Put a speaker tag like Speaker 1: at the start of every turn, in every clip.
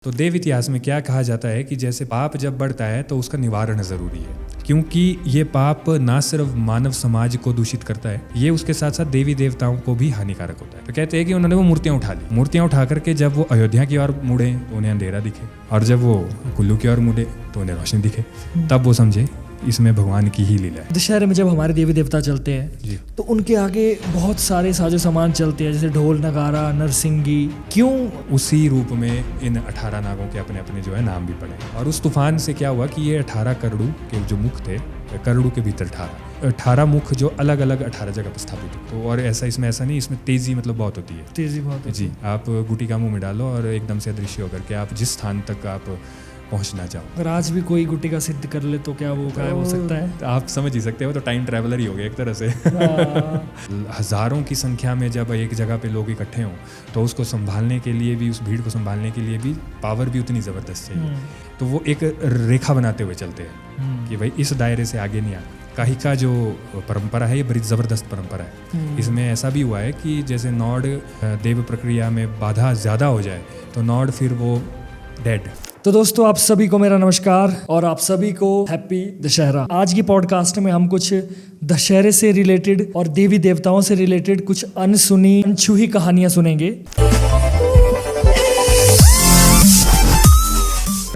Speaker 1: तो देव इतिहास में क्या कहा जाता है कि जैसे पाप जब बढ़ता है तो उसका निवारण ज़रूरी है, क्योंकि ये पाप ना सिर्फ मानव समाज को दूषित करता है, ये उसके साथ साथ देवी देवताओं को भी हानिकारक होता है। तो कहते हैं कि उन्होंने वो मूर्तियां उठा ली, मूर्तियां उठा करके जब वो अयोध्या की ओर मुड़े तो उन्हें अंधेरा दिखे, और जब वो कुल्लू की ओर मुड़े तो उन्हें रोशनी दिखे। तब वो समझे इसमें भगवान की ही लीला है।
Speaker 2: दशहरे में जब हमारे देवी देवता चलते हैं तो उनके आगे बहुत सारे साजो सामान चलते हैं, जैसे ढोल नगारा नरसिंगी। क्यों?
Speaker 1: उसी रूप में इन 18 नागों के अपने अपने जो है नाम भी पड़े। और उस तूफान से क्या हुआ कि ये 18 करड़ू के जो मुख थे, करड़ू के भीतर 18 मुख जो अलग अलग 18 जगह पर स्थापित हो। तो और ऐसा इसमें ऐसा नहीं, इसमें तेजी मतलब बहुत होती है,
Speaker 2: तेजी बहुत होती
Speaker 1: जी। आप गुटी का मुंह में डालो और एकदम से अदृश्य होकर के आप जिस स्थान तक आप पहुंचना चाहो।
Speaker 2: अगर आज भी कोई गुटी का सिद्ध कर ले तो क्या वो गायब हो सकता है?
Speaker 1: तो आप समझ ही सकते हो, तो टाइम ट्रैवलर ही हो गया एक तरह से। हजारों की संख्या में जब एक जगह पे लोग इकट्ठे हों तो उसको संभालने के लिए भी, उस भीड़ को संभालने के लिए भी पावर भी उतनी ज़बरदस्त चाहिए। तो वो एक रेखा बनाते हुए चलते हैं कि भाई इस दायरे से आगे नहीं आना। काहिका जो परंपरा है ये बड़ी ज़बरदस्त परंपरा है। इसमें ऐसा भी हुआ है कि जैसे नॉड देव प्रक्रिया में बाधा ज़्यादा हो जाए तो नॉड फिर वो डेड।
Speaker 2: तो दोस्तों, आप सभी को मेरा नमस्कार और आप सभी को हैप्पी दशहरा। आज की पॉडकास्ट में हम कुछ दशहरे से रिलेटेड और देवी देवताओं से रिलेटेड कुछ अनसुनी अनछुई कहानियां सुनेंगे।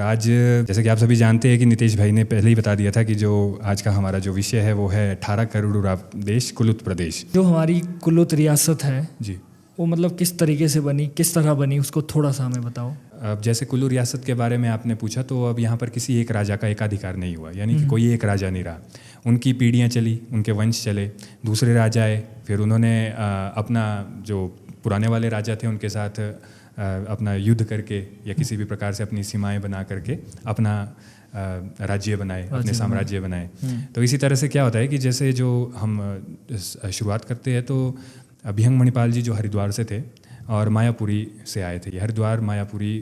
Speaker 1: आज जैसे कि आप सभी जानते हैं कि नितेश भाई ने पहले ही बता दिया था कि जो आज का हमारा जो विषय है वो है 18 करोड़ देश कुलुत प्रदेश।
Speaker 2: जो हमारी कुलुत रियासत है
Speaker 1: जी,
Speaker 2: वो मतलब किस तरीके से बनी, किस तरह बनी, उसको थोड़ा सा हमें बताओ।
Speaker 1: अब जैसे कुल्लू रियासत के बारे में आपने पूछा, तो अब यहाँ पर किसी एक राजा का एकाधिकार नहीं हुआ, यानी कि कोई एक राजा नहीं रहा। उनकी पीढ़ियाँ चली, उनके वंश चले, दूसरे राजा आए, फिर उन्होंने अपना जो पुराने वाले राजा थे उनके साथ अपना युद्ध करके या किसी भी प्रकार से अपनी सीमाएं बना करके अपना राज्य बनाए, अपने साम्राज्य बनाए। तो इसी तरह से क्या होता है कि जैसे जो हम शुरुआत करते हैं तो अभिहंग मणिपाल जी जो हरिद्वार से थे और मायापुरी से आए थे। हरिद्वार मायापुरी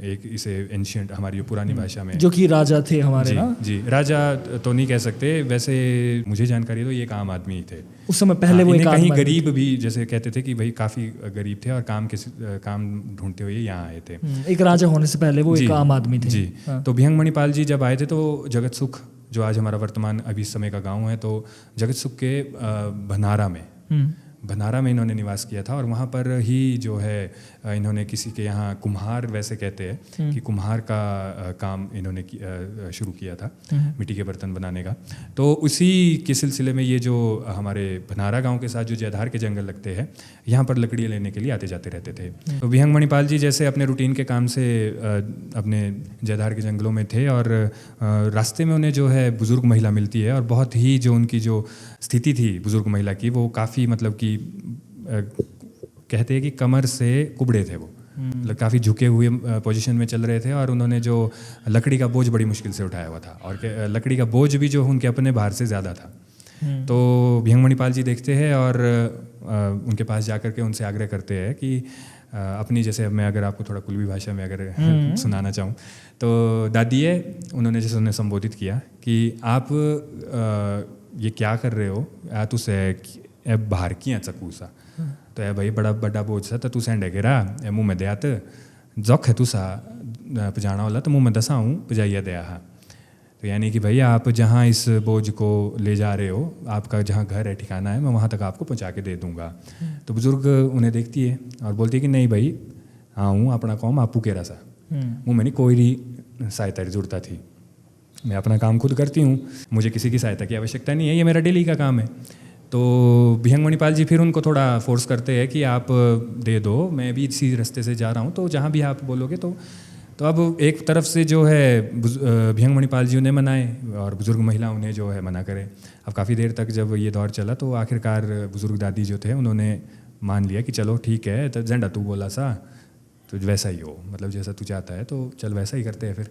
Speaker 1: एक इसे एंशियंट हमारी पुरानी भाषा में
Speaker 2: जो कि राजा थे हमारे
Speaker 1: जी,
Speaker 2: ना?
Speaker 1: जी, राजा तो नहीं कह सकते, वैसे मुझे जानकारी है तो ये एक आम आदमी ही थे
Speaker 2: उस समय। पहले वो एक
Speaker 1: कहीं गरीब भी जैसे कहते थे कि भाई काफ़ी गरीब थे और काम ढूंढते हुए यहाँ आए थे।
Speaker 2: एक राजा होने से पहले वो एक आम आदमी थे।
Speaker 1: जी। तो अभिहंग मणिपाल जी जब आए थे तो जगत सुख जो आज हमारा वर्तमान अभी समय का गाँव है, तो जगत सुख के भनारा में इन्होंने निवास किया था। और वहाँ पर ही जो है इन्होंने किसी के यहाँ कुम्हार, वैसे कहते हैं कि कुम्हार का काम इन्होंने शुरू किया था, मिट्टी के बर्तन बनाने का। तो उसी के सिलसिले में ये जो हमारे भनारा गांव के साथ जो जयधार के जंगल लगते हैं, यहाँ पर लकड़ियाँ लेने के लिए आते जाते रहते थे। तो अभिहंग मणिपाल जी जैसे अपने रूटीन के काम से अपने जयधार के जंगलों में थे और रास्ते में उन्हें जो है बुजुर्ग महिला मिलती है, और बहुत ही जो उनकी जो स्थिति थी बुजुर्ग महिला की, वो काफ़ी मतलब कि कहते हैं कि कमर से कुबड़े थे वो, मतलब काफ़ी झुके हुए पोजीशन में चल रहे थे, और उन्होंने जो लकड़ी का बोझ बड़ी मुश्किल से उठाया हुआ था, और लकड़ी का बोझ भी जो उनके अपने भार से ज़्यादा था। तो अभिहंग मणिपाल जी देखते हैं और उनके पास जाकर के उनसे आग्रह करते हैं कि अपनी, जैसे मैं अगर आपको थोड़ा कुल्वी भाषा में अगर सुनाना चाहूँ तो दादी है, उन्होंने जैसे उन्हें संबोधित किया कि आप ये क्या कर रहे हो, तुसे बाहर की चकूसा तो है भाई बड़ा बड़ा बोझ सा, तो तू सेंडे गिरा मुँह में दया तो जौख है तुसा पजाना वाला, तो मुँह में दसा हूँ पजाइया दया है। तो यानी कि भाई आप जहाँ इस बोझ को ले जा रहे हो, आपका जहाँ घर है, ठिकाना है, मैं वहाँ तक आपको पहुँचा के दे दूँगा। तो बुजुर्ग उन्हें देखती है और बोलती है कि नहीं भाई, हाँ हूँ अपना काम आपू कह रहा सा, मुँह में नहीं कोई सहायता की जरूरत थी, मैं अपना काम खुद करती हूँ, मुझे किसी की सहायता की आवश्यकता नहीं है, ये मेरा डेली का काम है। तो अभिहंग मणिपाल जी फिर उनको थोड़ा फोर्स करते हैं कि आप दे दो, मैं भी इसी रास्ते से जा रहा हूँ, तो जहाँ भी आप बोलोगे। तो अब एक तरफ से जो है अभिहंग मणिपाल जी उन्हें मनाए और बुजुर्ग महिला उन्हें जो है मना करे। अब काफ़ी देर तक जब ये दौर चला तो आखिरकार बुजुर्ग दादी जो थे उन्होंने मान लिया कि चलो ठीक है, तो झंडा तू बोला सा तो वैसा ही हो, मतलब जैसा तू चाहता है तो चल वैसा ही करते हैं फिर,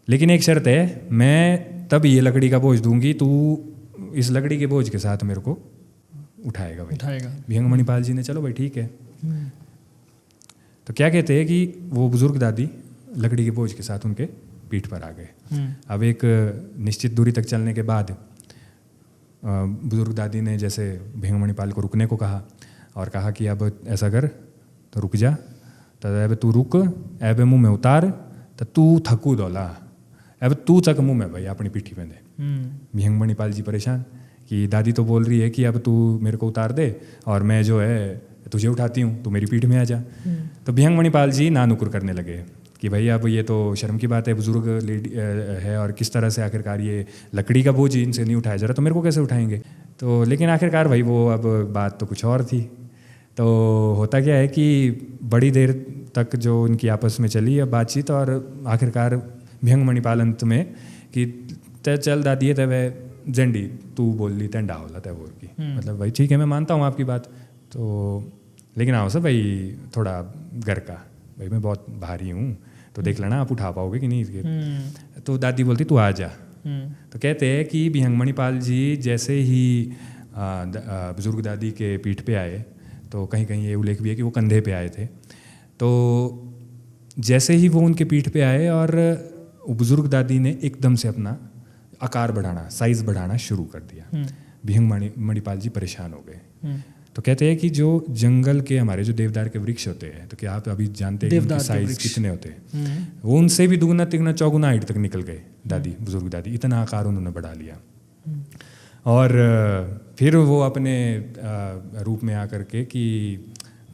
Speaker 1: लेकिन एक शर्त है, मैं तब ये लकड़ी का बोझ दूंगी, तू इस लकड़ी के बोझ के साथ मेरे को उठाएगा भाई। अभिहंग मणिपाल जी ने चलो भाई ठीक है। तो क्या कहते हैं कि वो बुजुर्ग दादी लकड़ी के बोझ के साथ उनके पीठ पर आ गए। अब एक निश्चित दूरी तक चलने के बाद बुजुर्ग दादी ने जैसे अभिहंग मणिपाल को रुकने को कहा और कहा कि अब ऐसा कर, तो रुक जा, तो अब तू रुक, अब मुँह में उतार, तो तू थकू दौला, अब तू चक मुँह में भाई अपनी पीठी में दे। बिहंग मणिपाल जी परेशान कि दादी तो बोल रही है कि अब तू मेरे को उतार दे और मैं जो है तुझे उठाती हूँ, तू मेरी पीठ में आ जा। तो बिहंग मणिपाल जी नानुकुर करने लगे कि भाई अब ये तो शर्म की बात है, बुजुर्ग लेडी है और किस तरह से आखिरकार ये लकड़ी का बोझ इनसे नहीं उठाया जा रहा, तो मेरे को कैसे उठाएंगे। तो लेकिन आखिरकार भाई वो अब बात तो कुछ और थी। तो होता क्या है कि बड़ी देर तक जो उनकी आपस में चली अब बातचीत, और आखिरकार बिहंग मणिपाल अंत में कि तय चल दादी है तय वह झंडी तू बोल ली तय डावला तय बोर की, मतलब भाई ठीक है मैं मानता हूँ आपकी बात, तो लेकिन आओ सर भाई थोड़ा घर का, भाई मैं बहुत भारी हूँ तो देख लेना आप उठा पाओगे कि नहीं इसके। तो दादी बोलती तू आ जा। तो कहते हैं कि बिहंग मणिपाल जी जैसे ही बुजुर्ग दादी के पीठ पे आए, तो कहीं कहीं ये उल्लेख भी है कि वो कंधे पे आए थे, तो जैसे ही वो उनके पीठ पे आए और बुजुर्ग दादी ने एकदम से अपना आकार बढ़ाना, साइज बढ़ाना शुरू कर दिया। बिहंग मणिपाल जी परेशान हो गए। तो कहते हैं कि जो जंगल के हमारे जो देवदार के वृक्ष होते हैं, तो क्या आप अभी जानते हैं उनकी साइज कितने होते हैं? वो उनसे भी दुगुना तिगुना चौगुना हाइट तक निकल गए दादी, बुजुर्ग दादी, इतना आकार उन्होंने बढ़ा लिया। और फिर वो अपने रूप में आकर के कि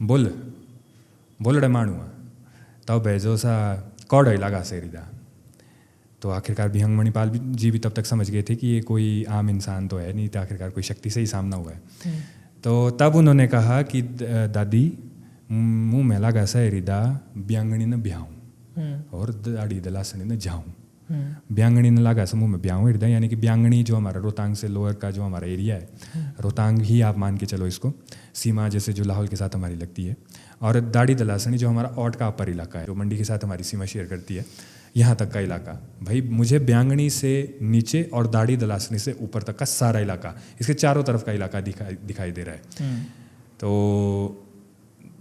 Speaker 1: बोल रे माणुआ तब भेजो सा कौड़ लगा सेरीदा। तो आखिरकार बिहंग मणिपाल जी भी तब तक समझ गए थे कि ये कोई आम इंसान तो है नहीं, तो आखिरकार कोई शक्ति से ही सामना हुआ है। तो तब उन्होंने कहा कि दादी मुँह में लगा सेरीदा ब्यांगणी ने ब्याहूँ और दाढ़ी दलासनी ने जाऊँ। ब्यांगणी ने लगा समूह में ब्याहूँ हृदय, यानी कि ब्यांगणी जो हमारा रोहतांग से लोअर का जो हमारा एरिया है, रोहतांग ही आप मान के चलो इसको, सीमा जैसे जो लाहौल के साथ हमारी लगती है, और दाढ़ी दलासनी जो हमारा औट का अपर इलाका है, जो मंडी के साथ हमारी सीमा शेयर करती है, यहाँ तक का इलाका। भाई मुझे ब्यांगणी से नीचे और दाढ़ी दलासनी से ऊपर तक का सारा इलाका, इसके चारों तरफ का इलाका दिखाई दे रहा है। तो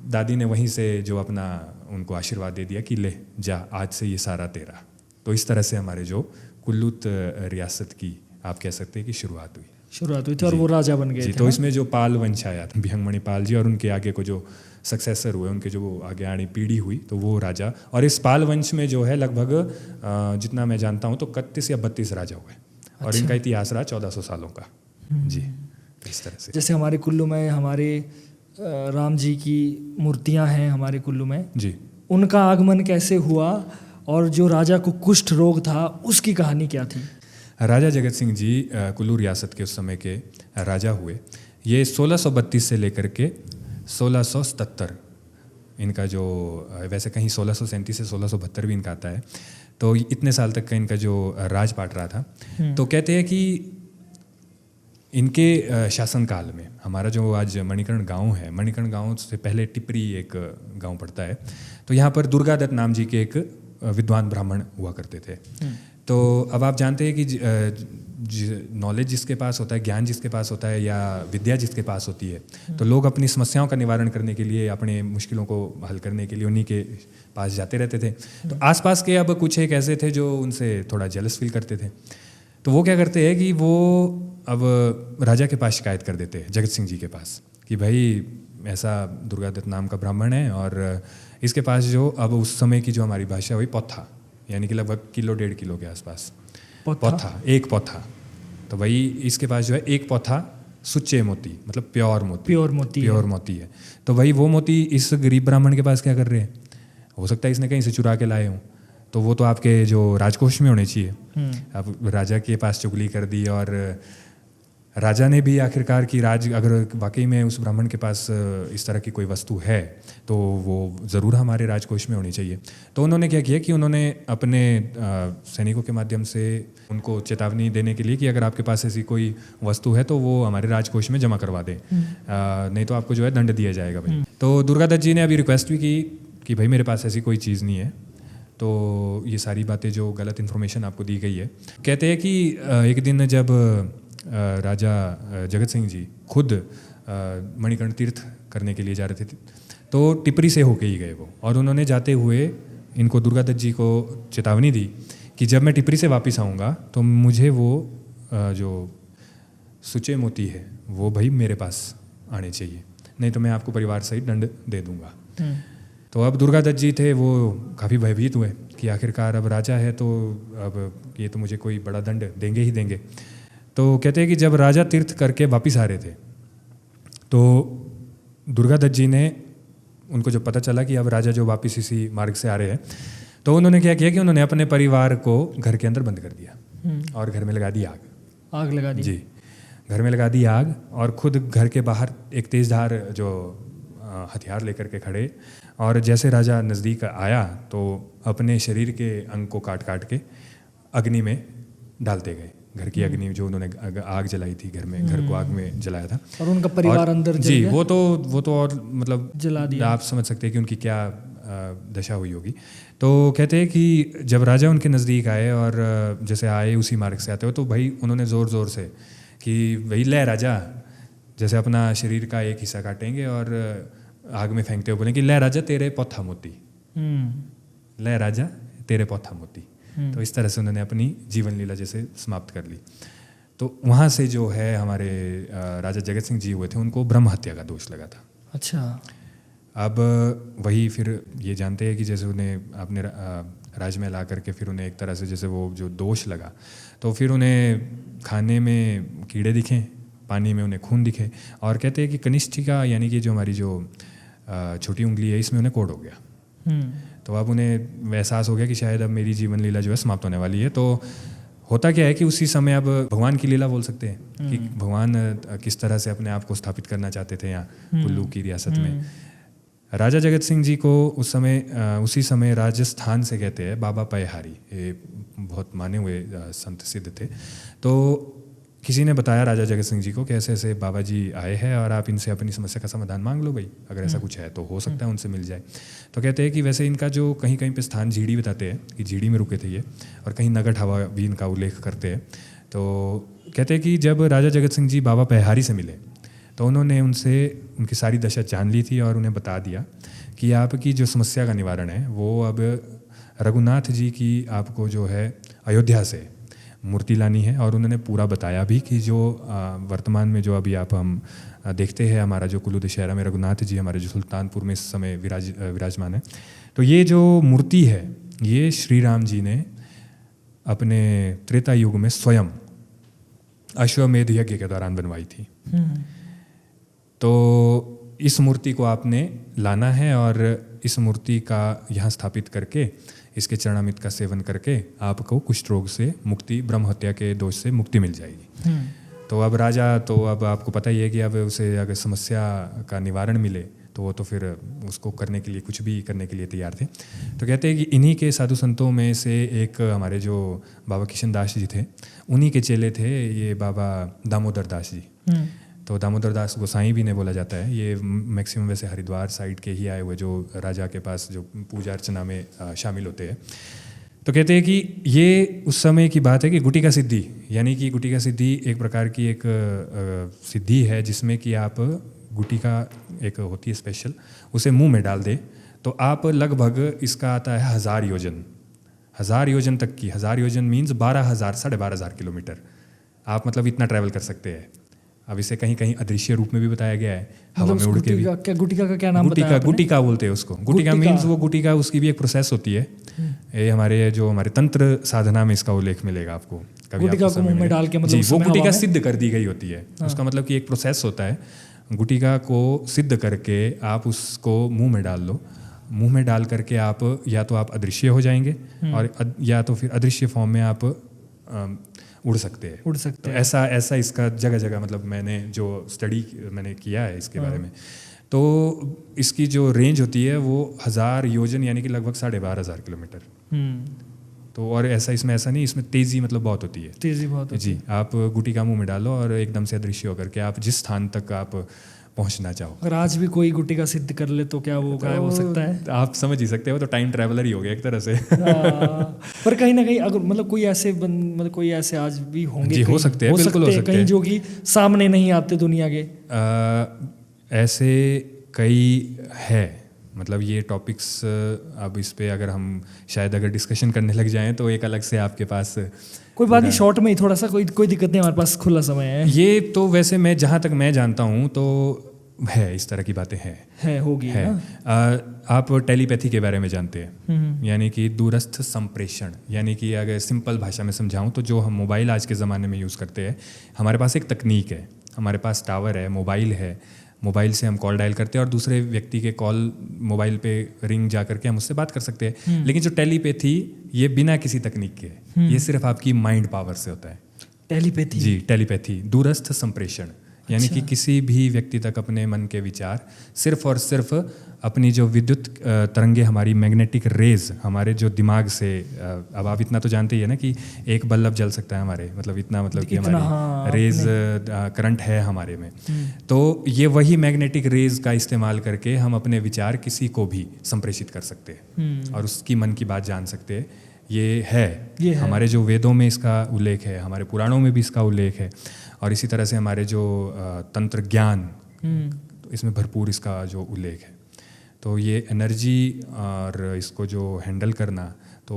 Speaker 1: दादी ने वहीं से जो अपना उनको आशीर्वाद दे दिया कि ले जा आज से ये सारा तेरा। तो इस तरह से हमारे जो कुल्लूत रियासत की आप कह सकते हैं कि शुरुआत हुई
Speaker 2: थी और वो राजा बन गए थे।
Speaker 1: तो इसमें जो पाल वंश आया था, बिहंग मणिपाल जी और उनके आगे को जो सक्सेसर हुए, उनके जो आगे आने पीढ़ी हुई, तो वो राजा, और इस पाल वंश में जो है लगभग जितना मैं जानता हूँ तो 31 या 32 राजा हुए। अच्छा। और इनका इतिहास रहा 1400 सालों का। जी, तो इस तरह से
Speaker 2: जैसे हमारे कुल्लू में हमारे राम जी की मूर्तियाँ हैं हमारे कुल्लू में
Speaker 1: जी,
Speaker 2: उनका आगमन कैसे हुआ और जो राजा को कुष्ठ रोग था उसकी कहानी क्या थी?
Speaker 1: राजा जगत सिंह जी कुल्लू रियासत के उस समय के राजा हुए। ये 1632 से लेकर के 1677 इनका जो, वैसे कहीं 1637 से 1672 भी इनका आता है, तो इतने साल तक का इनका जो राजपाट रहा था। तो कहते हैं कि इनके शासनकाल में हमारा जो आज मणिकर्ण गांव है, मणिकर्ण गांव से पहले टिपरी एक गांव पड़ता है, तो यहाँ पर दुर्गादत्त नाम जी के एक विद्वान ब्राह्मण हुआ करते थे। तो अब आप जानते हैं कि नॉलेज जिसके पास होता है, ज्ञान जिसके पास होता है, या विद्या जिसके पास होती है, तो लोग अपनी समस्याओं का निवारण करने के लिए, अपने मुश्किलों को हल करने के लिए उन्हीं के पास जाते रहते थे। तो आसपास के अब कुछ एक ऐसे थे जो उनसे थोड़ा जेलस फील करते थे। तो वो क्या करते हैं कि वो अब राजा के पास शिकायत कर देते हैं, जगत सिंह जी के पास, कि भाई ऐसा दुर्गादत्त नाम का ब्राह्मण है और इसके पास जो अब उस समय की जो हमारी भाषा हुई पौथा, यानी कि लगभग 1-1.5 किलो के आसपास पौथा, एक पौथा। तो भाई इसके पास जो है एक पौथा सुच्चे मोती, मतलब प्योर मोती है। तो भाई वो मोती इस गरीब ब्राह्मण के पास क्या कर रहे हैं? हो सकता है इसने कहीं से चुरा के लाए हों, तो वो तो आपके जो राजकोष में होने चाहिए। अब राजा के पास चुगली कर दी, और राजा ने भी आखिरकार की अगर वाकई में उस ब्राह्मण के पास इस तरह की कोई वस्तु है तो वो ज़रूर हमारे राजकोष में होनी चाहिए। तो उन्होंने क्या किया कि उन्होंने अपने सैनिकों के माध्यम से उनको चेतावनी देने के लिए कि अगर आपके पास ऐसी कोई वस्तु है तो वो हमारे राजकोष में जमा करवा दें, नहीं तो आपको जो है दंड दिया जाएगा भाई। तो दुर्गादत्त जी ने अभी रिक्वेस्ट भी की कि भाई मेरे पास ऐसी कोई चीज़ नहीं है। तो ये सारी बातें जो गलत इन्फॉर्मेशन आपको दी गई है, कहते हैं कि एक दिन जब राजा जगत सिंह जी खुद मणिकर्ण तीर्थ करने के लिए जा रहे थे, तो टिपरी से होके ही गए वो, और उन्होंने जाते हुए इनको दुर्गादत्त जी को चेतावनी दी कि जब मैं टिपरी से वापस आऊँगा तो मुझे वो जो सुचे मोती है वो भाई मेरे पास आने चाहिए, नहीं तो मैं आपको परिवार सहित दंड दे दूँगा। तो अब दुर्गादत्त जी थे वो काफ़ी भयभीत हुए कि आखिरकार अब राजा है तो अब ये तो मुझे कोई बड़ा दंड देंगे ही देंगे। तो कहते हैं कि जब राजा तीर्थ करके वापस आ रहे थे तो दुर्गादत्त जी ने, उनको जब पता चला कि अब राजा जो वापस इसी मार्ग से आ रहे हैं, तो उन्होंने क्या किया कि उन्होंने अपने परिवार को घर के अंदर बंद कर दिया और घर में लगा दी आग
Speaker 2: लगा दी।
Speaker 1: जी, घर में लगा दी आग और खुद घर के बाहर एक तेजधार जो हथियार लेकर के खड़े, और जैसे राजा नज़दीक आया तो अपने शरीर के अंग को काट काट के अग्नि में डालते गए। घर की अग्नि जो उन्होंने आग जलाई थी घर में, घर को आग में जलाया था
Speaker 2: और उनका परिवार अंदर जल
Speaker 1: जी
Speaker 2: गया।
Speaker 1: वो तो और मतलब
Speaker 2: जला दिया।
Speaker 1: आप समझ सकते हैं कि उनकी क्या दशा हुई होगी। तो कहते हैं कि जब राजा उनके नज़दीक आए और जैसे आए उसी मार्ग से आते हो तो भाई उन्होंने ज़ोर ज़ोर से कि भाई ले राजा, जैसे अपना शरीर का एक हिस्सा काटेंगे और आग में फेंकते हुए बोलें कि ले राजा तेरे पौथा मोती, ले राजा तेरे पौथा मोती। तो इस तरह से उन्होंने अपनी जीवन लीला जैसे समाप्त कर ली। तो वहाँ से जो है हमारे राजा जगत सिंह जी हुए थे, उनको ब्रह्म हत्या का दोष लगा था।
Speaker 2: अच्छा।
Speaker 1: अब वही फिर ये जानते हैं कि जैसे उन्हें अपने राजमहल आकर के फिर उन्हें एक तरह से जैसे वो जो दोष लगा, तो फिर उन्हें खाने में कीड़े दिखे, पानी में उन्हें खून दिखे, और कहते हैं कि कनिष्ठिका यानी कि जो हमारी जो छोटी उंगली है इसमें उन्हें कोढ़ हो गया। तो अब उन्हें एहसास हो गया कि शायद अब मेरी जीवन लीला जो है समाप्त होने वाली है। तो होता क्या है कि उसी समय अब भगवान की लीला बोल सकते हैं कि भगवान किस तरह से अपने आप को स्थापित करना चाहते थे यहाँ कुल्लू की रियासत में। राजा जगत सिंह जी को उस समय उसी समय राजस्थान से कहते हैं बाबा पयहारी, ये बहुत माने हुए संत सिद्ध थे। तो किसी ने बताया राजा जगत सिंह जी को कि ऐसे ऐसे बाबा जी आए हैं और आप इनसे अपनी समस्या का समाधान मांग लो भाई, अगर ऐसा कुछ है तो हो सकता है उनसे मिल जाए। तो कहते हैं कि वैसे इनका जो कहीं कहीं पे स्थान झीड़ी बताते हैं कि झीड़ी में रुके थे ये, और कहीं नगट हवा भी इनका उल्लेख करते हैं। तो कहते हैं कि जब राजा जगत सिंह जी बाबा पयहारी से मिले तो उन्होंने उनसे उनकी सारी दशा जान ली थी और उन्हें बता दिया कि आपकी जो समस्या का निवारण है वो अब रघुनाथ जी की आपको जो है अयोध्या से मूर्ति लानी है। और उन्होंने पूरा बताया भी कि जो वर्तमान में जो अभी आप हम देखते हैं हमारा जो कुल्लू दशहरा में रघुनाथ जी हमारे जो सुल्तानपुर में इस समय विराजमान है, तो ये जो मूर्ति है ये श्री राम जी ने अपने त्रेता युग में स्वयं अश्वमेध यज्ञ के दौरान बनवाई थी। तो इस मूर्ति को आपने लाना है और इस मूर्ति का यहाँ स्थापित करके इसके चरणामृत का सेवन करके आपको कुष्ठ रोग से मुक्ति, ब्रह्म हत्या के दोष से मुक्ति मिल जाएगी। तो अब राजा, तो अब आपको पता ही है कि अब उसे अगर समस्या का निवारण मिले तो वो तो फिर उसको करने के लिए कुछ भी करने के लिए तैयार थे। तो कहते हैं कि इन्हीं के साधु संतों में से एक हमारे जो बाबा किशन दास जी थे, उन्हीं के चेले थे ये बाबा दामोदर दास जी। तो दामोदर दास गोसाई भी ने बोला जाता है, ये मैक्सिमम वैसे हरिद्वार साइड के ही आए हुए जो राजा के पास जो पूजा अर्चना में शामिल होते हैं। तो कहते हैं कि ये उस समय की बात है कि गुटिका सिद्धि, यानी कि गुटिका सिद्धि एक प्रकार की एक सिद्धि है जिसमें कि आप गुटिका एक होती है स्पेशल, उसे मुंह में डाल दे तो आप लगभग इसका आता है 1000 योजन, 1000 योजन तक की, 1000 योजन मीन्स 12,000 12,500 किलोमीटर आप मतलब इतना ट्रैवल कर सकते हैं। अब इसे कहीं कहीं अदृश्य रूप में भी बताया गया है, हवा में उड़ के भी।
Speaker 2: क्या गुटिका का क्या नाम बताया आपने?
Speaker 1: गुटिका बोलते हैं उसको। गुटिका मीन्स वो गुटिका, उसकी भी एक प्रोसेस होती है। ये हमारे तंत्र साधना में इसका उल्लेख मिलेगा आपको।
Speaker 2: गुटिका को मुंह में डाल के मतलब
Speaker 1: वो गुटिका सिद्ध कर दी गई होती है। उसका मतलब कि एक प्रोसेस होता है, गुटिका को सिद्ध करके आप उसको मुंह में डाल लो। मुंह में डाल करके आप या तो आप अदृश्य हो जाएंगे और या तो फिर अदृश्य फॉर्म में आप उड़ सकते हैं। तो ऐसा इसका जगह जगह मतलब मैंने जो स्टडी मैंने किया है इसके बारे में, तो इसकी जो रेंज होती है वो 1000 योजन यानी कि लगभग 12,500 किलोमीटर। तो और ऐसा इसमें ऐसा नहीं, इसमें तेज़ी मतलब बहुत होती है,
Speaker 2: तेज़ी बहुत होती
Speaker 1: जी। आप गुटिका मुंह में डालो और एकदम से अदृश्य होकर के आप जिस स्थान तक आप पहुंचना चाहो।
Speaker 2: अगर आज भी कोई गुटिका सिद्ध कर ले तो क्या वो गायब हो सकता है?
Speaker 1: आप समझ ही सकते हो, तो टाइम ट्रैवलर ही हो गया एक तरह से।
Speaker 2: पर कहीं ना कहीं अगर मतलब कोई ऐसे मतलब कोई ऐसे आज भी होंगे,
Speaker 1: जी, हो सकते हैं, बिल्कुल हो सकते हैं,
Speaker 2: कहीं जो कि सामने नहीं आते दुनिया के।
Speaker 1: ऐसे कई है, मतलब ये टॉपिक्स अब इस पे अगर हम शायद अगर डिस्कशन करने लग जाएं तो एक अलग से आपके पास
Speaker 2: कोई बात नहीं, शॉर्ट में ही थोड़ा सा, कोई दिक्कत नहीं, हमारे पास खुला समय है।
Speaker 1: ये तो वैसे मैं जहाँ तक मैं जानता हूँ तो है, इस तरह की बातें हैं,
Speaker 2: होगी
Speaker 1: है। आप टेलीपैथी के बारे में जानते हैं, यानी कि दूरस्थ संप्रेषण, यानी कि अगर सिंपल भाषा में समझाऊं तो जो हम मोबाइल आज के ज़माने में यूज़ करते हैं, हमारे पास एक तकनीक है, हमारे पास टावर है, मोबाइल है, मोबाइल से हम कॉल डायल करते हैं और दूसरे व्यक्ति के कॉल मोबाइल पे रिंग जा करके हम उससे बात कर सकते हैं। लेकिन जो टेलीपैथी, ये बिना किसी तकनीक के, ये सिर्फ आपकी माइंड पावर से होता है।
Speaker 2: टेलीपैथी?
Speaker 1: जी, टेलीपैथी, दूरस्थ संप्रेषण, यानी कि किसी भी व्यक्ति तक अपने मन के विचार सिर्फ और सिर्फ अपनी जो विद्युत तरंगे, हमारी मैग्नेटिक रेज, हमारे जो दिमाग से, अब आप इतना तो जानते ही है ना कि एक बल्ब जल सकता है हमारे, मतलब इतना, मतलब कि हमारी रेज करंट है हमारे में, तो ये वही मैग्नेटिक रेज का इस्तेमाल करके हम अपने विचार किसी को भी संप्रेषित कर सकते हैं और उसकी मन की बात जान सकते हैं। ये है हमारे जो वेदों में इसका उल्लेख है, हमारे पुराणों में भी इसका उल्लेख है, और इसी तरह से हमारे जो तंत्र ज्ञान, इसमें भरपूर इसका जो उल्लेख है। तो ये एनर्जी और इसको जो हैंडल करना, तो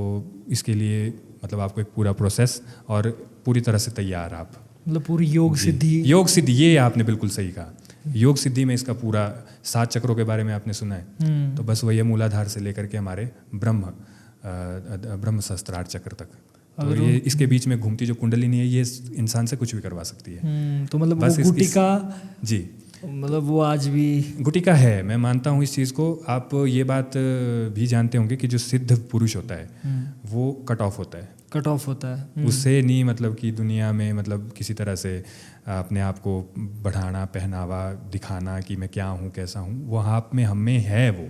Speaker 1: इसके लिए मतलब आपको एक पूरा प्रोसेस और पूरी तरह से तैयार, आप
Speaker 2: मतलब पूरी योग सिद्धि,
Speaker 1: ये आपने बिल्कुल सही कहा। योग सिद्धि में इसका पूरा 7 चक्रों के बारे में आपने सुना है, तो बस वही मूलाधार से लेकर के हमारे ब्रह्म सहस्त्रार चक्र तक, तो ये इसके बीच में घूमती जो कुंडलिनी है, ये इंसान से कुछ भी करवा सकती है।
Speaker 2: तो मतलब वो गुटिका,
Speaker 1: जी,
Speaker 2: मतलब वो आज भी
Speaker 1: गुटिका है, मैं मानता हूँ इस चीज़ को। आप ये बात भी जानते होंगे कि जो सिद्ध पुरुष होता है वो कट ऑफ होता है, उससे नहीं, मतलब कि दुनिया में मतलब किसी तरह से अपने आप को बढ़ाना, पहनावा, दिखाना कि मैं क्या हूँ, कैसा हूँ, वो आप में, हम में है वो।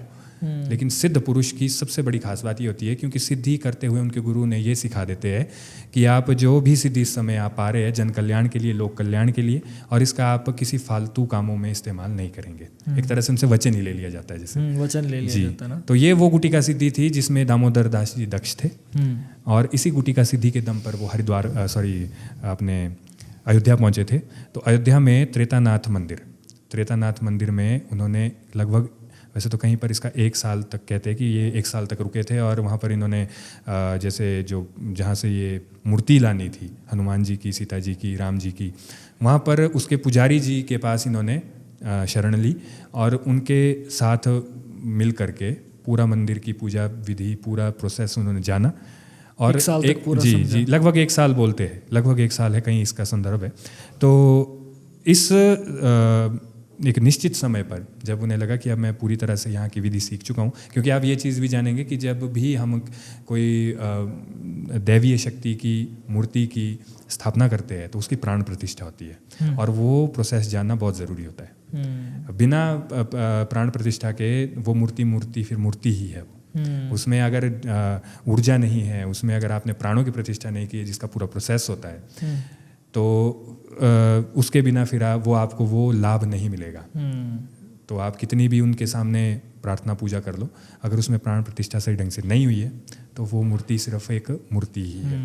Speaker 1: लेकिन सिद्ध पुरुष की सबसे बड़ी खास बात ये होती है, क्योंकि सिद्धि करते हुए उनके गुरु ने ये सिखा देते हैं कि आप जो भी सिद्धि इस समय आप पा रहे हैं, जन कल्याण के लिए, लोक कल्याण के लिए, और इसका आप किसी फालतू कामों में इस्तेमाल नहीं करेंगे। एक तरह से उनसे वचन ही ले लिया जाता है, जैसे
Speaker 2: वचन ले लिया जाता है ना।
Speaker 1: तो ये वो गुटिका सिद्धि थी जिसमें दामोदर दास जी दक्ष थे, और इसी गुटिका सिद्धि के दम पर वो अपने अयोध्या पहुँचे थे। तो अयोध्या में त्रेतानाथ मंदिर में उन्होंने लगभग, वैसे तो कहीं पर इसका 1 साल तक कहते हैं कि ये 1 साल तक रुके थे, और वहाँ पर इन्होंने जैसे जो जहाँ से ये मूर्ति लानी थी हनुमान जी की, सीता जी की, राम जी की, वहाँ पर उसके पुजारी जी के पास इन्होंने शरण ली, और उनके साथ मिल करके पूरा मंदिर की पूजा विधि, पूरा प्रोसेस उन्होंने जाना। और लगभग 1 साल बोलते हैं, लगभग 1 साल है, कहीं इसका संदर्भ है। तो इस एक निश्चित समय पर जब उन्हें लगा कि अब मैं पूरी तरह से यहाँ की विधि सीख चुका हूँ, क्योंकि आप ये चीज़ भी जानेंगे कि जब भी हम कोई दैवीय शक्ति की मूर्ति की स्थापना करते हैं तो उसकी प्राण प्रतिष्ठा होती है, और वो प्रोसेस जानना बहुत ज़रूरी होता है। बिना प्राण प्रतिष्ठा के वो मूर्ति फिर मूर्ति ही है। उसमें अगर ऊर्जा नहीं है, उसमें अगर आपने प्राणों की प्रतिष्ठा नहीं की, जिसका पूरा प्रोसेस होता है, तो उसके बिना फिर आपको वो लाभ नहीं मिलेगा। तो आप कितनी भी उनके सामने प्रार्थना पूजा कर लो, अगर उसमें प्राण प्रतिष्ठा सही ढंग से नहीं हुई है तो वो मूर्ति सिर्फ एक मूर्ति ही है।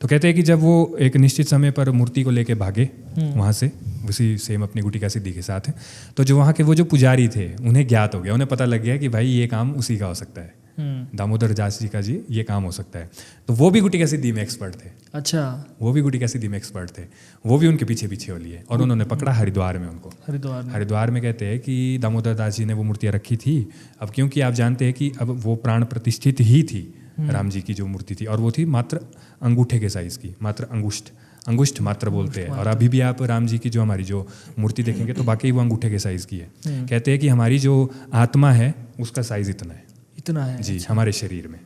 Speaker 1: तो कहते हैं कि जब वो एक निश्चित समय पर मूर्ति को लेके भागे वहाँ से, उसी सेम अपनी गुटिका सिद्धि के साथ है, तो जो वहाँ के वो जो पुजारी थे उन्हें ज्ञात हो गया, उन्हें पता लग गया कि भाई ये काम उसी का हो सकता है, दामोदर दास जी का जी ये काम हो सकता है। तो वो भी गुटिका सिद्धि में एक्सपर्ट थे।
Speaker 2: अच्छा,
Speaker 1: वो भी गुटिका सिद्धि में एक्सपर्ट थे, वो भी उनके पीछे हो लिए, और उन्होंने पकड़ा हरिद्वार में उनको। हरिद्वार में कहते हैं कि दामोदर दास जी ने वो मूर्तियाँ रखी थी। अब क्योंकि आप जानते हैं कि अब वो प्राण प्रतिष्ठित ही थी, राम जी की जो मूर्ति थी, और वो थी मात्र अंगूठे के साइज की, मात्र अंगुष्ठ मात्र बोलते हैं। और अभी भी आप राम जी की जो हमारी जो मूर्ति देखेंगे तो बाकी वो अंगूठे के साइज की है। कहते हैं कि हमारी जो आत्मा है उसका साइज इतना है जी। अच्छा। हमारे शरीर में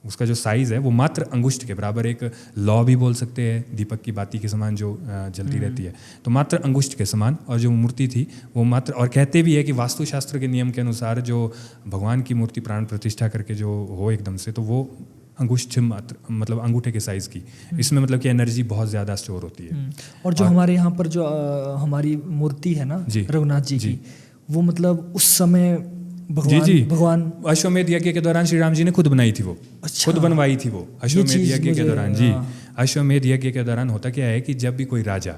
Speaker 1: उसका जो साइज है वो मात्र अंगुष्ठ के बराबर, एक लौ भी बोल सकते हैं, दीपक की बाती के समान जो जलती रहती है, तो मात्र अंगुष्ठ के समान। और जो मूर्ति थी वो मात्र, और कहते भी है कि वास्तुशास्त्र के नियम के अनुसार जो भगवान की मूर्ति प्राण प्रतिष्ठा करके जो हो एकदम से, तो वो अंगुष्ठ मात्र, मतलब अंगूठे के साइज की। इसमें मतलब कि एनर्जी बहुत ज़्यादा स्टोर होती है।
Speaker 2: और जो हमारे यहाँ पर जो हमारी मूर्ति है ना रघुनाथ जी की, वो मतलब उस समय भगवान
Speaker 1: अश्वमेध यज्ञ के दौरान श्री राम जी ने खुद बनाई थी वो। अच्छा। खुद बनवाई थी वो अश्वमेध यज्ञ के दौरान जी। अश्वमेध यज्ञ के दौरान होता क्या है कि जब भी कोई राजा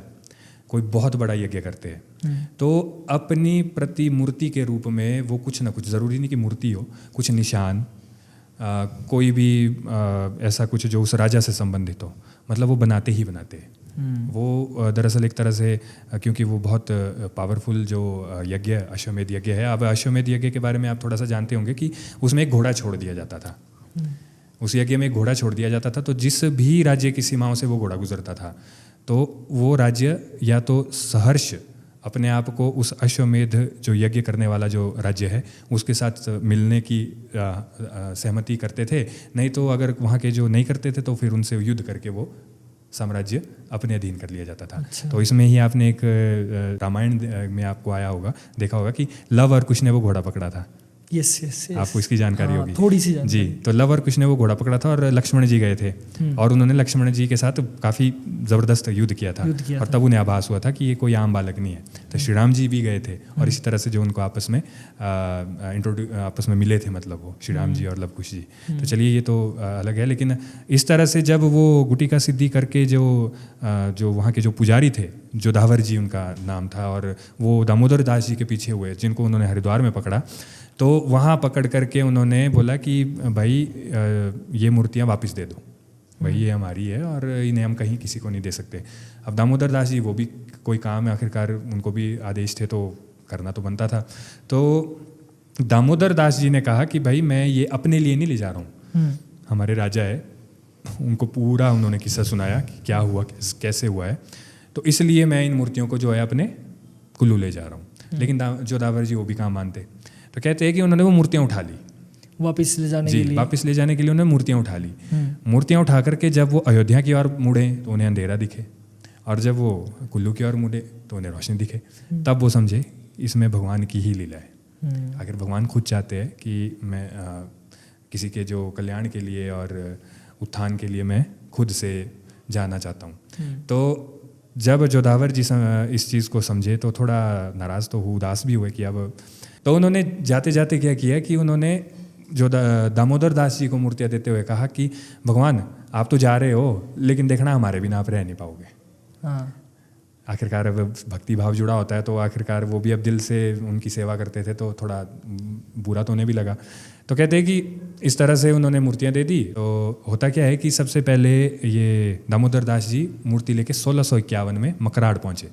Speaker 1: कोई बहुत बड़ा यज्ञ करते हैं तो अपनी प्रतिमूर्ति के रूप में वो कुछ ना कुछ, ज़रूरी नहीं कि मूर्ति हो, कुछ निशान, कोई भी ऐसा कुछ जो उस राजा से संबंधित हो, मतलब वो बनाते ही बनाते हैं। वो दरअसल एक तरह से क्योंकि वो बहुत पावरफुल जो यज्ञ अश्वमेध यज्ञ है, अब अश्वमेध यज्ञ के बारे में आप थोड़ा सा जानते होंगे कि उसमें एक घोड़ा छोड़ दिया जाता था। उस यज्ञ में एक घोड़ा छोड़ दिया जाता था, तो जिस भी राज्य की सीमाओं से वो घोड़ा गुजरता था तो वो राज्य या तो सहर्ष अपने आप को उस अश्वमेध जो यज्ञ करने वाला जो राज्य है उसके साथ मिलने की सहमति करते थे, नहीं तो अगर वहाँ के जो नहीं करते थे तो फिर उनसे युद्ध करके वो साम्राज्य अपने अधीन कर लिया जाता था।
Speaker 2: अच्छा।
Speaker 1: तो इसमें ही आपने एक रामायण में आपको आया होगा, देखा होगा कि लव और कुश ने वो घोड़ा पकड़ा था।
Speaker 2: यस यस यस,
Speaker 1: आपको इसकी जानकारी होगी
Speaker 2: थोड़ी सी जानकारी।
Speaker 1: जी। तो लव और कुश ने वो घोड़ा पकड़ा था और लक्ष्मण जी गए थे और उन्होंने लक्ष्मण जी के साथ काफ़ी ज़बरदस्त युद्ध किया था और तब उन्हें आभास हुआ था कि ये कोई आम बालक नहीं है। तो श्री राम जी भी गए थे और इसी तरह से जो उनको आपस में मिले थे, मतलब वो श्री राम जी और लव कुश जी। तो चलिए ये तो अलग है, लेकिन इस तरह से जब वो गुटिका सिद्धि करके जो वहाँ के जो पुजारी थे, जोधावर जी उनका नाम था, और वो दामोदर दास जी के पीछे हुए जिनको उन्होंने हरिद्वार में पकड़ा, तो वहाँ पकड़ करके उन्होंने बोला कि भाई ये मूर्तियाँ वापस दे दो, भाई ये हमारी है और इन्हें हम कहीं किसी को नहीं दे सकते। अब दामोदर दास जी वो भी कोई काम है, आखिरकार उनको भी आदेश थे तो करना तो बनता था। तो दामोदर दास जी ने कहा कि भाई मैं ये अपने लिए नहीं ले जा रहा हूँ, हमारे राजा है, उनको पूरा उन्होंने किस्सा सुनाया कि क्या हुआ, कैसे हुआ है, तो इसलिए मैं इन मूर्तियों को जो है अपने कुल्लू ले जा रहा हूँ। लेकिन जोधावर जी वो भी कहाँ मानते, तो कहते हैं कि उन्होंने वो मूर्तियाँ उठा ली
Speaker 2: वापस ले जाने के लिए।
Speaker 1: वापस ले जाने के लिए उन्होंने मूर्तियाँ उठा ली। मूर्तियाँ उठा करके जब वो अयोध्या की ओर मुड़े तो उन्हें अंधेरा दिखे, और जब वो कुल्लू की ओर मुड़े तो उन्हें रोशनी दिखे। तब वो समझे इसमें भगवान की ही लीला है। आखिर भगवान खुद चाहते हैं कि मैं किसी के जो कल्याण के लिए और उत्थान के लिए मैं खुद से जाना चाहता हूँ। तो जब जोधावर जी इस चीज़ को समझे तो थोड़ा नाराज़ तो उदास भी हुए कि अब, तो उन्होंने जाते जाते क्या किया कि उन्होंने जो दामोदर दास जी को मूर्तियाँ देते हुए कहा कि भगवान आप तो जा रहे हो, लेकिन देखना हमारे बिना आप रह नहीं पाओगे।
Speaker 2: हाँ।
Speaker 1: आखिरकार अब भक्ति भाव जुड़ा होता है, तो आखिरकार वो भी अब दिल से उनकी सेवा करते थे, तो थोड़ा बुरा तो उन्हें भी लगा। तो कहते हैं कि इस तरह से उन्होंने मूर्तियाँ दे दी। तो होता क्या है कि सबसे पहले ये दामोदर दास जी मूर्ति लेके 1651 में मकराड़ पहुँचे,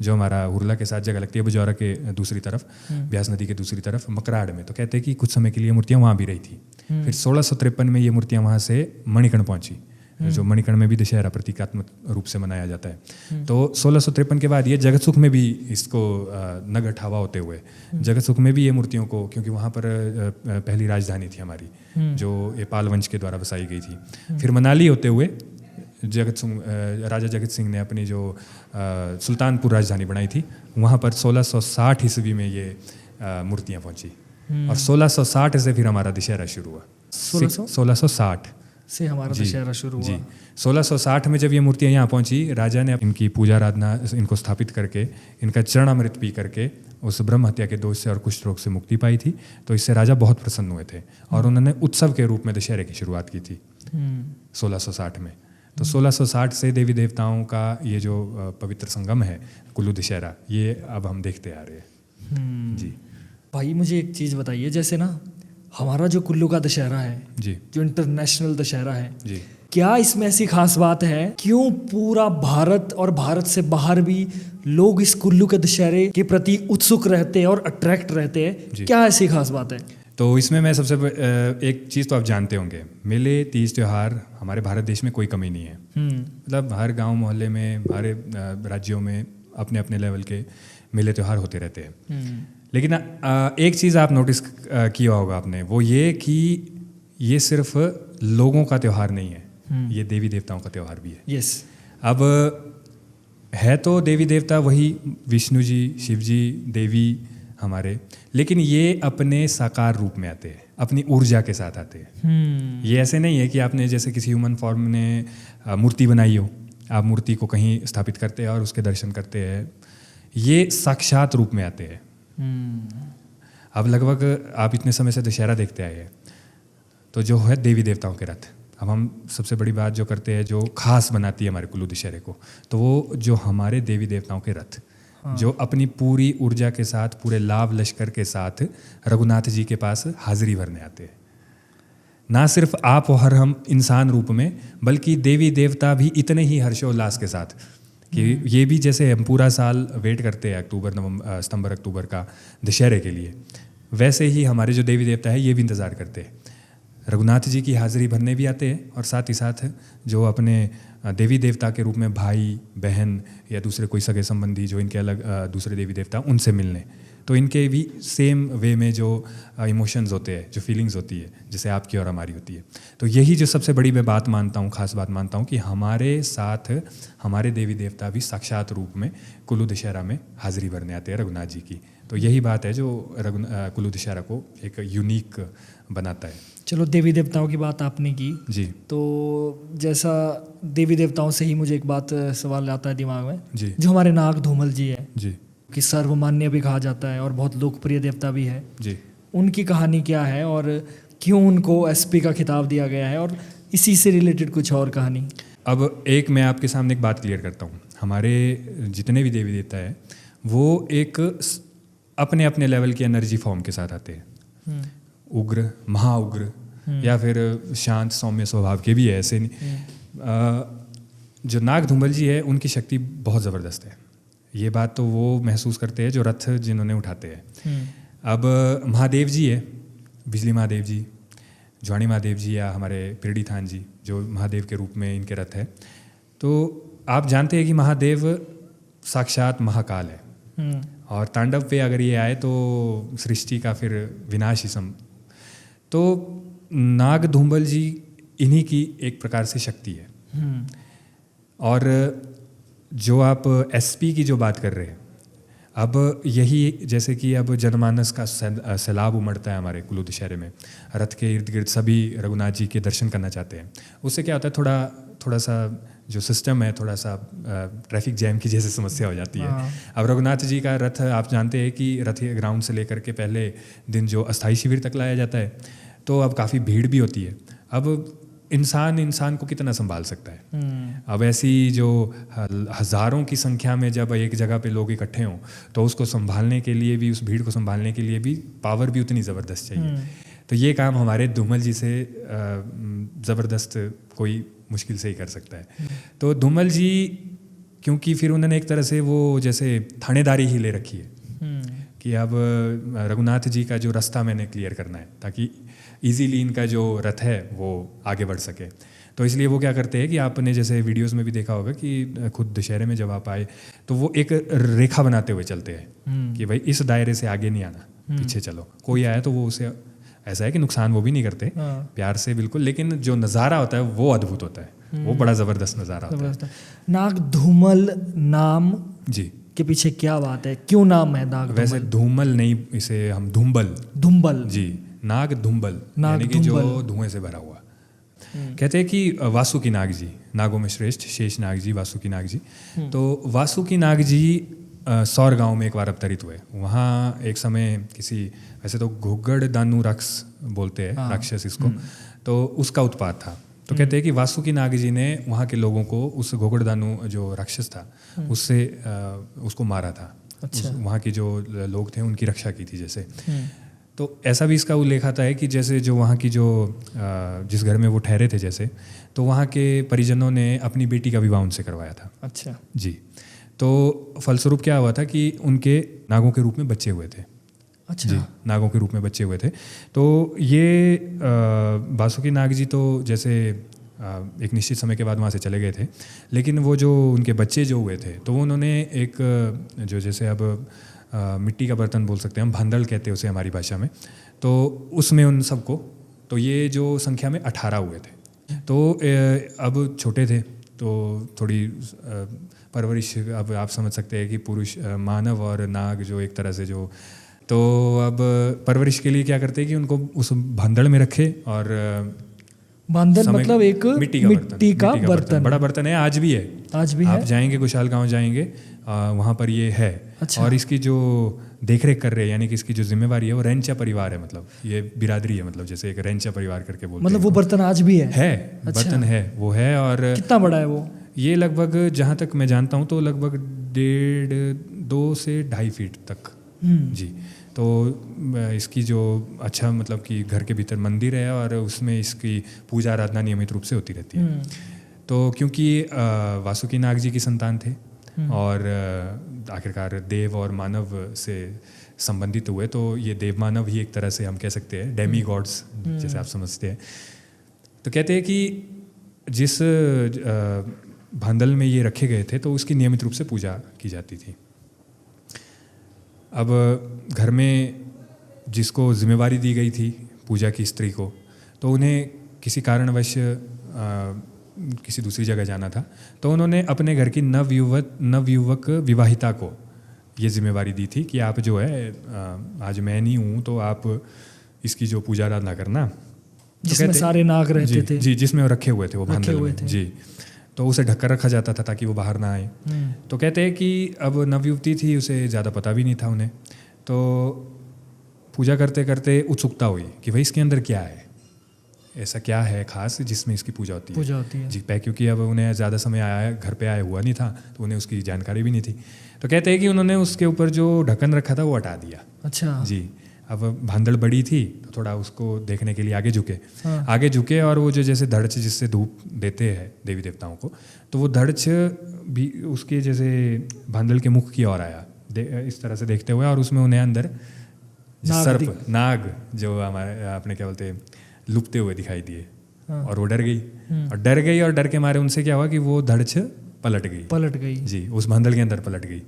Speaker 1: जो हमारा हुरला के साथ जगह लगती है बजौरा के दूसरी तरफ, ब्यास नदी के दूसरी तरफ मकराड़ में। तो कहते हैं कि कुछ समय के लिए मूर्तियाँ वहाँ भी रही थी। फिर 1653 में ये मूर्तियाँ वहाँ से मणिकर्ण पहुँची, जो मणिकर्ण में भी दशहरा प्रतीकात्मक रूप से मनाया जाता है। तो 1653 के बाद ये जगत सुख में भी इसको नगर ठावा होते हुए जगत सुख में भी ये मूर्तियों को, क्योंकि वहाँ पर पहली राजधानी थी हमारी जो ये पाल वंश के द्वारा बसाई गई थी। फिर मनाली होते हुए राजा जगत सिंह ने अपनी जो सुल्तानपुर राजधानी बनाई थी, वहाँ पर 1660 ईस्वी में ये मूर्तियाँ पहुँची, और 1660 से फिर हमारा दशहरा शुरू हुआ। 1660
Speaker 2: से हमारा दशहरा शुरू हुआ।
Speaker 1: जी 1660 में जब ये मूर्तियाँ यहाँ पहुँची, राजा ने इनकी पूजा आराधना इनको स्थापित करके इनका चरणामृत पी करके उस ब्रह्म हत्या के दोष से और कुष्ठ रोग से मुक्ति पाई थी। तो इससे राजा बहुत प्रसन्न हुए थे और उन्होंने उत्सव के रूप में दशहरे की शुरुआत की थी 1660 में। तो 1660 से देवी देवताओं का ये जो पवित्र संगम है कुल्लू दशहरा, ये अब हम देखते आ रहे हैं। जी
Speaker 2: भाई मुझे एक चीज़ बताइए, जैसे ना हमारा जो कुल्लू का दशहरा है
Speaker 1: जी,
Speaker 2: जो इंटरनेशनल दशहरा है
Speaker 1: जी,
Speaker 2: क्या इसमें ऐसी खास बात है, क्यों पूरा भारत और भारत से बाहर भी लोग इस कुल्लू के दशहरे के प्रति उत्सुक रहते हैं और अट्रैक्ट रहते हैं, क्या ऐसी खास बात है?
Speaker 1: तो इसमें मैं सबसे एक चीज़ तो आप जानते होंगे, मेले तीज त्यौहार हमारे भारत देश में कोई कमी नहीं है। मतलब हर गांव मोहल्ले में, हमारे राज्यों में अपने अपने लेवल के मेले त्यौहार होते रहते हैं। लेकिन एक चीज़ आप नोटिस किया होगा आपने, वो ये कि ये सिर्फ लोगों का त्यौहार नहीं है, ये देवी देवताओं का त्यौहार भी है।
Speaker 2: यस।
Speaker 1: अब है तो देवी देवता वही विष्णु जी, शिव जी, देवी हमारे, लेकिन ये अपने साकार रूप में आते हैं, अपनी ऊर्जा के साथ आते हैं। ये ऐसे नहीं है कि आपने जैसे किसी ह्यूमन फॉर्म ने मूर्ति बनाई हो, आप मूर्ति को कहीं स्थापित करते हैं और उसके दर्शन करते हैं। ये साक्षात रूप में आते हैं। अब लगभग आप इतने समय से दशहरा देखते आए हैं, तो जो है देवी देवताओं के रथ। अब हम सबसे बड़ी बात जो करते हैं, जो खास बनाती है हमारे कुल्लू दशहरे को, तो वो जो हमारे देवी देवताओं के रथ, जो अपनी पूरी ऊर्जा के साथ, पूरे लाभ लश्कर के साथ रघुनाथ जी के पास हाजिरी भरने आते हैं। ना सिर्फ आप और हम इंसान रूप में, बल्कि देवी देवता भी इतने ही हर्षोल्लास के साथ कि ये भी जैसे हम पूरा साल वेट करते हैं सितंबर अक्टूबर का दशहरे के लिए, वैसे ही हमारे जो देवी देवता है ये भी इंतज़ार करते हैं। रघुनाथ जी की हाज़िरी भरने भी आते हैं और साथ ही साथ जो अपने देवी देवता के रूप में भाई बहन या दूसरे कोई सगे संबंधी जो इनके अलग दूसरे देवी देवता उनसे मिलने, तो इनके भी सेम वे में जो इमोशंस होते हैं, जो फीलिंग्स होती है, जैसे आपकी और हमारी होती है। तो यही जो सबसे बड़ी मैं बात मानता हूँ, खास बात मानता हूँ कि हमारे साथ हमारे देवी देवता भी साक्षात रूप में कुल्लू दशहरा में हाज़िरी भरने आते हैं रघुनाथ जी की। तो यही बात है जो कुल्लू दशहरा को एक यूनिक बनाता है।
Speaker 2: चलो, देवी देवताओं की बात आपने की
Speaker 1: जी,
Speaker 2: तो जैसा देवी देवताओं से ही मुझे एक बात सवाल आता है दिमाग में
Speaker 1: जी,
Speaker 2: जो हमारे नाग धूमल जी है
Speaker 1: जी,
Speaker 2: कि सर्वमान्य भी कहा जाता है और बहुत लोकप्रिय देवता भी है,
Speaker 1: जी।
Speaker 2: उनकी कहानी क्या है और क्यों उनको एसपी का खिताब दिया गया है, और इसी से रिलेटेड कुछ और कहानी।
Speaker 1: अब एक मैं आपके सामने एक बात क्लियर करता हूँ। हमारे जितने भी देवी देवता है वो एक अपने अपने लेवल की एनर्जी फॉर्म के साथ आते हैं। उग्र, महाउग्र या फिर शांत सौम्य स्वभाव के भी है, ऐसे नहीं। जो नाग धूमल जी है उनकी शक्ति बहुत ज़बरदस्त है। ये बात तो वो महसूस करते हैं जो रथ जिन्होंने उठाते हैं। अब महादेव जी है, बिजली महादेव जी, ज्वाणी महादेव जी या हमारे पिरडी थान जी जो महादेव के रूप में इनके रथ है, तो आप जानते हैं कि महादेव साक्षात महाकाल है और तांडव पे अगर ये आए तो सृष्टि का फिर विनाश ही तो नाग धूमल जी इन्हीं की एक प्रकार से शक्ति है। और जो आप एसपी की जो बात कर रहे हैं, अब यही जैसे कि अब जनमानस का सैलाब उमड़ता है हमारे कुल्लू दशहरे में, रथ के इर्द गिर्द सभी रघुनाथ जी के दर्शन करना चाहते हैं। उससे क्या होता है, थोड़ा सा जो सिस्टम है, थोड़ा सा ट्रैफिक जैम की जैसे समस्या हो जाती है। अब रघुनाथ जी का रथ आप जानते हैं कि रथ ग्राउंड से लेकर के पहले दिन जो अस्थाई शिविर तक लाया जाता है, तो अब काफ़ी भीड़ भी होती है। अब इंसान को कितना संभाल सकता है। अब ऐसी जो हज़ारों की संख्या में जब एक जगह पे लोग इकट्ठे हों तो उसको संभालने के लिए भी, उस भीड़ को संभालने के लिए भी पावर भी उतनी ज़बरदस्त चाहिए। तो ये काम हमारे धूमल जी से ज़बरदस्त कोई मुश्किल से ही कर सकता है। तो धूमल जी क्योंकि फिर उन्होंने एक तरह से वो जैसे थानेदारी ही ले रखी है कि अब रघुनाथ जी का जो रास्ता मैंने क्लियर करना है ताकि इजीली इनका जो रथ है वो आगे बढ़ सके। तो इसलिए वो क्या करते हैं कि आपने जैसे वीडियोस में भी देखा होगा कि खुद दशहरे में जब आप आए तो वो एक रेखा बनाते हुए चलते हैं कि भाई इस दायरे से आगे नहीं आना, पीछे चलो। कोई आया तो वो उसे ऐसा है कि नुकसान वो भी नहीं करते, प्यार से बिल्कुल, लेकिन जो नज़ारा होता है वो अद्भुत होता है, वो बड़ा ज़बरदस्त नज़ारा होता है।
Speaker 2: नाग धूमल नाम
Speaker 1: जी
Speaker 2: के पीछे क्या बात है, क्यों नाम है नाग?
Speaker 1: वैसे धूमल नहीं, इसे हम धुम्बल जी, नाग धुम्बल यानी कि जो धुएं से भरा हुआ। कहते हैं कि वासुकी नाग जी, नागों में श्रेष्ठ शेष नाग जी, वासुकी नाग जी। तो वासुकी नाग जी सौर गांव में एक बार अवतरित हुए। वहाँ एक समय किसी, वैसे तो घुग्गड़ दानू राक्षस बोलते हैं, राक्षस इसको, तो उसका उत्पात था। तो कहते हैं कि वासुकी नाग जी ने वहाँ के लोगों को, उस घुग्गड़ दानू जो राक्षस था उससे उसको मारा था।
Speaker 2: अच्छा।
Speaker 1: वहाँ के जो लोग थे उनकी रक्षा की थी जैसे। तो ऐसा भी इसका उल्लेख आता है कि जैसे जो वहाँ की जो जिस घर में वो ठहरे थे जैसे, तो वहाँ के परिजनों ने अपनी बेटी का विवाह उनसे करवाया था।
Speaker 2: अच्छा
Speaker 1: जी। तो फलस्वरूप क्या हुआ था कि उनके नागों के रूप में बच्चे हुए थे।
Speaker 2: अच्छा
Speaker 1: जी, नागों के रूप में बच्चे हुए थे। तो ये वासुकी नाग जी तो जैसे एक निश्चित समय के बाद वहाँ से चले गए थे, लेकिन वो जो उनके बच्चे जो हुए थे तो उन्होंने एक जो जैसे अब मिट्टी का बर्तन बोल सकते हैं हम, भांदड़ कहते हैं उसे हमारी भाषा में, तो उसमें उन सबको, तो ये जो संख्या में 18 हुए थे। तो अब छोटे थे तो थोड़ी परवरिश, अब आप समझ सकते हैं कि पुरुष मानव और नाग जो एक तरह से जो, तो अब परवरिश के लिए क्या करते हैं कि उनको उस भांदड़ में रखे। और
Speaker 2: भांदड़ मतलब एक मिट्टी का बर्तन,
Speaker 1: बड़ा बर्तन है, आज भी है।
Speaker 2: आज भी
Speaker 1: आप
Speaker 2: है?
Speaker 1: जाएंगे कुशाल गांव जाएंगे, वहाँ पर ये है।
Speaker 2: अच्छा।
Speaker 1: और इसकी जो देखरेख कर रहे हैं, यानी कि इसकी जो जिम्मेवारी है वो रेंचा परिवार है, मतलब ये बिरादरी है, मतलब जैसे एक रेंचा परिवार करके बोलते हैं।
Speaker 2: मतलब वो बर्तन आज भी है? अच्छा।
Speaker 1: बर्तन है, वो है। और
Speaker 2: कितना बड़ा है वो?
Speaker 1: ये लगभग, जहाँ तक मैं जानता हूँ तो लगभग 2 से 2.5 फीट तक। जी। तो इसकी जो अच्छा मतलब कि घर के भीतर मंदिर है और उसमें इसकी पूजा आराधना नियमित रूप से होती रहती है। तो क्योंकि वासुकी नाग जी की संतान थे और आखिरकार देव और मानव से संबंधित हुए। तो ये देव मानव ही एक तरह से हम कह सकते हैं डेमी गॉड्स जैसे आप समझते हैं। तो कहते हैं कि जिस भांडल में ये रखे गए थे तो उसकी नियमित रूप से पूजा की जाती थी। अब घर में जिसको जिम्मेवारी दी गई थी पूजा की स्त्री को, तो उन्हें किसी कारणवश किसी दूसरी जगह जाना था, तो उन्होंने अपने घर की नवयुवक विवाहिता को ये जिम्मेवारी दी थी कि आप जो है आज मैं नहीं हूँ तो आप इसकी जो पूजा आराधना करना,
Speaker 2: जिसमें सारे नाग रहते थे।
Speaker 1: जी, जिसमें वो रखे हुए थे वो भांडल में जी, तो उसे ढककर रखा जाता था ताकि वो बाहर ना आए। तो कहते हैं कि अब नवयुवती थी, उसे ज़्यादा पता भी नहीं था उन्हें, तो पूजा करते करते उत्सुकता हुई कि भाई इसके अंदर क्या है, ऐसा क्या है खास जिसमें इसकी पूजा होती है जी। क्योंकि अब उन्हें ज़्यादा समय आया घर पे आया हुआ नहीं था, तो उन्हें उसकी जानकारी भी नहीं थी। तो कहते हैं कि उन्होंने उसके ऊपर जो ढक्कन रखा था वो हटा दिया।
Speaker 2: अच्छा
Speaker 1: जी। अब भांडल बड़ी थी तो थोड़ा उसको देखने के लिए आगे झुके और वो जो जैसे धड़च जिससे धूप देते हैं देवी देवताओं को, तो वो धड़च भी उसके जैसे भांडल के मुख की ओर आया इस तरह से देखते हुए, और उसमें उन्हें अंदर सर्प नाग जो हमारे आपने क्या बोलते हैं लुपते हुए दिखाई दिए। और वो डर गई और डर के मारे उनसे क्या हुआ कि वो धड़च पलट गई जी, उस भांडल के अंदर पलट गई।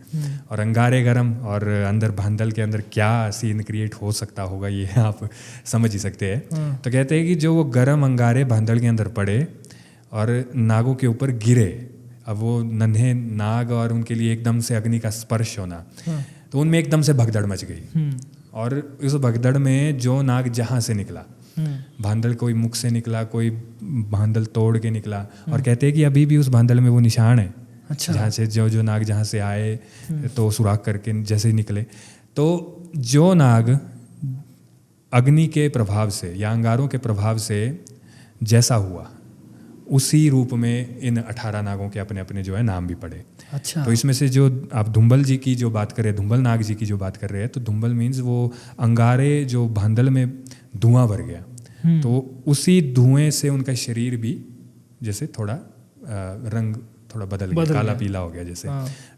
Speaker 1: और अंगारे गरम, और अंदर भांडल के अंदर क्या सीन क्रिएट हो सकता होगा ये आप समझ ही सकते हैं। तो कहते हैं कि जो वो गरम अंगारे भांडल के अंदर पड़े और नागों के ऊपर गिरे, अब वो नन्हे नाग और उनके लिए एकदम से अग्नि का स्पर्श होना, तो उनमें एकदम से भगदड़ मच गई। और उस भगदड़ में जो नाग जहाँ से निकला, भांडल कोई मुख से निकला, कोई भांडल तोड़ के निकला, और कहते हैं कि अभी भी उस भांडल में वो निशान है। अच्छा। जहाँ से जो नाग जहाँ से आए तो सुराख करके जैसे ही निकले, तो जो नाग अग्नि के प्रभाव से या अंगारों के प्रभाव से जैसा हुआ, उसी रूप में इन 18 नागों के अपने अपने जो है नाम भी पड़े। अच्छा। तो इसमें से जो आप धुम्बल जी की जो बात कर रहे हैं, धुम्बल नाग जी की जो बात कर रहे हैं, तो धुम्बल मीन्स वो अंगारे जो भांडल में धुआं भर गया, तो उसी धुएं से उनका शरीर भी जैसे थोड़ा रंग थोड़ा बदल गया, काला पीला हो गया जैसे।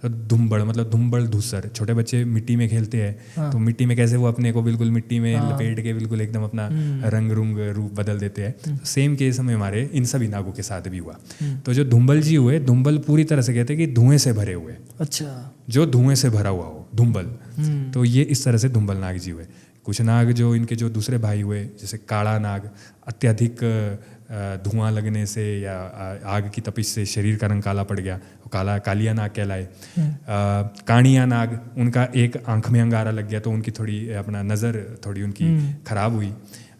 Speaker 1: तो धुम्बड़ मतलब धुम्बड़ धूसर, छोटे बच्चे मिट्टी में खेलते हैं तो मिट्टी में कैसे वो अपने को बिल्कुल मिट्टी में लपेट के बिल्कुल एकदम अपना रंग रुंग रूप बदल देते हैं, तो सेम केस हमें हमारे इन सभी नागों के साथ भी हुआ। तो जो धुम्बल जी हुए, धुम्बल पूरी तरह से कहते हैं कि धुएं से भरे हुए। अच्छा। जो धुएं से भरा हुआ हो धुम्बल, तो ये इस तरह से धुम्बल नाग जी हुए। कुछ नाग जो इनके जो दूसरे भाई हुए, जैसे काड़ा नाग, अत्यधिक धुआं लगने से या आग की तपिश से शरीर का रंग काला पड़ गया, कालिया नाग कहलाए। काणिया नाग, उनका एक आंख में अंगारा लग गया तो उनकी थोड़ी अपना नज़र थोड़ी उनकी खराब हुई।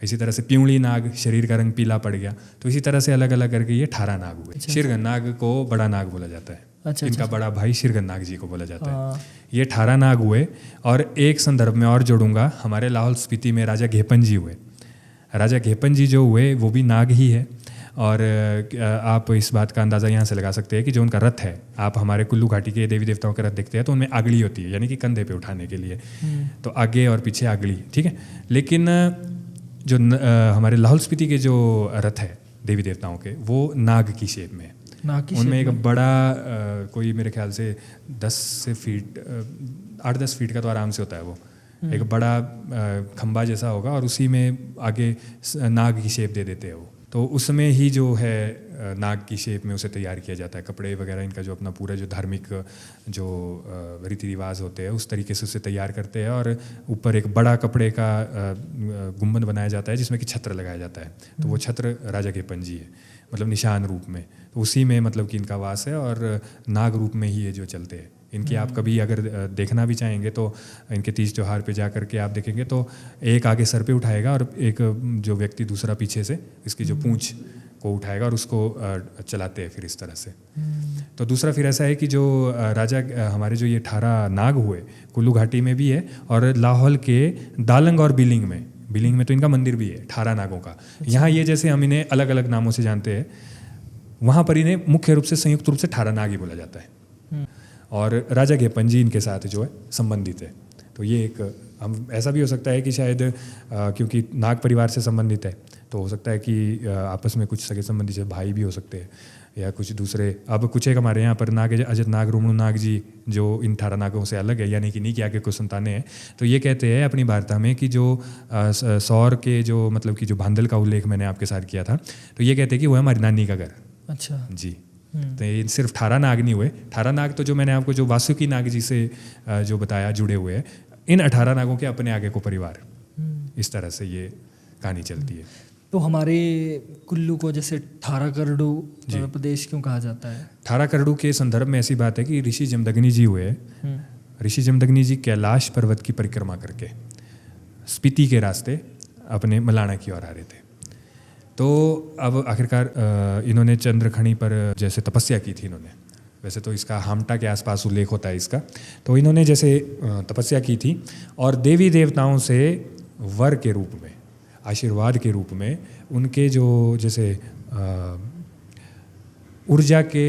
Speaker 1: इसी तरह से प्यूली नाग, शरीर का रंग पीला पड़ गया। तो इसी तरह से अलग अलग करके ये 18 नाग हुए। शिरगन नाग को बड़ा नाग बोला जाता है। अच्छा, इनका बड़ा भाई शिरगन नाग जी को बोला जाता है। ये 18 नाग हुए। और एक संदर्भ में और जोड़ूंगा, हमारे लाहौल स्पीति में राजा घेपन जी हुए। राजा घेपन जी जो हुए वो भी नाग ही है। और आप इस बात का अंदाज़ा यहाँ से लगा सकते हैं कि जो उनका रथ है, आप हमारे कुल्लू घाटी के देवी देवताओं का रथ देखते हैं तो उनमें आगली होती है, यानी कि कंधे पे उठाने के लिए, तो आगे और पीछे आगली, ठीक है। लेकिन जो हमारे लाहौल स्पीति के जो रथ है देवी देवताओं के, वो नाग की शेप में है। उनमें एक बड़ा कोई मेरे ख्याल से 8-10 फीट का तो आराम से होता है वो, एक बड़ा खंबा जैसा होगा और उसी में आगे नाग की शेप दे देते हैं वो। तो उसमें ही जो है नाग की शेप में उसे तैयार किया जाता है। कपड़े वगैरह इनका जो अपना पूरा जो धार्मिक जो रीति रिवाज होते हैं उस तरीके से उसे तैयार करते हैं। और ऊपर एक बड़ा कपड़े का गुंबद बनाया जाता है जिसमें कि छत्र लगाया जाता है। तो वो छत्र राजा के पंजी है, मतलब निशान रूप में, तो उसी में मतलब कि इनका वास है और नाग रूप में ही ये जो चलते हैं। इनकी आप कभी अगर देखना भी चाहेंगे तो इनके तीज त्योहार पे जा करके आप देखेंगे तो एक आगे सर पे उठाएगा और एक जो व्यक्ति दूसरा पीछे से इसकी जो पूंछ को उठाएगा और उसको चलाते हैं फिर इस तरह से। तो दूसरा फिर ऐसा है कि जो राजा हमारे जो ये 18 नाग हुए कुल्लू घाटी में भी है और लाहौल के दालंग और बिलिंग में तो इनका मंदिर भी है 18 नागों का। यहाँ ये जैसे हम इन्हें अलग अलग नामों से जानते हैं, वहाँ पर इन्हें मुख्य रूप से संयुक्त रूप से 18 नाग ही बोला जाता है। और राजा घेपन जी इनके साथ जो है संबंधित है। तो ये एक हम ऐसा भी हो सकता है कि शायद क्योंकि नाग परिवार से संबंधित है तो हो सकता है कि आपस में कुछ सगे संबंधी जैसे भाई भी हो सकते हैं या कुछ दूसरे। अब कुछ एक हमारे यहाँ पर नाग अजत नाग रुमणु नाग जी जो इन 18 नागों से अलग है, यानी कि नी के आगे कुछ संतानें हैं, तो ये कहते हैं अपनी वार्ता में कि जो सौर के जो मतलब कि जो भांदल का उल्लेख मैंने आपके साथ किया था, तो ये कहते हैं कि वो है हमारी नानी का घर।
Speaker 2: अच्छा
Speaker 1: जी। तो ये सिर्फ 18 नाग नहीं हुए, 18 नाग तो जो मैंने आपको जो वासुकी नाग जी से जो बताया जुड़े हुए हैं, इन 18 नागों के अपने आगे को परिवार। इस तरह से ये कहानी चलती है।
Speaker 2: तो हमारे कुल्लू को जैसे 18 करड़ू प्रदेश क्यों कहा जाता है?
Speaker 1: 18 करड़ू के संदर्भ में ऐसी बात है कि ऋषि जमदग्नि जी हुए, ऋषि जमदग्नि जी कैलाश पर्वत की परिक्रमा करके स्पीति के रास्ते अपने मलाना की ओर आ रहे थे। तो अब आखिरकार इन्होंने चंद्रखणी पर जैसे तपस्या की थी इन्होंने, वैसे तो इसका हामटा के आसपास उल्लेख होता है इसका, तो इन्होंने जैसे तपस्या की थी और देवी देवताओं से वर के रूप में, आशीर्वाद के रूप में उनके जो जैसे ऊर्जा के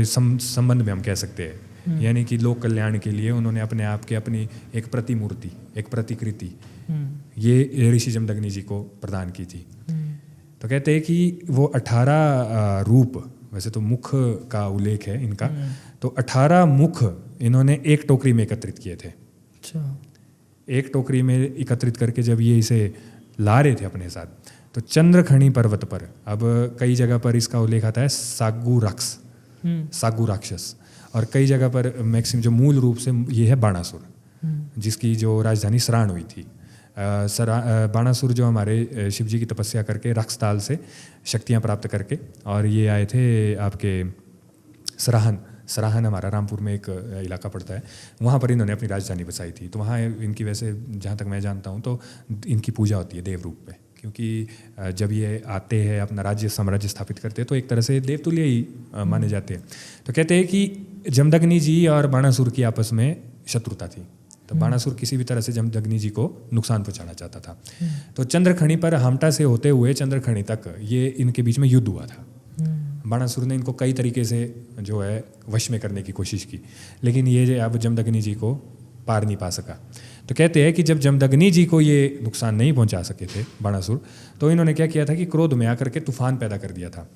Speaker 1: संबंध में हम कह सकते हैं, यानी कि लोक कल्याण के लिए उन्होंने अपने आप के अपनी एक प्रतिमूर्ति, एक प्रतिकृति ये ऋषि जमदग्नि जी को प्रदान की थी। तो कहते हैं कि वो 18 रूप, वैसे तो मुख का उल्लेख है इनका, तो 18 मुख इन्होंने एक टोकरी में एकत्रित किए थे।
Speaker 2: अच्छा।
Speaker 1: एक टोकरी में एकत्रित करके जब ये इसे ला रहे थे अपने साथ, तो चंद्रखणी पर्वत पर, अब कई जगह पर इसका उल्लेख आता है सागू राक्षस, और कई जगह पर मैक्सिमम जो मूल रूप से ये है बाणासुर, जिसकी जो राजधानी सराहन हुई थी। बाणासुर जो हमारे शिव जी की तपस्या करके रक्षताल से शक्तियाँ प्राप्त करके, और ये आए थे आपके सराहन हमारा रामपुर में एक इलाका पड़ता है, वहाँ पर इन्होंने अपनी राजधानी बसाई थी। तो वहाँ इनकी वैसे जहाँ तक मैं जानता हूँ तो इनकी पूजा होती है देव रूप में, क्योंकि जब ये आते हैं अपना राज्य साम्राज्य स्थापित करते हैं तो एक तरह से देवतुल्य ही माने जाते हैं। तो कहते हैं कि जमदग्नि जी और बाणासुर की आपस में शत्रुता थी, तो बाणासुर किसी भी तरह से जमदग्नि जी को नुकसान पहुंचाना चाहता था। तो चंद्रखणी पर हामटा से होते हुए चंद्रखणी तक ये इनके बीच में युद्ध हुआ था। बाणासुर ने इनको कई तरीके से जो है वश में करने की कोशिश की, लेकिन ये अब जमदग्नि जी को पार नहीं पा सका। तो कहते हैं कि जब जमदग्नि जी को ये नुकसान नहीं पहुंचा सके थे बाणासुर, तो इन्होंने क्या किया था कि क्रोध में आकर के तूफान पैदा कर दिया था,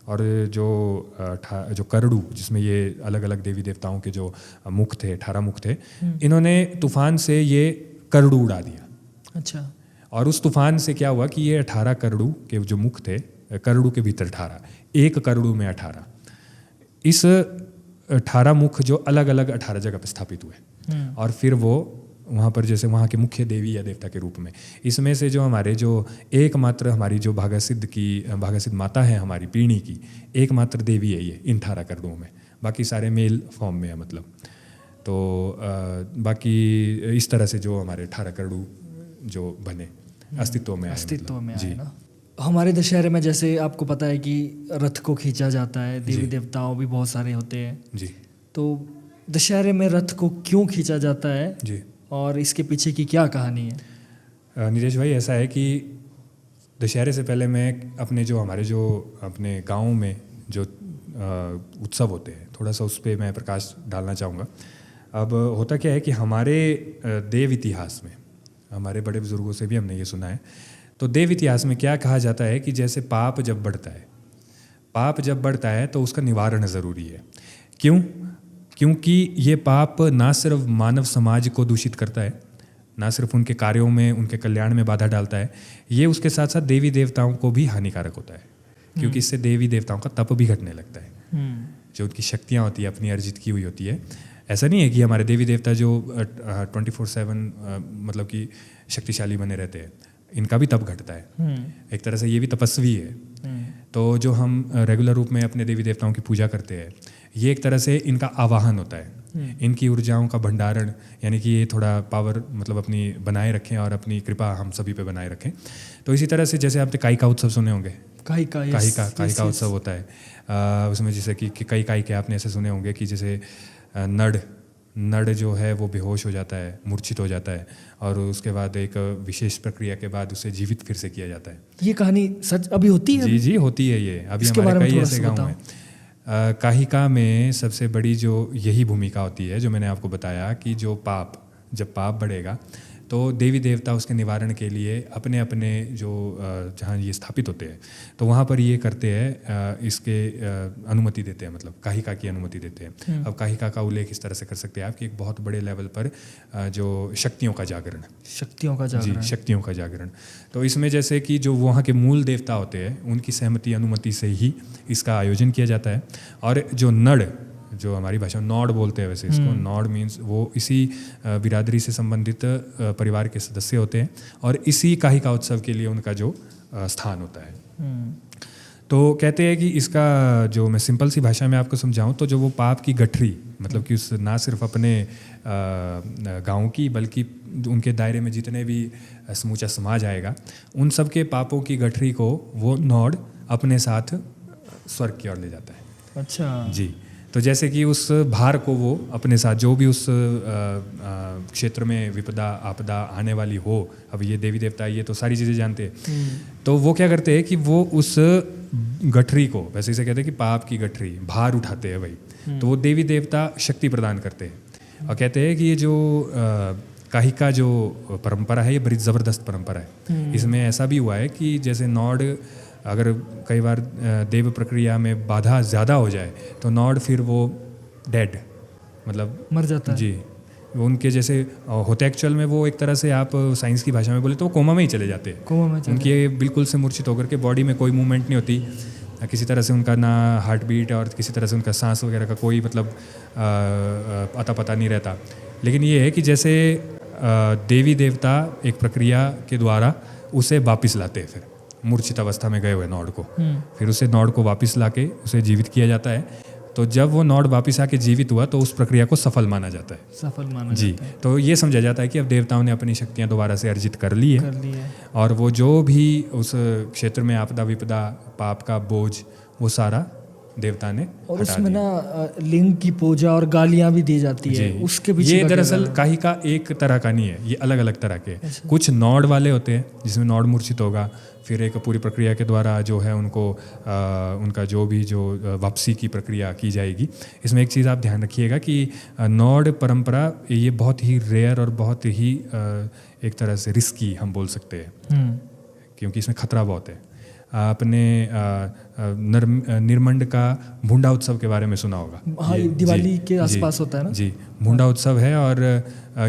Speaker 1: और जो करड़ू जिसमें ये अलग अलग देवी देवताओं के जो मुख थे, 18 मुख थे, इन्होंने तूफान से ये करड़ू उड़ा दिया।
Speaker 2: अच्छा।
Speaker 1: और उस तूफान से क्या हुआ कि ये 18 करड़ू के जो मुख थे, करड़ू के भीतर 18, एक करड़ू में 18, इस 18 मुख जो अलग अलग 18 जगह पर स्थापित हुए, और फिर वो वहाँ पर जैसे वहाँ के मुख्य देवी या देवता के रूप में, इसमें से जो हमारे जो एकमात्र हमारी जो भागासिद्ध माता है हमारी पीढ़ी की एकमात्र देवी है ये इन 18 करड़ुओं में, बाकी सारे मेल फॉर्म में है मतलब। तो बाकी इस तरह से जो हमारे 18 करड़ू जो बने अस्तित्व में
Speaker 2: आए ना। हमारे दशहरे में जैसे आपको पता है कि रथ को खींचा जाता है, देवी देवताओं भी बहुत सारे होते हैं
Speaker 1: जी।
Speaker 2: तो दशहरे में रथ को क्यों खींचा जाता है
Speaker 1: जी, और
Speaker 2: इसके पीछे की क्या कहानी है?
Speaker 1: नीरज भाई, ऐसा है कि दशहरे से पहले मैं अपने गाँव में जो उत्सव होते हैं थोड़ा सा उस पर मैं प्रकाश डालना चाहूँगा। अब होता क्या है कि हमारे देव इतिहास में, हमारे बड़े बुजुर्गों से भी हमने ये सुना है, तो देव इतिहास में क्या कहा जाता है कि जैसे पाप जब बढ़ता है तो उसका निवारण ज़रूरी है। क्यों? क्योंकि ये पाप ना सिर्फ मानव समाज को दूषित करता है, ना सिर्फ उनके कार्यों में, उनके कल्याण में बाधा डालता है, ये उसके साथ साथ देवी देवताओं को भी हानिकारक होता है, क्योंकि इससे देवी देवताओं का तप भी घटने लगता है। जो उनकी शक्तियाँ होती है अपनी अर्जित की हुई होती है। ऐसा नहीं है कि हमारे देवी देवता जो 24/7 मतलब कि शक्तिशाली बने रहते हैं, इनका भी तप घटता है। एक तरह से ये भी तपस्वी है। तो जो हम रेगुलर रूप में अपने देवी देवताओं की पूजा करते हैं, ये एक तरह से इनका आवाहन होता है, इनकी ऊर्जाओं का भंडारण, यानी कि ये थोड़ा पावर मतलब अपनी बनाए रखें और अपनी कृपा हम सभी पे बनाए रखें। तो इसी तरह से जैसे आपने काई का उत्सव सुने होंगे, काई का उत्सव होता है। उसमें जैसे कि काई के आपने ऐसे सुने होंगे कि जैसे नड़ जो है वो बेहोश हो जाता है, मूर्छित हो जाता है, और उसके बाद एक विशेष प्रक्रिया के बाद उसे जीवित फिर से किया जाता है।
Speaker 2: ये कहानी सच अभी होती है?
Speaker 1: जी होती है ये। अभी हमारे कई ऐसे गाँव हैं। काहिका में सबसे बड़ी जो यही भूमिका होती है जो मैंने आपको बताया कि जब पाप बढ़ेगा तो देवी देवता उसके निवारण के लिए अपने अपने जो जहाँ ये स्थापित होते हैं तो वहाँ पर ये करते हैं, इसके अनुमति देते हैं, मतलब काहिका की अनुमति देते हैं। अब काहिका का उल्लेख इस तरह से कर सकते हैं आप कि एक बहुत बड़े लेवल पर जो शक्तियों का जागरण, जी, शक्तियों का जागरण। तो इसमें जैसे कि जो वहाँ के मूल देवता होते हैं उनकी सहमति अनुमति से ही इसका आयोजन किया जाता है। और जो नड़, जो हमारी भाषा में नौड़ बोलते हैं, वैसे इसको नौड़ मीन्स वो इसी बिरादरी से संबंधित परिवार के सदस्य होते हैं और इसी काहिका उत्सव के लिए उनका जो स्थान होता है। तो कहते हैं कि इसका जो मैं सिंपल सी भाषा में आपको समझाऊं तो जो वो पाप की गठरी, मतलब कि उस ना सिर्फ अपने गांव की बल्कि उनके दायरे में जितने भी समूचा समाज आएगा उन सब के पापों की गठरी को वो नौड़ अपने साथ स्वर्ग की ओर ले जाता है।
Speaker 2: अच्छा
Speaker 1: जी। तो जैसे कि उस भार को वो अपने साथ जो भी उस क्षेत्र में विपदा आपदा आने वाली हो, अब ये देवी देवता ये तो सारी चीज़ें जानते हैं, तो वो क्या करते हैं कि वो उस गठरी को, वैसे इसे कहते हैं कि पाप की गठरी, भार उठाते हैं भाई, तो वो देवी देवता शक्ति प्रदान करते हैं और कहते हैं कि ये जो काहिका जो परंपरा है ये बड़ी ज़बरदस्त परंपरा है। इसमें ऐसा भी हुआ है कि जैसे नौड़ अगर कई बार देव प्रक्रिया में बाधा ज़्यादा हो जाए तो नौड़ फिर वो डेड, मतलब
Speaker 2: मर जाता है।
Speaker 1: जी, वो उनके जैसे होते एक्चुअल में वो एक तरह से आप साइंस की भाषा में बोले तो वो कोमा में ही चले जाते हैं।
Speaker 2: कोमा में
Speaker 1: उनके बिल्कुल से मूर्छित होकर के बॉडी में कोई मूवमेंट नहीं होती, किसी तरह से उनका ना हार्ट बीट और किसी तरह से उनका सांस वगैरह का कोई मतलब अता पता नहीं रहता। लेकिन ये है कि जैसे देवी देवता एक प्रक्रिया के द्वारा उसे वापस लाते हैं, फिर मूर्छित अवस्था में गए हुए नौड़ को, फिर उसे नौड़ को वापस लाके उसे जीवित किया जाता है। तो जब वो नौड़ वापस आके जीवित हुआ तो उस प्रक्रिया को सफल माना जाता है।
Speaker 2: सफल माना
Speaker 1: जी
Speaker 2: जाता है।
Speaker 1: तो ये समझा जाता है कि अब देवताओं ने अपनी शक्तियां दोबारा से अर्जित कर ली है और वो जो भी उस क्षेत्र में आपदा विपदा पाप का बोझ वो सारा देवता ने
Speaker 2: और उसमें ना लिंग की पूजा और गालियां भी दी जाती है, उसके पीछे
Speaker 1: ये दरअसल काहिका एक तरह का नहीं है, ये अलग अलग तरह के। कुछ नौड़ वाले होते हैं जिसमें नौड़ मूर्छित होगा, फिर एक पूरी प्रक्रिया के द्वारा जो है उनको उनका जो भी जो वापसी की प्रक्रिया की जाएगी। इसमें एक चीज़ आप ध्यान रखिएगा कि नौड़ परंपरा ये बहुत ही रेयर और बहुत ही एक तरह से रिस्की हम बोल सकते हैं, क्योंकि इसमें खतरा बहुत है। आपने निर्मंड का भूंडा उत्सव के बारे में सुना होगा।
Speaker 2: हाँ, ये दिवाली के आसपास होता है ना।
Speaker 1: जी, भूंडा उत्सव है और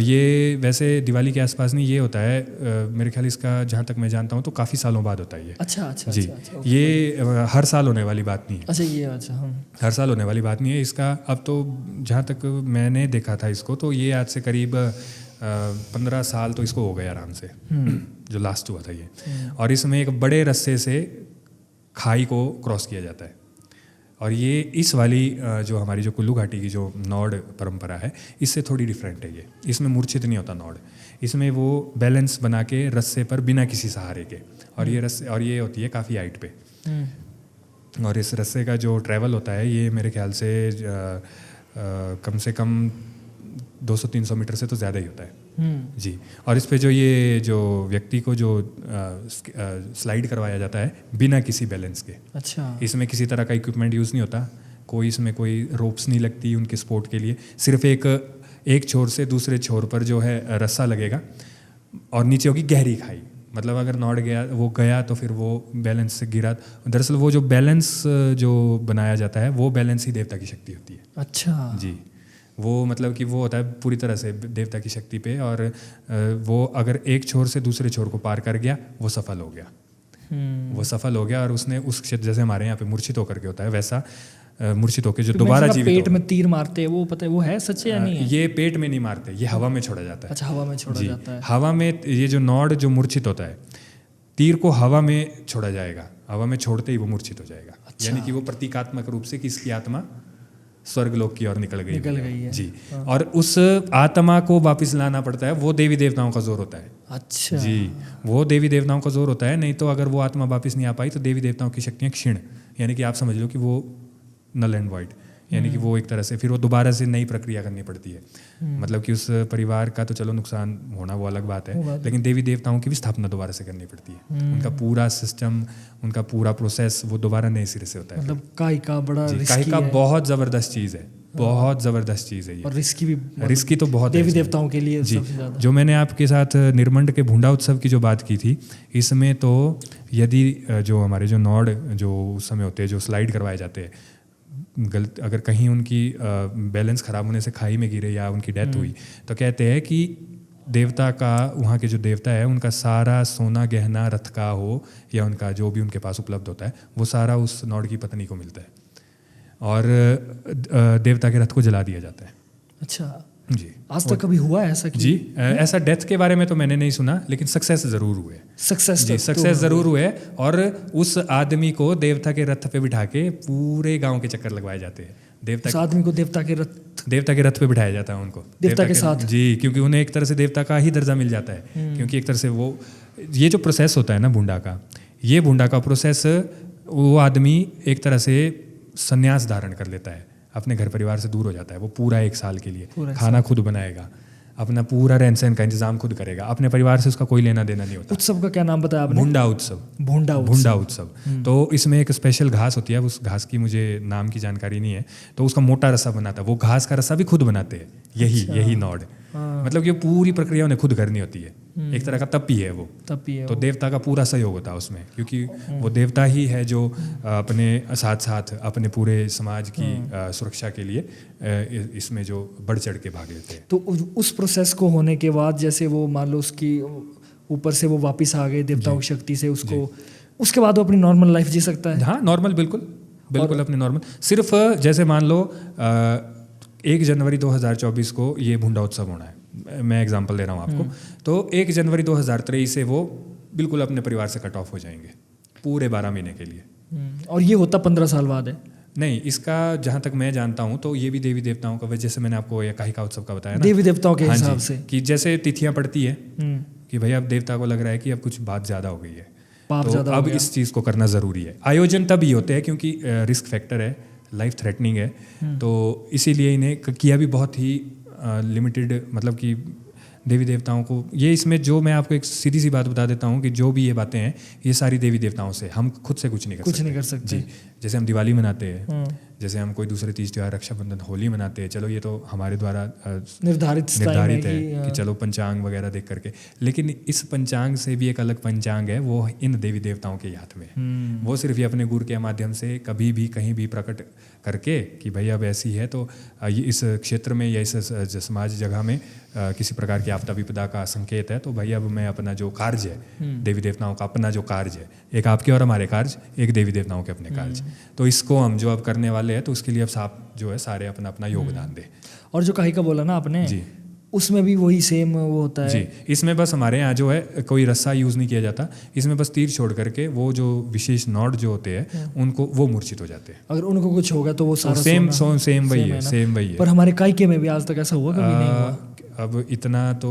Speaker 1: ये वैसे दिवाली के आसपास नहीं, ये होता है मेरे ख्याल इसका जहाँ तक मैं जानता हूँ तो काफ़ी सालों बाद होता है ये।
Speaker 2: अच्छा
Speaker 1: जी, ये हर साल होने वाली बात नहीं है।
Speaker 2: अच्छा ये अच्छा
Speaker 1: हर साल होने वाली बात नहीं है इसका। अब तो जहाँ तक मैंने देखा था इसको तो ये आज से करीब 15 साल तो इसको हो गए आराम से, जो लास्ट हुआ था ये। और इसमें एक बड़े रस्से से खाई को क्रॉस किया जाता है और ये इस वाली जो हमारी जो कुल्लू घाटी की जो नौड़ परंपरा है इससे थोड़ी डिफरेंट है। ये इसमें मूर्छित नहीं होता नौड़, इसमें वो बैलेंस बना के रस्से पर बिना किसी सहारे के, और ये रस्से और ये होती है काफ़ी हाइट पे, और इस रस्से का जो ट्रैवल होता है ये मेरे ख्याल से कम से कम 200-300 मीटर से तो ज़्यादा ही होता है। जी, और इस पे जो ये जो व्यक्ति को जो स्लाइड करवाया जाता है बिना किसी बैलेंस के।
Speaker 2: अच्छा,
Speaker 1: इसमें किसी तरह का इक्विपमेंट यूज़ नहीं होता, कोई इसमें कोई रोप्स नहीं लगती उनके स्पोर्ट के लिए, सिर्फ एक छोर से दूसरे छोर पर जो है रस्सा लगेगा और नीचे होगी गहरी खाई। मतलब अगर नौड़ गया तो फिर वो बैलेंस से गिरा। दरअसल वो जो बैलेंस जो बनाया जाता है वो बैलेंस ही देवता की शक्ति होती है।
Speaker 2: अच्छा
Speaker 1: जी, वो मतलब कि वो होता है पूरी तरह से देवता की शक्ति पे, और वो अगर एक छोर से दूसरे छोर को पार कर गया वो सफल हो गया। वो सफल हो गया और उसने उस क्षेत्र, जैसे हमारे यहाँ पे मूर्छित होकर के होता है वैसा मूर्छित होकर जो दोबारा जीवित
Speaker 2: पेट में तीर मारते हैं, वो पता है वो है सच या नहीं है?
Speaker 1: ये पेट में नहीं मारते, ये हवा में छोड़ा जाता है।
Speaker 2: अच्छा, हवा में छोड़ा जाता है।
Speaker 1: हवा में ये जो नौड़ जो मूर्छित होता है, तीर को हवा में छोड़ा जाएगा, हवा में छोड़ते ही वो मूर्छित हो जाएगा।
Speaker 2: अच्छा।
Speaker 1: यानी कि वो प्रतीकात्मक रूप से कि इसकी आत्मा स्वर्गलोक की ओर निकल गई
Speaker 2: है।
Speaker 1: जी, और उस आत्मा को वापस लाना पड़ता है, वो देवी देवताओं का जोर होता है।
Speaker 2: अच्छा
Speaker 1: जी, वो देवी देवताओं का जोर होता है, नहीं तो अगर वो आत्मा वापस नहीं आ पाई तो देवी देवताओं की शक्तियाँ क्षीण, यानी कि आप समझ लो कि वो नल एंड वाइड, यानी कि वो एक तरह से फिर वो दोबारा से नई प्रक्रिया करनी पड़ती है। मतलब कि उस परिवार का तो चलो नुकसान होना वो अलग बात है, लेकिन देवी देवताओं की भी स्थापना दोबारा से करनी पड़ती है। उनका पूरा सिस्टम, उनका पूरा प्रोसेस वो दोबारा नए सिरे से होता है।
Speaker 2: मतलब काहिका बड़ा
Speaker 1: काहिका बहुत ज़बरदस्त चीज़ है, बहुत ज़बरदस्त चीज़ है ये।
Speaker 2: और रिस्की भी,
Speaker 1: रिस्की तो बहुत है
Speaker 2: देवी
Speaker 1: इसमें।
Speaker 2: देवताओं के लिए
Speaker 1: जी,
Speaker 2: सबसे ज़्यादा।
Speaker 1: जो मैंने आपके साथ निर्मंड के भूंडा उत्सव की जो बात की थी, इसमें तो यदि जो हमारे जो नॉड जो उस समय होते हैं, जो स्लाइड करवाए जाते हैं, गलत अगर कहीं उनकी बैलेंस ख़राब होने से खाई में गिरे या उनकी डेथ हुई, तो कहते हैं कि देवता का, वहाँ के जो देवता है उनका सारा सोना गहना रथ का हो या उनका जो भी उनके पास उपलब्ध होता है, वो सारा उस नॉड की पत्नी को मिलता है और देवता के रथ को जला दिया जाता है।
Speaker 2: अच्छा
Speaker 1: जी,
Speaker 2: आज तक कभी हुआ है ऐसा?
Speaker 1: जी, ऐसा डेथ के बारे में तो मैंने नहीं सुना, लेकिन सक्सेस ज़रूर हुए। सक्सेस ज़रूर हुए और उस आदमी को देवता के रथ पे बिठा के पूरे गांव के चक्कर लगवाए जाते हैं।
Speaker 2: उस आदमी को देवता के रथ
Speaker 1: पे बिठाया जाता है उनको,
Speaker 2: देवता के साथ।
Speaker 1: जी, क्योंकि उन्हें एक तरह से देवता का ही दर्जा मिल जाता है, क्योंकि एक तरह से वो, ये जो प्रोसेस होता है ना भूंडा का, ये भूंडा का प्रोसेस, वो आदमी एक तरह से संन्यास धारण कर लेता है, अपने घर परिवार से दूर हो जाता है। वो पूरा 1 साल के लिए खाना खुद बनाएगा, अपना पूरा रहन सहन का इंतजाम खुद करेगा, अपने परिवार से उसका कोई लेना देना नहीं होता।
Speaker 2: उत्सव का क्या नाम बताया आपने?
Speaker 1: भूंडा उत्सव। भूंडा उत्सव। तो इसमें एक स्पेशल घास होती है, उस घास की मुझे नाम की जानकारी नहीं है, तो उसका मोटा रस्सा बनाता है, वो घास का रस्सा भी खुद बनाते हैं, यही नॉड। मतलब ये पूरी प्रक्रिया उन्हें खुद करनी होती है, एक तरह का तपी है वो। तो देवता का पूरा सहयोग होता है उसमें, क्योंकि वो देवता ही है जो अपने साथ साथ अपने पूरे समाज की सुरक्षा के लिए इसमें जो बढ़ चढ़ के भाग लेते हैं।
Speaker 2: तो उस प्रोसेस को होने के बाद, जैसे वो मान लो उसकी ऊपर से वो वापस आ गए देवताओं की शक्ति से, उसके बाद वो अपनी नॉर्मल लाइफ जी सकता है?
Speaker 1: हाँ, नॉर्मल, बिल्कुल अपनी नॉर्मल। सिर्फ जैसे मान लो 1 जनवरी 2024 को ये भूंडा उत्सव होना है, मैं एग्जांपल दे रहा हूँ आपको, तो 1 जनवरी 2023 से वो बिल्कुल अपने परिवार से कट ऑफ हो जाएंगे पूरे 12 महीने के लिए।
Speaker 2: और ये होता 15 साल बाद है?
Speaker 1: नहीं, इसका जहाँ तक मैं जानता हूँ तो ये भी देवी देवताओं का, जैसे मैंने आपको या काहिका उत्सव का बताया ना,
Speaker 2: देवी देवताओं के हिसाब से, कि
Speaker 1: जैसे तिथियाँ पड़ती है कि भाई अब देवता को लग रहा है कि अब कुछ बात ज़्यादा हो गई है, तो अब इस चीज़ को करना ज़रूरी है। आयोजन तभी होते हैं क्योंकि रिस्क फैक्टर है, लाइफ थ्रेटनिंग है, तो इसीलिए इन्हें किया भी बहुत ही लिमिटेड, मतलब कि देवी देवताओं को ये, इसमें जो मैं आपको एक सीधी सी बात बता देता हूँ कि जो भी ये बातें हैं, ये सारी देवी देवताओं से, हम खुद से कुछ नहीं कर सकते। जी, जैसे हम दिवाली मनाते हैं, जैसे हम कोई दूसरे तीज त्योहार, रक्षाबंधन, होली मनाते हैं, चलो ये तो हमारे द्वारा निर्धारित है कि चलो पंचांग वगैरह देख करके, लेकिन इस पंचांग से भी एक अलग पंचांग है, वो इन देवी देवताओं के हाथ में। वो सिर्फ ये अपने गुरु के माध्यम से कभी भी कहीं भी प्रकट करके कि भाई अब ऐसी है, तो इस क्षेत्र में या इस समाज जगह में किसी प्रकार की आपदा विपदा का संकेत है, तो भाई अब मैं अपना जो कार्य है, देवी देवताओं का अपना जो कार्य है, एक आपके और हमारे कार्य, एक देवी देवताओं के अपने कार्य, तो इसको हम जो अब करने वाले हैं, तो उसके लिए अब साथ जो है सारे अपना अपना योगदान दें।
Speaker 2: और जो काहिका बोला ना आपने, जी, उसमें भी वही सेम वो होता है? जी,
Speaker 1: इसमें बस हमारे यहाँ जो है कोई रस्सा यूज़ नहीं किया जाता, इसमें बस तीर छोड़ करके वो जो विशेष नॉड जो होते हैं उनको, वो मूर्छित हो जाते हैं।
Speaker 2: अगर उनको कुछ होगा तो वो सारा
Speaker 1: सेम वही है।
Speaker 2: पर हमारे काहिके में भी आज तक ऐसा हुआ कभी नहीं हुआ?
Speaker 1: अब इतना तो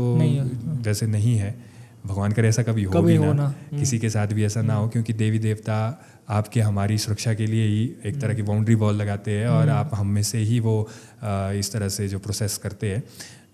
Speaker 1: वैसे नहीं है, भगवान करे ऐसा कभी हो भी ना, किसी के साथ भी ऐसा ना हो, क्योंकि देवी देवता आपके हमारी सुरक्षा के लिए ही एक तरह की बाउंड्री वॉल लगाते हैं, और आप हम में से ही वो इस तरह से जो प्रोसेस करते हैं।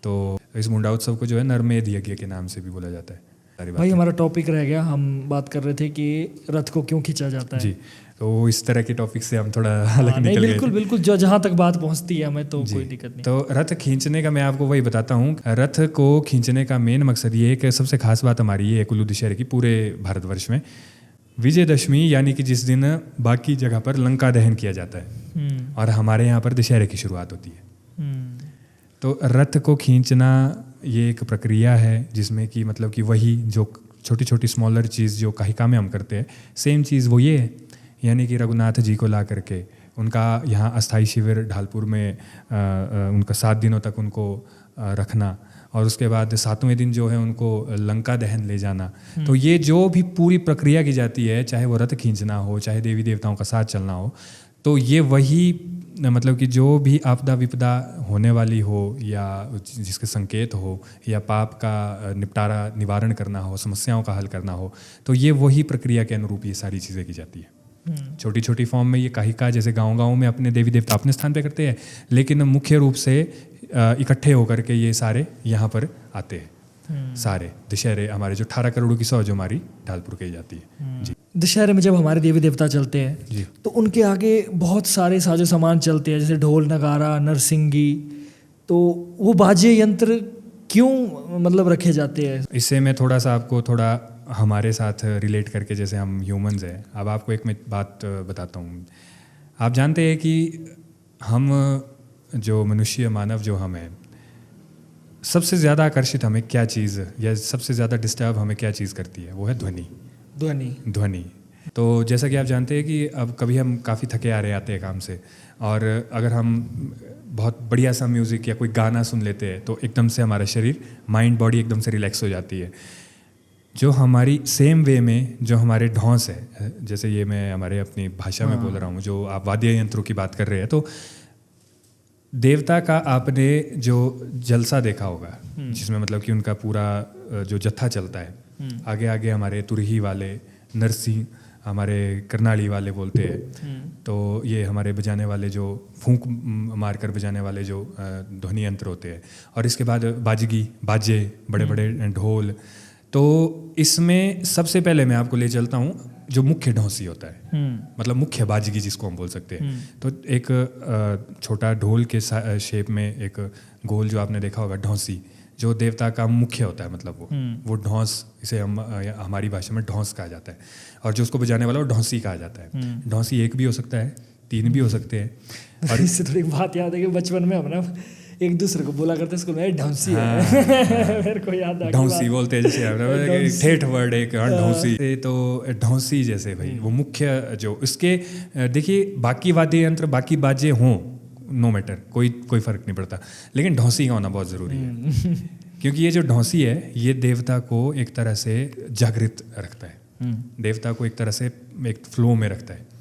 Speaker 1: तो इस भूंडा उत्सव को जो है नरमेध यज्ञ के नाम से भी बोला जाता है।
Speaker 2: भाई हमारा टॉपिक रह गया, हम बात कर रहे थे कि रथ को क्यों खींचा जाता है।
Speaker 1: जी, तो इस तरह के टॉपिक से हम थोड़ा अलग निकल गए।
Speaker 2: बिल्कुल जो जहाँ तक बात पहुँचती है हमें, तो कोई दिक्कत नहीं।
Speaker 1: तो रथ खींचने का मैं आपको वही बताता हूँ, रथ को खींचने का मेन मकसद ये है कि सबसे खास बात हमारी ये है कुल्लू दशहरे की पूरे भारतवर्ष में, विजयदशमी, यानी कि जिस दिन बाकी जगह पर लंका दहन किया जाता है और हमारे यहाँ पर दशहरे की शुरुआत होती है। तो रथ को खींचना ये एक प्रक्रिया है जिसमें कि मतलब कि वही जो छोटी छोटी स्मॉलर चीज़ जो काहिका में हम करते हैं, सेम चीज़ वो ये है, यानी कि रघुनाथ जी को ला करके उनका यहाँ अस्थाई शिविर ढालपुर में उनका 7 दिनों तक उनको रखना, और उसके बाद 7वें दिन जो है उनको लंका दहन ले जाना। तो ये जो भी पूरी प्रक्रिया की जाती है, चाहे वो रथ खींचना हो, चाहे देवी देवताओं का साथ चलना हो, तो ये वही मतलब कि जो भी आपदा विपदा होने वाली हो या जिसके संकेत हो या पाप का निवारण करना हो, समस्याओं का हल करना हो, तो ये वही प्रक्रिया के अनुरूप ये सारी चीज़ें की जाती है। छोटी छोटी फॉर्म में ये काहिका जैसे गांव-गांव में अपने देवी देवता अपने स्थान पे करते हैं, लेकिन मुख्य रूप से इकट्ठे होकर के ये सारे यहाँ पर आते हैं। सारे दशहरे हमारे जो 18 करोड़ की 100 जो हमारी ढालपुर कही जाती है जी।
Speaker 2: दशहरे में जब हमारे देवी देवता चलते हैं
Speaker 1: जी।
Speaker 2: तो उनके आगे बहुत सारे साजो सामान चलते हैं, जैसे ढोल नगारा नरसिंगी, तो वो बाजे यंत्र क्यों मतलब रखे जाते हैं?
Speaker 1: इससे मैं थोड़ा सा आपको थोड़ा हमारे साथ रिलेट करके, जैसे हम ह्यूमंस हैं, अब आपको एक मैं बात बताता हूँ। आप जानते हैं कि हम जो मनुष्य मानव जो हम हैं, सबसे ज़्यादा आकर्षित हमें क्या चीज़ या सबसे ज़्यादा डिस्टर्ब हमें क्या चीज़ करती है? वो है ध्वनि। ध्वनि। तो जैसा कि आप जानते हैं कि अब कभी हम काफ़ी थके आ रहे आते हैं काम से, और अगर हम बहुत बढ़िया सा म्यूज़िक या कोई गाना सुन लेते हैं तो एकदम से हमारा शरीर, माइंड, बॉडी एकदम से रिलैक्स हो जाती है। जो हमारी सेम वे में जो हमारे ढौंस है, जैसे ये मैं हमारे अपनी भाषा में बोल रहा हूँ, जो आप वाद्य यंत्रों की बात कर रहे हैं, तो देवता का आपने जो जलसा देखा होगा, जिसमें मतलब कि उनका पूरा जो जत्था चलता है, आगे आगे हमारे तुरही वाले, नरसिंह, हमारे करनाली वाले बोलते हैं, तो ये हमारे बजाने वाले जो फूंक मारकर बजाने वाले जो ध्वनि यंत्र होते हैं, और इसके बाद बाजे, बड़े बड़े ढोल। तो इसमें सबसे पहले मैं आपको ले चलता हूँ जो मुख्य ढौंसी होता है, मतलब मुख्य बाजगी जिसको हम बोल सकते हैं। तो एक छोटा ढोल के शेप में एक गोल जो आपने देखा होगा, ढौंसी, जो देवता का मुख्य होता है, मतलब वो ढौंस, इसे हम हमारी भाषा में ढौंस कहा जाता है, और जो उसको बजाने वाला वो ढौंसी कहा जाता है। ढौंसी एक भी हो सकता है, 3 भी हो सकते हैं।
Speaker 2: और इससे थोड़ी बात याद है कि बचपन में हम ना एक दूसरे को बोला करते स्कूल में, ढौंसी है। मेरे को याद आ,
Speaker 1: ढौंसी बोलते हैं, जैसे ठेठ वर्ड एक ढौंसी। तो ढौंसी जैसे भाई वो मुख्य जो इसके, देखिए बाकी वाद्य यंत्र, बाकी बाजे हों, नो मैटर, कोई फर्क नहीं पड़ता, लेकिन ढौंसी का होना बहुत ज़रूरी है। क्योंकि ये जो ढौंसी है, ये देवता को एक तरह से जागृत रखता है, देवता को एक तरह से एक फ्लो में रखता है।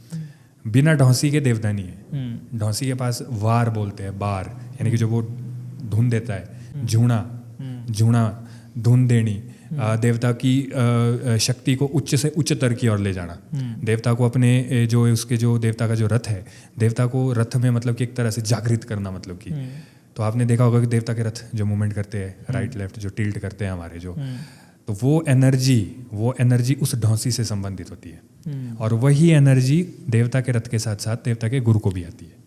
Speaker 1: बिना ढौंसी के देवता नहीं है। ढौंसी के पास वार बोलते हैं, बार, यानी कि जो वो धुन देता है, झूणा धुन देनी, देवता की शक्ति को उच्च से उच्चतर की ओर ले जाना, देवता को अपने जो उसके जो देवता का जो रथ है, देवता को रथ में मतलब कि एक तरह से जागृत करना, मतलब कि तो आपने देखा होगा कि देवता के रथ जो मूवमेंट करते हैं, राइट लेफ्ट जो टिल्ट करते हैं हमारे जो, तो वो एनर्जी उस ढौंसी से संबंधित होती है, और वही एनर्जी देवता के रथ के साथ साथ देवता के गुरु को भी आती है।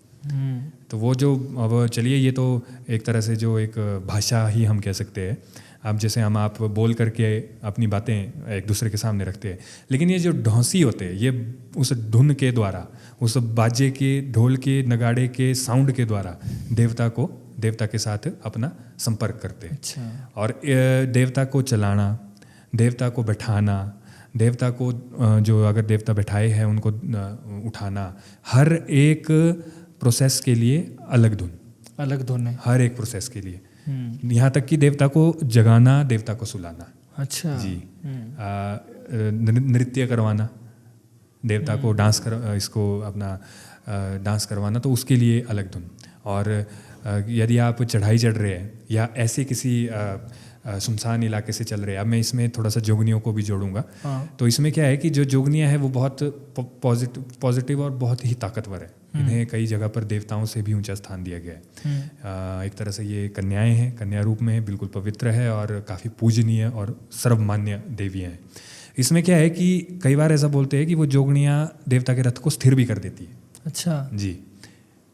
Speaker 1: तो वो जो, अब चलिए ये तो एक तरह से जो एक भाषा ही हम कह सकते हैं, अब जैसे हम आप बोल करके अपनी बातें एक दूसरे के सामने रखते हैं, लेकिन ये जो ढौंसी होते हैं, ये उस धुन के द्वारा, उस बाजे के, ढोल के, नगाड़े के साउंड के द्वारा देवता के साथ अपना संपर्क करते हैं।
Speaker 2: अच्छा।
Speaker 1: और देवता को चलाना, देवता को बैठाना, देवता को जो अगर देवता बैठाए हैं उनको उठाना, हर एक प्रोसेस के लिए अलग धुन है, हर एक प्रोसेस के लिए, यहाँ तक कि देवता को जगाना, देवता को सुलाना।
Speaker 2: अच्छा
Speaker 1: जी। नृत्य करवाना, देवता को डांस करवाना, तो उसके लिए अलग धुन। और यदि आप चढ़ाई चढ़ रहे हैं या ऐसे किसी सुनसान इलाके से चल रहे हैं, अब मैं इसमें थोड़ा सा जोगनियों को भी जोड़ूंगा। तो इसमें क्या है कि जो जोगनियाँ हैं वो बहुत पॉजिटिव और बहुत ही ताकतवर है। इन्हें कई जगह पर देवताओं से भी ऊंचा स्थान दिया गया है। एक तरह से ये कन्याएं हैं, कन्या रूप में है, बिल्कुल पवित्र है और काफ़ी पूजनीय और सर्वमान्य देवियाँ हैं। इसमें क्या है कि कई बार ऐसा बोलते हैं कि वो जोगनियाँ देवता के रथ को स्थिर भी कर देती है।
Speaker 2: अच्छा
Speaker 1: जी।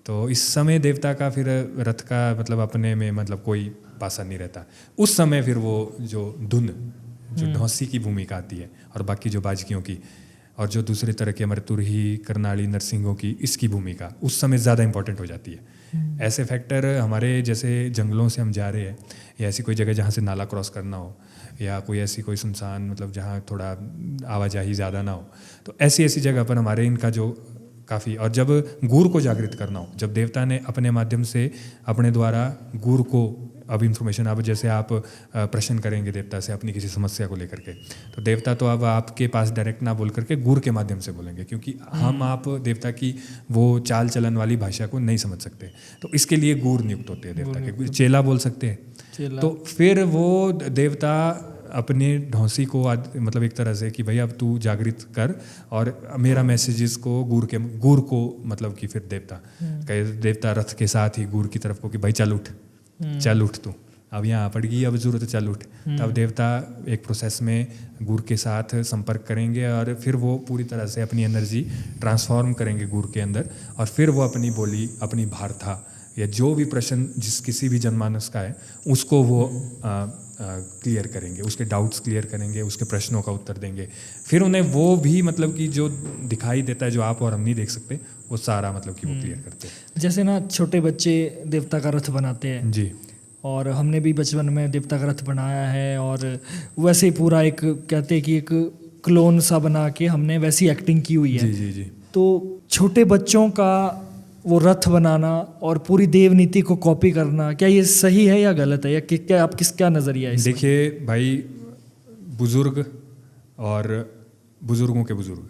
Speaker 1: तो इस समय देवता का फिर रथ का मतलब अपने में मतलब कोई पासा नहीं रहता। उस समय फिर वो जो धुन, जो ढौंसी की भूमिका आती है, और बाकी जो बाजकियों की और जो दूसरे तरह के हमारे तुरही, करनाली, नरसिंहों की, इसकी भूमिका उस समय ज़्यादा इंपॉर्टेंट हो जाती है। ऐसे फैक्टर हमारे जैसे जंगलों से हम जा रहे हैं या ऐसी कोई जगह जहाँ से नाला क्रॉस करना हो, या कोई ऐसी कोई सुनसान मतलब जहाँ थोड़ा आवाजाही ज़्यादा ना हो, तो ऐसी जगह पर हमारे इनका जो काफ़ी, और जब गुर को जागृत करना हो, जब देवता ने अपने माध्यम से अपने द्वारा गुर को, अब इन्फॉर्मेशन, अब जैसे आप प्रश्न करेंगे देवता से अपनी किसी समस्या को लेकर के, तो देवता तो अब आपके पास डायरेक्ट ना बोल करके गुर के माध्यम से बोलेंगे, क्योंकि हम आप देवता की वो चाल चलन वाली भाषा को नहीं समझ सकते। तो इसके लिए गुर नियुक्त होते हैं देवता के, चेला बोल सकते हैं। तो फिर वो देवता अपने ढौंसी को मतलब एक तरह से कि भाई अब तू जागृत कर, और मेरा मैसेजेस को गुर को मतलब कि फिर देवता रथ के साथ ही गुर की तरफ को कि भाई चल उठ तू, अब यहाँ पड़ गई, अब जरूरत चल उठ। तब देवता एक प्रोसेस में गुर के साथ संपर्क करेंगे और फिर वो पूरी तरह से अपनी एनर्जी ट्रांसफॉर्म करेंगे गुर के अंदर, और फिर वो अपनी बोली, अपनी वार्ता या जो भी प्रश्न जिस किसी भी जनमानस का है उसको वो क्लियर करेंगे, उसके डाउट्स क्लियर करेंगे, उसके प्रश्नों का उत्तर देंगे। फिर उन्हें वो भी मतलब कि जो दिखाई देता है, जो आप और हम नहीं देख सकते, वो सारा मतलब कि वो क्लियर करते हैं।
Speaker 2: जैसे ना छोटे बच्चे देवता का रथ बनाते हैं
Speaker 1: जी,
Speaker 2: और हमने भी बचपन में देवता का रथ बनाया है, और वैसे ही पूरा एक कहते हैं कि एक क्लोन सा बना के हमने वैसी एक्टिंग की हुई है।
Speaker 1: जी जी जी।
Speaker 2: तो छोटे बच्चों का वो रथ बनाना और पूरी देव नीति को कॉपी करना, क्या ये सही है या गलत है, या क्या आप क्या नज़रिया है इसमें?
Speaker 1: देखिए भाई, बुजुर्ग और बुजुर्गों के बुजुर्ग,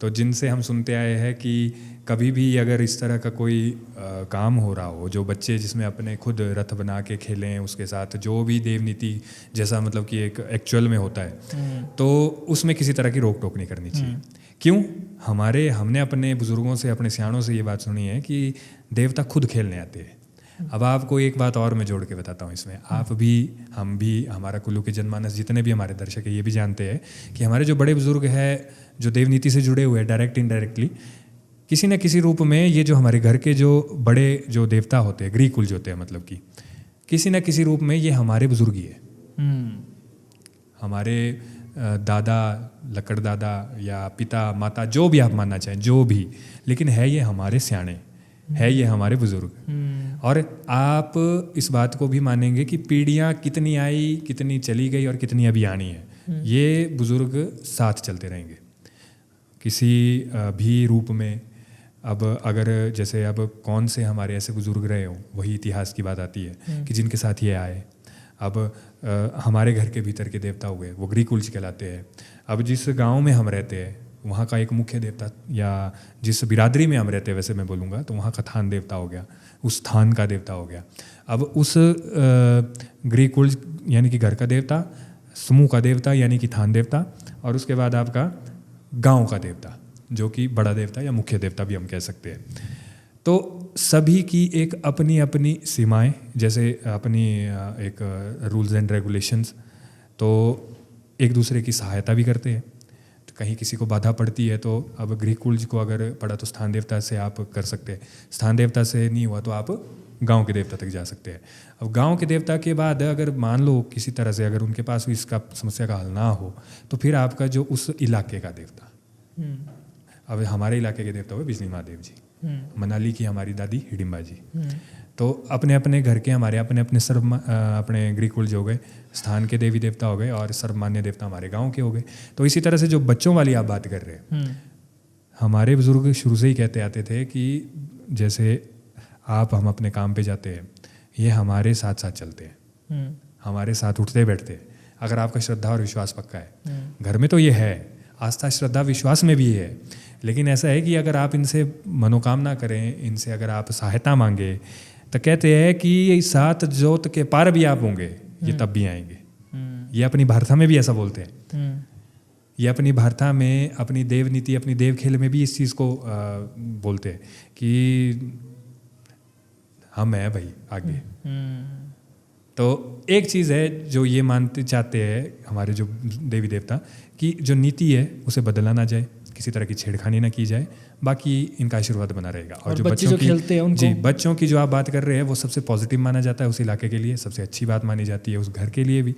Speaker 1: तो जिनसे हम सुनते आए हैं कि कभी भी अगर इस तरह का कोई काम हो रहा हो, जो बच्चे जिसमें अपने खुद रथ बना के खेलें, उसके साथ जो भी देव नीति जैसा मतलब कि एक एक्चुअल में होता है, तो उसमें किसी तरह की रोक टोक नहीं करनी चाहिए। क्यों? हमने अपने बुजुर्गों से, अपने सियाणों से ये बात सुनी है कि देवता खुद खेलने आते हैं। अब आपको एक बात और मैं जोड़ के बताता हूँ इसमें, आप भी, हम भी, हमारा कुल्लू के जनमानस जितने भी हमारे दर्शक है ये भी जानते हैं कि हमारे जो बड़े बुजुर्ग हैं जो देव नीति से जुड़े हुए हैं, डायरेक्ट इनडायरेक्टली किसी न किसी रूप में, ये जो हमारे घर के जो बड़े जो देवता होते हैं, गृह कुल जो होते हैं, मतलब कि किसी न किसी रूप में ये हमारे बुजुर्ग ही है। हमारे दादा, लकड़ दादा या पिता माता, जो भी आप मानना चाहें, जो भी, लेकिन है ये हमारे सियाणे, है ये हमारे बुजुर्ग। और आप इस बात को भी मानेंगे कि पीढ़ियाँ कितनी आई, कितनी चली गई और कितनी अभी आनी है, ये बुजुर्ग साथ चलते रहेंगे किसी भी रूप में। अब अगर जैसे अब कौन से हमारे ऐसे बुजुर्ग रहे हों, वही इतिहास की बात आती है कि जिनके साथ ये आए। अब हमारे घर के भीतर के देवता हुए, वो गृह कुल कहलाते हैं। अब जिस गांव में हम रहते हैं वहाँ का एक मुख्य देवता, या जिस बिरादरी में हम रहते हैं वैसे मैं बोलूँगा, तो वहाँ का थान देवता हो गया, उस थान का देवता हो गया। अब उस गृह कुल यानी कि घर का देवता, समूह का देवता यानी कि थान देवता, और उसके बाद आपका गांव का देवता जो कि बड़ा देवता या मुख्य देवता भी हम कह सकते हैं। तो सभी की एक अपनी अपनी सीमाएं, जैसे अपनी एक रूल्स एंड रेगुलेशंस, तो एक दूसरे की सहायता भी करते हैं। तो कहीं किसी को बाधा पड़ती है तो अब गृह कुल को अगर पड़ा तो स्थान देवता से आप कर सकते हैं, स्थान देवता से नहीं हुआ तो आप गांव के देवता तक जा सकते हैं। अब गांव के देवता के बाद अगर मान लो किसी तरह से अगर उनके पास भी इसका समस्या का हल ना हो, तो फिर आपका जो उस इलाके का देवता, अब हमारे इलाके के देवता हुए बिजली महादेव जी, मनाली की हमारी दादी हिडिम्बा जी, तो अपने अपने घर के हमारे अपने अपने अपने गृह कुल जो हो गए, स्थान के देवी देवता हो गए, और सर्वमान्य देवता हमारे गांव के हो गए। तो इसी तरह से जो बच्चों वाली आप बात कर रहे हैं, हमारे बुजुर्ग शुरू से ही कहते आते थे कि जैसे आप, हम अपने काम पे जाते हैं, ये हमारे साथ साथ चलते हैं, हमारे साथ उठते बैठते हैं। अगर आपका श्रद्धा और विश्वास पक्का है, घर में तो ये है, आस्था श्रद्धा विश्वास में भी है, लेकिन ऐसा है कि अगर आप इनसे मनोकामना करें, इनसे अगर आप सहायता मांगे, तो कहते हैं कि सात जोत के पार भी आप होंगे, ये तब भी आएंगे। ये अपनी वार्ता में भी ऐसा बोलते हैं। ये अपनी वार्ता में, अपनी देव नीति, अपनी देव खेल में भी इस चीज़ को बोलते हैं कि हम हैं भाई आगे। तो एक चीज़ है जो ये मानते चाहते हैं हमारे जो देवी देवता, कि जो नीति है उसे बदला ना जाए, किसी तरह की छेड़खानी ना की जाए, बाकी इनका आशीर्वाद बना रहेगा। और जो बच्चों की खेलते हैं उनको, जी, बच्चों की जो आप बात कर रहे हैं वो सबसे पॉजिटिव माना जाता है उस इलाके के लिए, सबसे अच्छी बात मानी जाती है उस घर के लिए भी,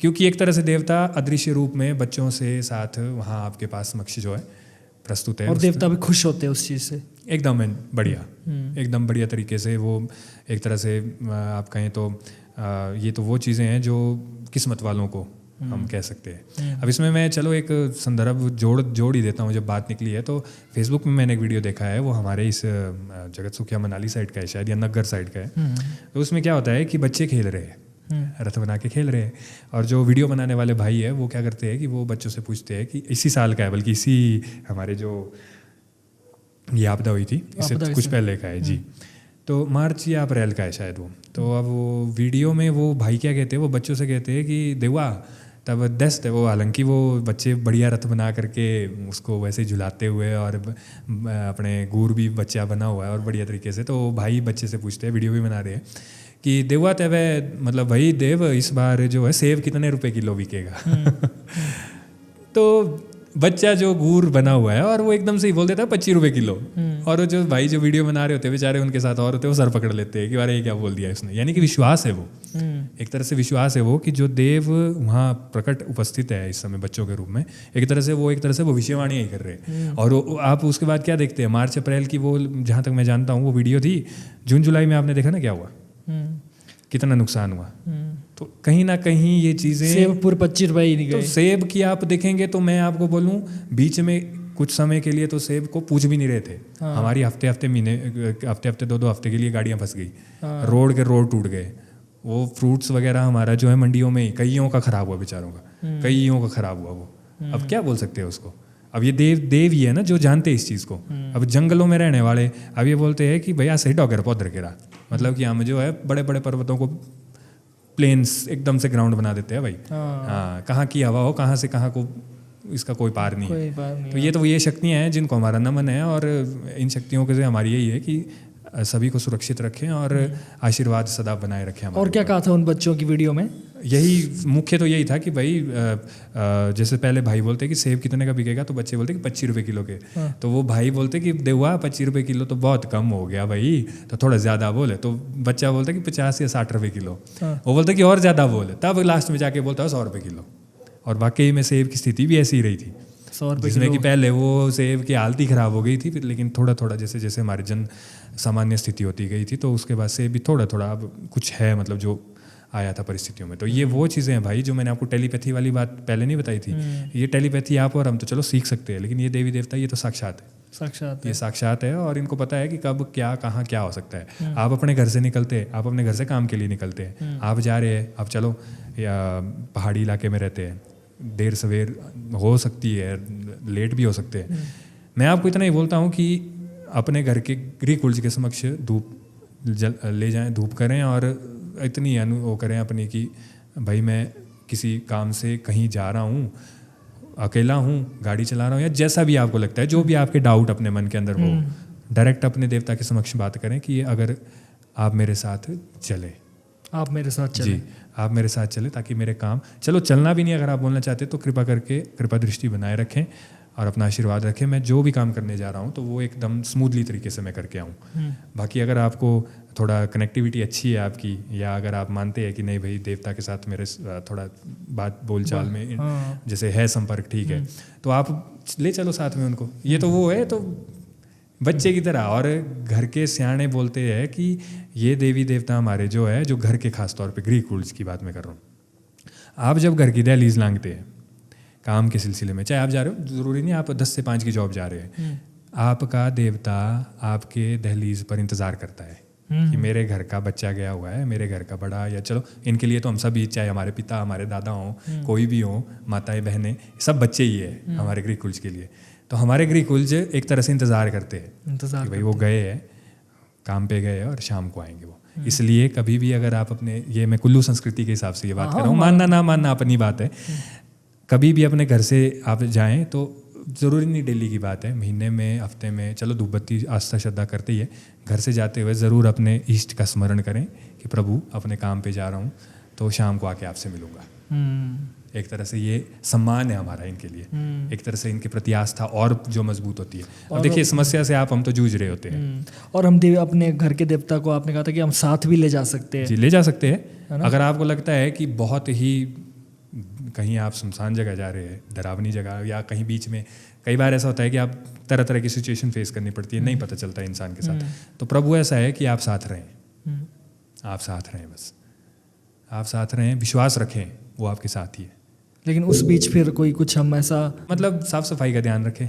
Speaker 1: क्योंकि एक तरह से देवता अदृश्य रूप में बच्चों से साथ वहाँ आपके पास समक्ष जो है प्रस्तुत है, और देवता भी खुश होते हैं उस चीज़ से। एकदम बढ़िया, एकदम बढ़िया तरीके से वो एक तरह से आप कहें तो ये तो वो चीज़ें हैं जो किस्मत वालों को हम कह सकते हैं। अब इसमें मैं चलो एक संदर्भ जोड़ ही देता हूँ। जब बात निकली है तो फेसबुक में मैंने एक वीडियो देखा है, वो हमारे इस जगत सुखिया मनाली साइड का है शायद, या नग्गर साइड का है। तो उसमें क्या होता है कि बच्चे खेल रहे हैं, रथ बना के खेल रहे हैं, और जो वीडियो बनाने वाले भाई है वो क्या करते हैं कि वो बच्चों से पूछते हैं कि इसी साल का है, बल्कि इसी हमारे जो ये आपदा हुई थी इससे कुछ पहले का है जी, तो मार्च या अप्रैल का है शायद वो। तो अब वो वीडियो में वो भाई क्या कहते हैं, वो बच्चों से कहते हैं कि देवा तब दस्त है वो, हालांकि वो बच्चे बढ़िया रथ बना करके उसको वैसे ही झुलाते हुए, और अपने गुर भी बच्चा बना हुआ है और बढ़िया तरीके से। तो भाई बच्चे से पूछते हैं, वीडियो भी बना रहे हैं कि देवा तेवे मतलब भाई देव इस बार जो है सेब कितने रुपए किलो बिकेगा। तो बच्चा जो गूर बना हुआ है और वो एकदम से ही बोल देता है 25 रुपए किलो। और जो भाई जो वीडियो बना रहे होते हैं बेचारे उनके साथ और होते हैं वो सर पकड़ लेते हैं कि अरे ये क्या बोल दिया इसने। यानी कि विश्वास है वो, एक तरह से विश्वास है वो कि जो देव वहाँ प्रकट उपस्थित है इस समय बच्चों के रूप में, एक तरह से वो भविष्यवाणी ही कर रहे हैं। और आप उसके बाद क्या देखते हैं, मार्च अप्रैल की वो जहाँ तक मैं जानता हूँ वो वीडियो थी, जून जुलाई में आपने देखा ना क्या हुआ, कितना नुकसान हुआ। तो कहीं ना कहीं ये चीज़ें
Speaker 2: सेब पूरे 25 रुपए ही नहीं गए।
Speaker 1: तो सेब की आप देखेंगे तो मैं आपको बोलूँ बीच में कुछ समय के लिए तो सेब को पूछ भी नहीं रहे थे। हमारी हफ्ते हफ्ते 2 हफ्ते के लिए गाड़ियाँ फंस गई, रोड टूट गए। वो फ्रूट्स वगैरह हमारा जो है मंडियों में कईयों का खराब हुआ, बेचारों का कईयों का खराब हुआ। वो अब क्या बोल सकते हैं उसको। अब ये देव ही है ना जो जानते इस चीज़ को। अब जंगलों में रहने वाले अब ये बोलते हैं कि भैया सही डॉगर पौधर के रहा, मतलब कि हम जो है बड़े बड़े पर्वतों को प्लेन्स एकदम से ग्राउंड बना देते हैं भाई। हाँ, कहाँ की हवा हो कहाँ से कहाँ को इसका कोई पार नहीं है। तो ये शक्तियाँ हैं जिनको हमारा नमन है, और इन शक्तियों के से हमारी यही है कि सभी को सुरक्षित रखें और आशीर्वाद सदा बनाए रखें।
Speaker 2: और क्या कहा था उन बच्चों की वीडियो में?
Speaker 1: यही मुख्य तो यही था कि भाई जैसे पहले भाई बोलते कि सेब कितने का बिकेगा, तो बच्चे बोलते कि 25 रुपए किलो के। तो वो भाई बोलते कि देवा 25 रुपए किलो तो बहुत कम हो गया भाई, तो थोड़ा ज़्यादा बोले। तो बच्चा बोलता कि 50 या 60 रुपए किलो। वो बोलते कि और ज़्यादा बोले, तब लास्ट में जाके बोलता है 100 रुपए किलो। और वाकई में सेब की स्थिति भी ऐसी ही रही थी, जिसमें कि पहले वो सेब की हालत ही ख़राब हो गई थी, फिर लेकिन थोड़ा थोड़ा जैसे जैसे हमारी जन सामान्य स्थिति होती गई थी, तो उसके बाद सेब भी थोड़ा थोड़ा अब कुछ है, मतलब जो आया था परिस्थितियों में। तो ये वो चीज़ें हैं भाई जो मैंने आपको टेलीपैथी वाली बात पहले नहीं बताई थी। ये टेलीपैथी आप और हम तो चलो सीख सकते हैं, लेकिन ये देवी देवता ये तो साक्षात है, ये साक्षात है। और इनको पता है कि कब क्या कहाँ क्या हो सकता है। आप अपने घर से निकलते हैं, आप अपने घर से काम के लिए निकलते हैं, आप जा रहे हैं, आप चलो या पहाड़ी इलाके में रहते हैं, देर सवेर हो सकती है, लेट भी हो सकते हैं। मैं आपको इतना ही बोलता हूँ कि अपने घर के गृह कुंज के समक्ष धूप ले जाएं, धूप करें और इतनी वो करें अपनी कि भाई मैं किसी काम से कहीं जा रहा हूँ, अकेला हूँ, गाड़ी चला रहा हूँ, या जैसा भी आपको लगता है, जो भी आपके डाउट अपने मन के अंदर हो, डायरेक्ट अपने देवता के समक्ष बात करें कि अगर आप मेरे साथ चले,
Speaker 2: आप मेरे साथ चले,
Speaker 1: जी आप मेरे साथ चले, ताकि मेरे काम, चलो चलना भी नहीं अगर आप बोलना चाहते तो कृपा करके कृपा दृष्टि बनाए रखें और अपना आशीर्वाद रखें। मैं जो भी काम करने जा रहा हूँ तो वो एकदम स्मूथली तरीके से मैं करके आऊँ। बाकी अगर आपको थोड़ा कनेक्टिविटी अच्छी है आपकी, या अगर आप मानते हैं कि नहीं भाई देवता के साथ मेरे थोड़ा बात बोलचाल में जैसे है संपर्क ठीक है, तो आप ले चलो साथ में उनको। ये तो वो है तो बच्चे की तरह। और घर के सियाने बोलते हैं कि ये देवी देवता हमारे जो है, जो घर के खास तौर पे गृह कुंज की बात मैं कर रहा हूँ, आप जब घर की दहलीज लांघते हैं काम के सिलसिले में, चाहे आप जा रहे हो, ज़रूरी नहीं आप 10 से 5 की जॉब जा रहे हैं, आपका देवता आपके दहलीज पर इंतज़ार करता है कि मेरे घर का बच्चा गया हुआ है, मेरे घर का बड़ा, या चलो इनके लिए तो हम सभी, चाहे हमारे पिता हमारे दादा हों, कोई भी हो, माताएं बहनें, सब बच्चे ही है हमारे गृह कुंज के लिए। तो हमारे गृह कुंज एक तरह से इंतज़ार करते हैं कि भाई वो गए हैं, काम पे गए हैं और शाम को आएंगे वो। इसलिए कभी भी अगर आप अपने, ये मैं कुल्लू संस्कृति के हिसाब से ये बात कर रहा हूँ, मानना ना मानना अपनी बात है, कभी भी अपने घर से आप जाएं तो ज़रूरी नहीं डेली की बात है, महीने में, हफ्ते में, चलो धूप बत्ती आस्था श्रद्धा करते ही है, घर से जाते हुए ज़रूर अपने इष्ट का स्मरण करें कि प्रभु अपने काम पे जा रहा हूँ तो शाम को आके आपसे मिलूंगा। एक तरह से ये सम्मान है हमारा इनके लिए, एक तरह से इनके प्रति आस्था और जो मजबूत होती है। और देखिए समस्या से हम तो जूझ रहे होते हैं,
Speaker 2: और हम अपने घर के देवता को, आपने कहा था कि हम साथ भी ले जा सकते हैं।
Speaker 1: जी ले जा सकते हैं। अगर आपको लगता है कि बहुत ही कहीं आप सुनसान जगह जा रहे हैं, डरावनी जगह, या कहीं बीच में, कई बार ऐसा होता है कि आप तरह तरह की सिचुएशन फेस करनी पड़ती है, नहीं पता चलता है इंसान के साथ, तो प्रभु ऐसा है कि आप साथ रहें, आप साथ रहें, बस आप साथ रहें, विश्वास रखें वो आपके साथ ही है।
Speaker 2: लेकिन उस बीच फिर कोई कुछ हम ऐसा,
Speaker 1: मतलब साफ सफाई का ध्यान रखें,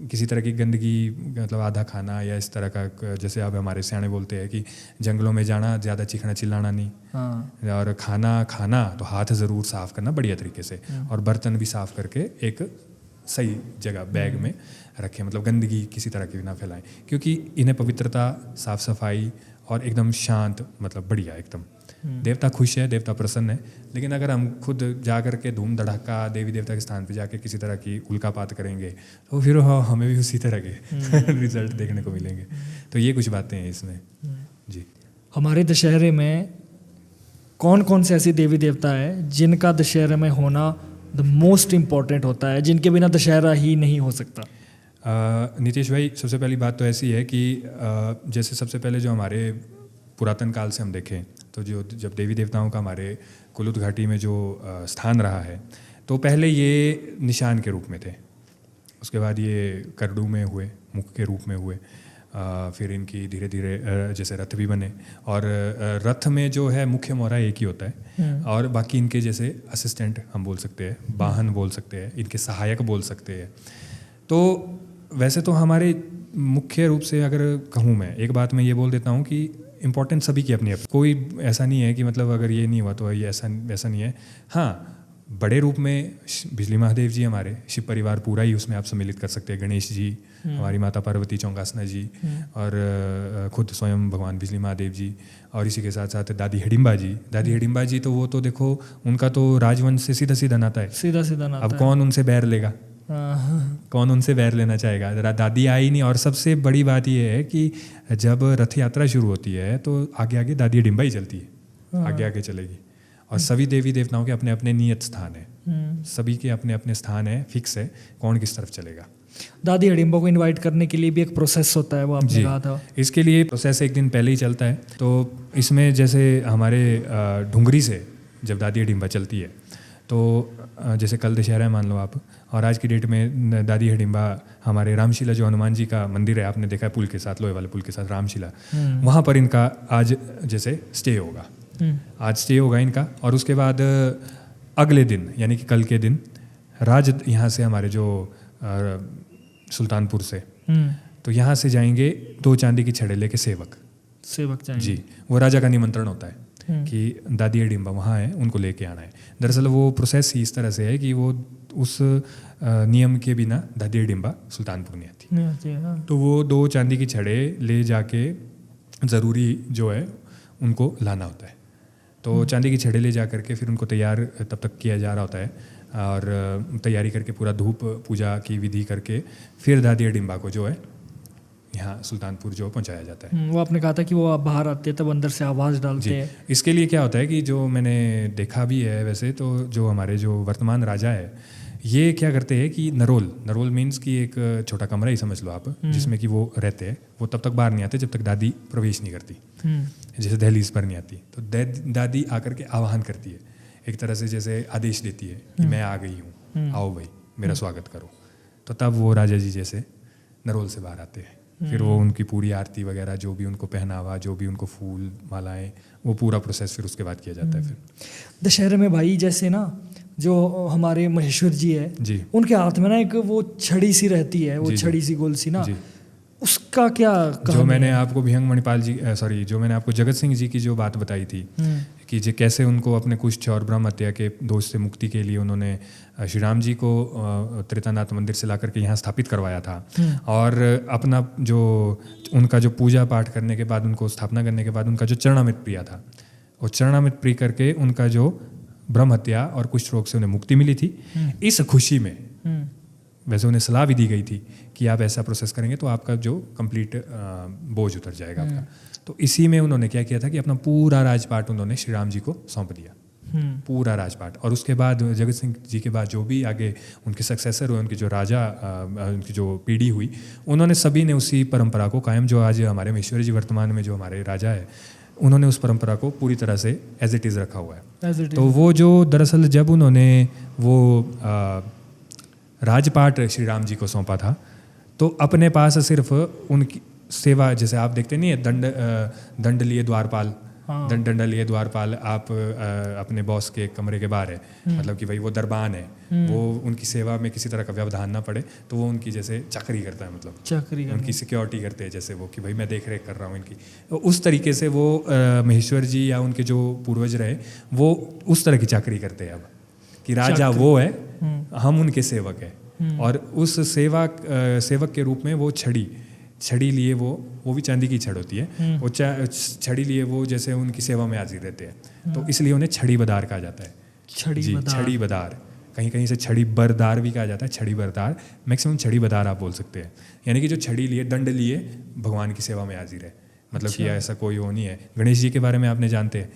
Speaker 1: किसी तरह की गंदगी, मतलब आधा खाना या इस तरह का, जैसे अब हमारे सियाने बोलते हैं कि जंगलों में जाना, ज़्यादा चीखना चिल्लाना नहीं, और खाना तो हाथ ज़रूर साफ़ करना बढ़िया तरीके से, और बर्तन भी साफ़ करके एक सही जगह बैग में रखें, मतलब गंदगी किसी तरह की भी ना फैलाएं, क्योंकि इन्हें पवित्रता, साफ़ सफाई और एकदम शांत, मतलब बढ़िया एकदम। देवता खुश है, देवता प्रसन्न है। लेकिन अगर हम खुद जा कर के धूम धड़ाका देवी देवता के स्थान पे जाके किसी तरह की उल्कापात करेंगे तो फिर हमें भी उसी तरह के रिजल्ट देखने को मिलेंगे। तो ये कुछ बातें हैं इसमें जी।
Speaker 2: हमारे दशहरे में कौन कौन से ऐसे देवी देवता है जिनका दशहरे में होना द मोस्ट इम्पॉर्टेंट होता है, जिनके बिना दशहरा ही नहीं हो सकता?
Speaker 1: नीतीश भाई, सबसे पहली बात तो ऐसी है कि जैसे सबसे पहले जो हमारे पुरातन काल से हम देखें तो जो जब देवी देवताओं का हमारे कुलुत घाटी में जो स्थान रहा है, तो पहले ये निशान के रूप में थे, उसके बाद ये करडू में हुए, मुख के रूप में हुए, फिर इनकी धीरे धीरे जैसे रथ भी बने, और रथ में जो है मुख्य मोहरा एक ही होता है, और बाकी इनके जैसे असिस्टेंट हम बोल सकते हैं, वाहन बोल सकते हैं, इनके सहायक बोल सकते हैं। तो वैसे तो हमारे मुख्य रूप से अगर कहूँ मैं, एक बात मैं ये बोल देता हूँ कि इम्पोर्टेंस सभी की अपनी अपनी, कोई ऐसा नहीं है कि मतलब अगर ये नहीं हुआ तो ये ऐसा नहीं है। हाँ, बड़े रूप में बिजली महादेव जी हमारे, शिव परिवार पूरा ही उसमें आप सम्मिलित कर सकते हैं, गणेश जी, हमारी माता पार्वती चौंगासना जी, और खुद स्वयं भगवान बिजली महादेव जी, और इसी के साथ साथ दादी हिडिम्बा जी। दादी हिडिम्बा जी तो वो तो देखो, उनका तो राजवंश से सीधा सीधा नाता है,
Speaker 2: सीधा सीधा नाता।
Speaker 1: अब कौन उनसे बैर लेगा, कौन उनसे बैर लेना चाहेगा? दादी आई नहीं। और सबसे बड़ी बात यह है कि जब रथ यात्रा शुरू होती है तो आगे आगे दादी हिडिम्बा ही चलती है, आगे आगे चलेगी। और सभी देवी देवताओं के अपने अपने नियत स्थान है, सभी के अपने अपने स्थान है, फिक्स है कौन किस तरफ चलेगा।
Speaker 2: दादी हिडिम्बा को इनवाइट करने के लिए भी एक प्रोसेस होता है, वो आपने कहा था।
Speaker 1: इसके लिए प्रोसेस एक दिन पहले ही चलता है। तो इसमें जैसे हमारे ढुंगरी से जब दादी हिडिम्बा चलती है, तो जैसे कल दशहरा मान लो आप, और आज की डेट में दादी हिडिम्बा हमारे रामशिला जो हनुमान जी का मंदिर है, आपने देखा है पुल के साथ, लोहे वाले पुल के साथ रामशिला, वहाँ पर इनका आज जैसे स्टे होगा, आज स्टे होगा इनका। और उसके बाद अगले दिन यानी कि कल के दिन राज यहाँ से हमारे जो सुल्तानपुर से, तो यहाँ से जाएंगे 2 चांदी की छड़े लेके सेवक
Speaker 2: जाएंगे
Speaker 1: जी। वो राजा का निमंत्रण होता है कि दादी हिडिम्बा वहाँ है, उनको लेके आना है। दरअसल वो प्रोसेस ही इस तरह से है कि वो उस नियम के बिना दादी हिडिम्बा सुल्तानपुर नहीं आती। तो वो 2 चांदी की छड़े ले जाके ज़रूरी जो है उनको लाना होता है। तो चांदी की छड़े ले जा करके फिर उनको तैयार तब तक किया जा रहा होता है, और तैयारी करके पूरा धूप पूजा की विधि करके फिर दादी हिडिम्बा को जो है यहाँ सुल्तानपुर जो पहुँचाया जाता है।
Speaker 2: वो आपने कहा था कि वो बाहर आते हैं तब अंदर से आवाज़ डालते हैं।
Speaker 1: इसके लिए क्या होता है कि जो मैंने देखा भी है वैसे, तो जो हमारे जो वर्तमान राजा है, ये क्या करते हैं कि नरोल मीन्स कि एक छोटा कमरा ही समझ लो आप, जिसमें कि वो रहते हैं। वो तब तक बाहर नहीं आते जब तक दादी प्रवेश नहीं करती, जैसे दहलीज पर नहीं आती। तो दादी आकर के आवाहन करती है, एक तरह से जैसे आदेश देती है कि मैं आ गई हूँ, आओ भाई मेरा स्वागत करो। तो तब वो राजा जी जैसे नरोल से बाहर आते हैं, फिर वो उनकी पूरी आरती वगैरह, जो भी उनको पहनावा, जो भी उनको फूल मालाएं, वो पूरा प्रोसेस फिर उसके बाद किया जाता है। फिर
Speaker 2: दशहरे में भाई जैसे ना जो हमारे महेश्वर जी है
Speaker 1: जी,
Speaker 2: उनके हाथ में ना एक वो छड़ी सी रहती है, वो छड़ी सी गोल सी ना, उसका क्या
Speaker 1: जो मैंने आपको भिहंग मणिपाल जी जो मैंने आपको जगत सिंह जी की जो बात बताई थी कि जो कैसे उनको अपने कुष्ठ और ब्रह्म हत्या के दोष से मुक्ति के लिए उन्होंने श्री राम जी को त्रेतानाथ मंदिर से ला करके यहाँ स्थापित करवाया था, और अपना जो उनका जो पूजा पाठ करने के बाद, उनको स्थापना करने के बाद उनका जो चरणामृत प्रिया था, वो चरणामृत प्रिय करके उनका जो ब्रह्म हत्या और कुष्ठ रोग से उन्हें मुक्ति मिली थी। इस खुशी में वैसे उन्हें सलाह भी दी गई थी कि आप ऐसा प्रोसेस करेंगे तो आपका जो कंप्लीट बोझ उतर जाएगा आपका। तो इसी में उन्होंने क्या किया था कि अपना पूरा राजपाट उन्होंने श्री राम जी को सौंप दिया, पूरा राजपाट। और उसके बाद जगत सिंह जी के बाद जो भी आगे उनके सक्सेसर हुए, उनके जो राजा, उनकी जो पीढ़ी हुई, उन्होंने सभी ने उसी परंपरा को कायम, जो आज हमारे महेश्वरी जी वर्तमान में जो हमारे राजा है, उन्होंने उस परंपरा को पूरी तरह से एज इट इज़ रखा हुआ है। तो वो जो दरअसल जब उन्होंने वो राजपाट श्री राम जी को सौंपा था, तो अपने पास सिर्फ उनकी सेवा, जैसे आप देखते नहीं है दंड लिए द्वारपाल, डंडा लिए द्वारपाल, आप अपने बॉस के कमरे के बाहर है, मतलब कि भाई वो दरबान है, वो उनकी सेवा में किसी तरह का व्यवधान ना पड़े, तो वो उनकी जैसे चाकरी करता है, मतलब उनकी सिक्योरिटी करते हैं, जैसे वो कि भाई मैं देख रेख कर रहा हूँ इनकी। तो उस तरीके से वो महेश्वर जी या उनके जो पूर्वज रहे, वो उस तरह की चाकरी करते हैं अब, कि राजा वो है, हम उनके सेवक हैं। और उस सेवक के रूप में वो छड़ी लिए, वो भी चांदी की छड़ होती है, वो छड़ी लिए वो जैसे उनकी सेवा में हाजिर रहते हैं, तो इसलिए उन्हें छड़ी बदार कहा जाता है। छड़ी बदार, कहीं कहीं से छड़ी बरदार भी कहा जाता है, छड़ी बरदार, मैक्सिमम छड़ी बदार आप बोल सकते हैं। यानी कि जो छड़ी लिए, दंड लिए भगवान की सेवा में हाजिर है, मतलब कि ऐसा कोई वो नहीं है। गणेश जी के बारे में आपने जानते हैं,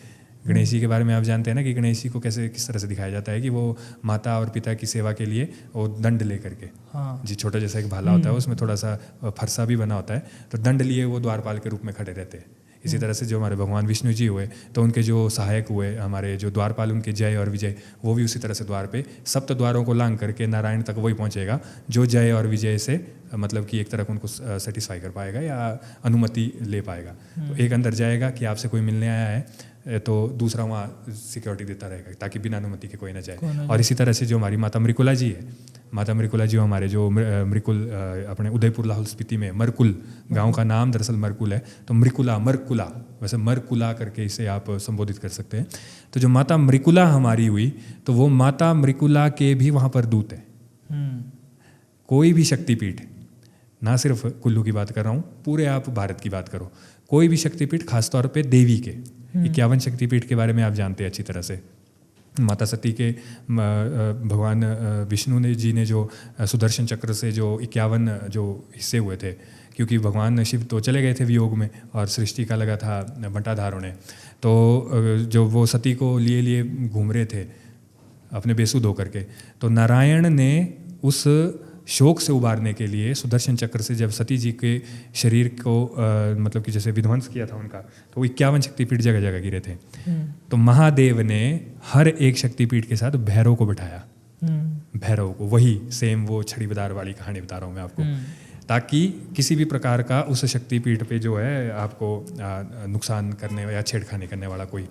Speaker 1: गणेश जी के बारे में आप जानते हैं ना कि गणेश जी को किस तरह से दिखाया जाता है कि वो माता और पिता की सेवा के लिए वो दंड ले करके,
Speaker 2: हाँ।
Speaker 1: जी छोटा जैसा एक भाला होता है, उसमें थोड़ा सा फरसा भी बना होता है, तो दंड लिए वो द्वारपाल के रूप में खड़े रहते हैं। इसी तरह से जो हमारे भगवान विष्णु जी हुए तो उनके जो सहायक हुए हमारे जो द्वारपाल, उनके जय और विजय, वो भी उसी तरह से द्वार पे सप्त द्वारों को लांग करके नारायण तक वही पहुंचेगा जो जय और विजय से मतलब कि एक तरह उनको सेटिस्फाई कर पाएगा या अनुमति ले पाएगा। तो एक अंदर जाएगा कि आपसे कोई मिलने आया है, तो दूसरा वहाँ सिक्योरिटी देता रहेगा ताकि बिना अनुमति के कोई ना जाए। और इसी तरह से जो हमारी माता मृकुला जी है, माता मृकुला जी हमारे जो मृकुल अपने उदयपुर लाहौल स्पीति में मरकुल गांव का नाम दरअसल मरकुल है, तो मृकुला मरकुला वैसे मरकुला करके इसे आप संबोधित कर सकते हैं। तो जो माता मृकुला हमारी हुई तो वो माता मृकुला के भी वहाँ पर दूत है। कोई भी शक्तिपीठ, ना सिर्फ कुल्लू की बात कर रहा हूँ, पूरे आप भारत की बात करो, कोई भी शक्तिपीठ खासतौर पे देवी के 51 शक्तिपीठ के बारे में आप जानते हैं अच्छी तरह से। माता सती के भगवान विष्णु ने जी ने जो सुदर्शन चक्र से जो 51 जो हिस्से हुए थे, क्योंकि भगवान शिव तो चले गए थे वियोग में और सृष्टि का लगा था बंटाधार होने, तो जो वो सती को लिए घूम रहे थे अपने बेसुध होकर के, तो नारायण ने उस शोक से उबारने के लिए सुदर्शन चक्र से जब सती जी के शरीर को मतलब कि जैसे विध्वंस किया था उनका, तो वो 51 शक्तिपीठ जगह जगह गिरे थे। तो महादेव ने हर एक शक्तिपीठ के साथ भैरव को बिठाया, भैरव को, वही सेम वो छड़ी बदार वाली कहानी बता रहा हूँ मैं आपको, ताकि किसी भी प्रकार का उस शक्तिपीठ पे जो है आपको नुकसान करने या छेड़खानी करने वाला कोई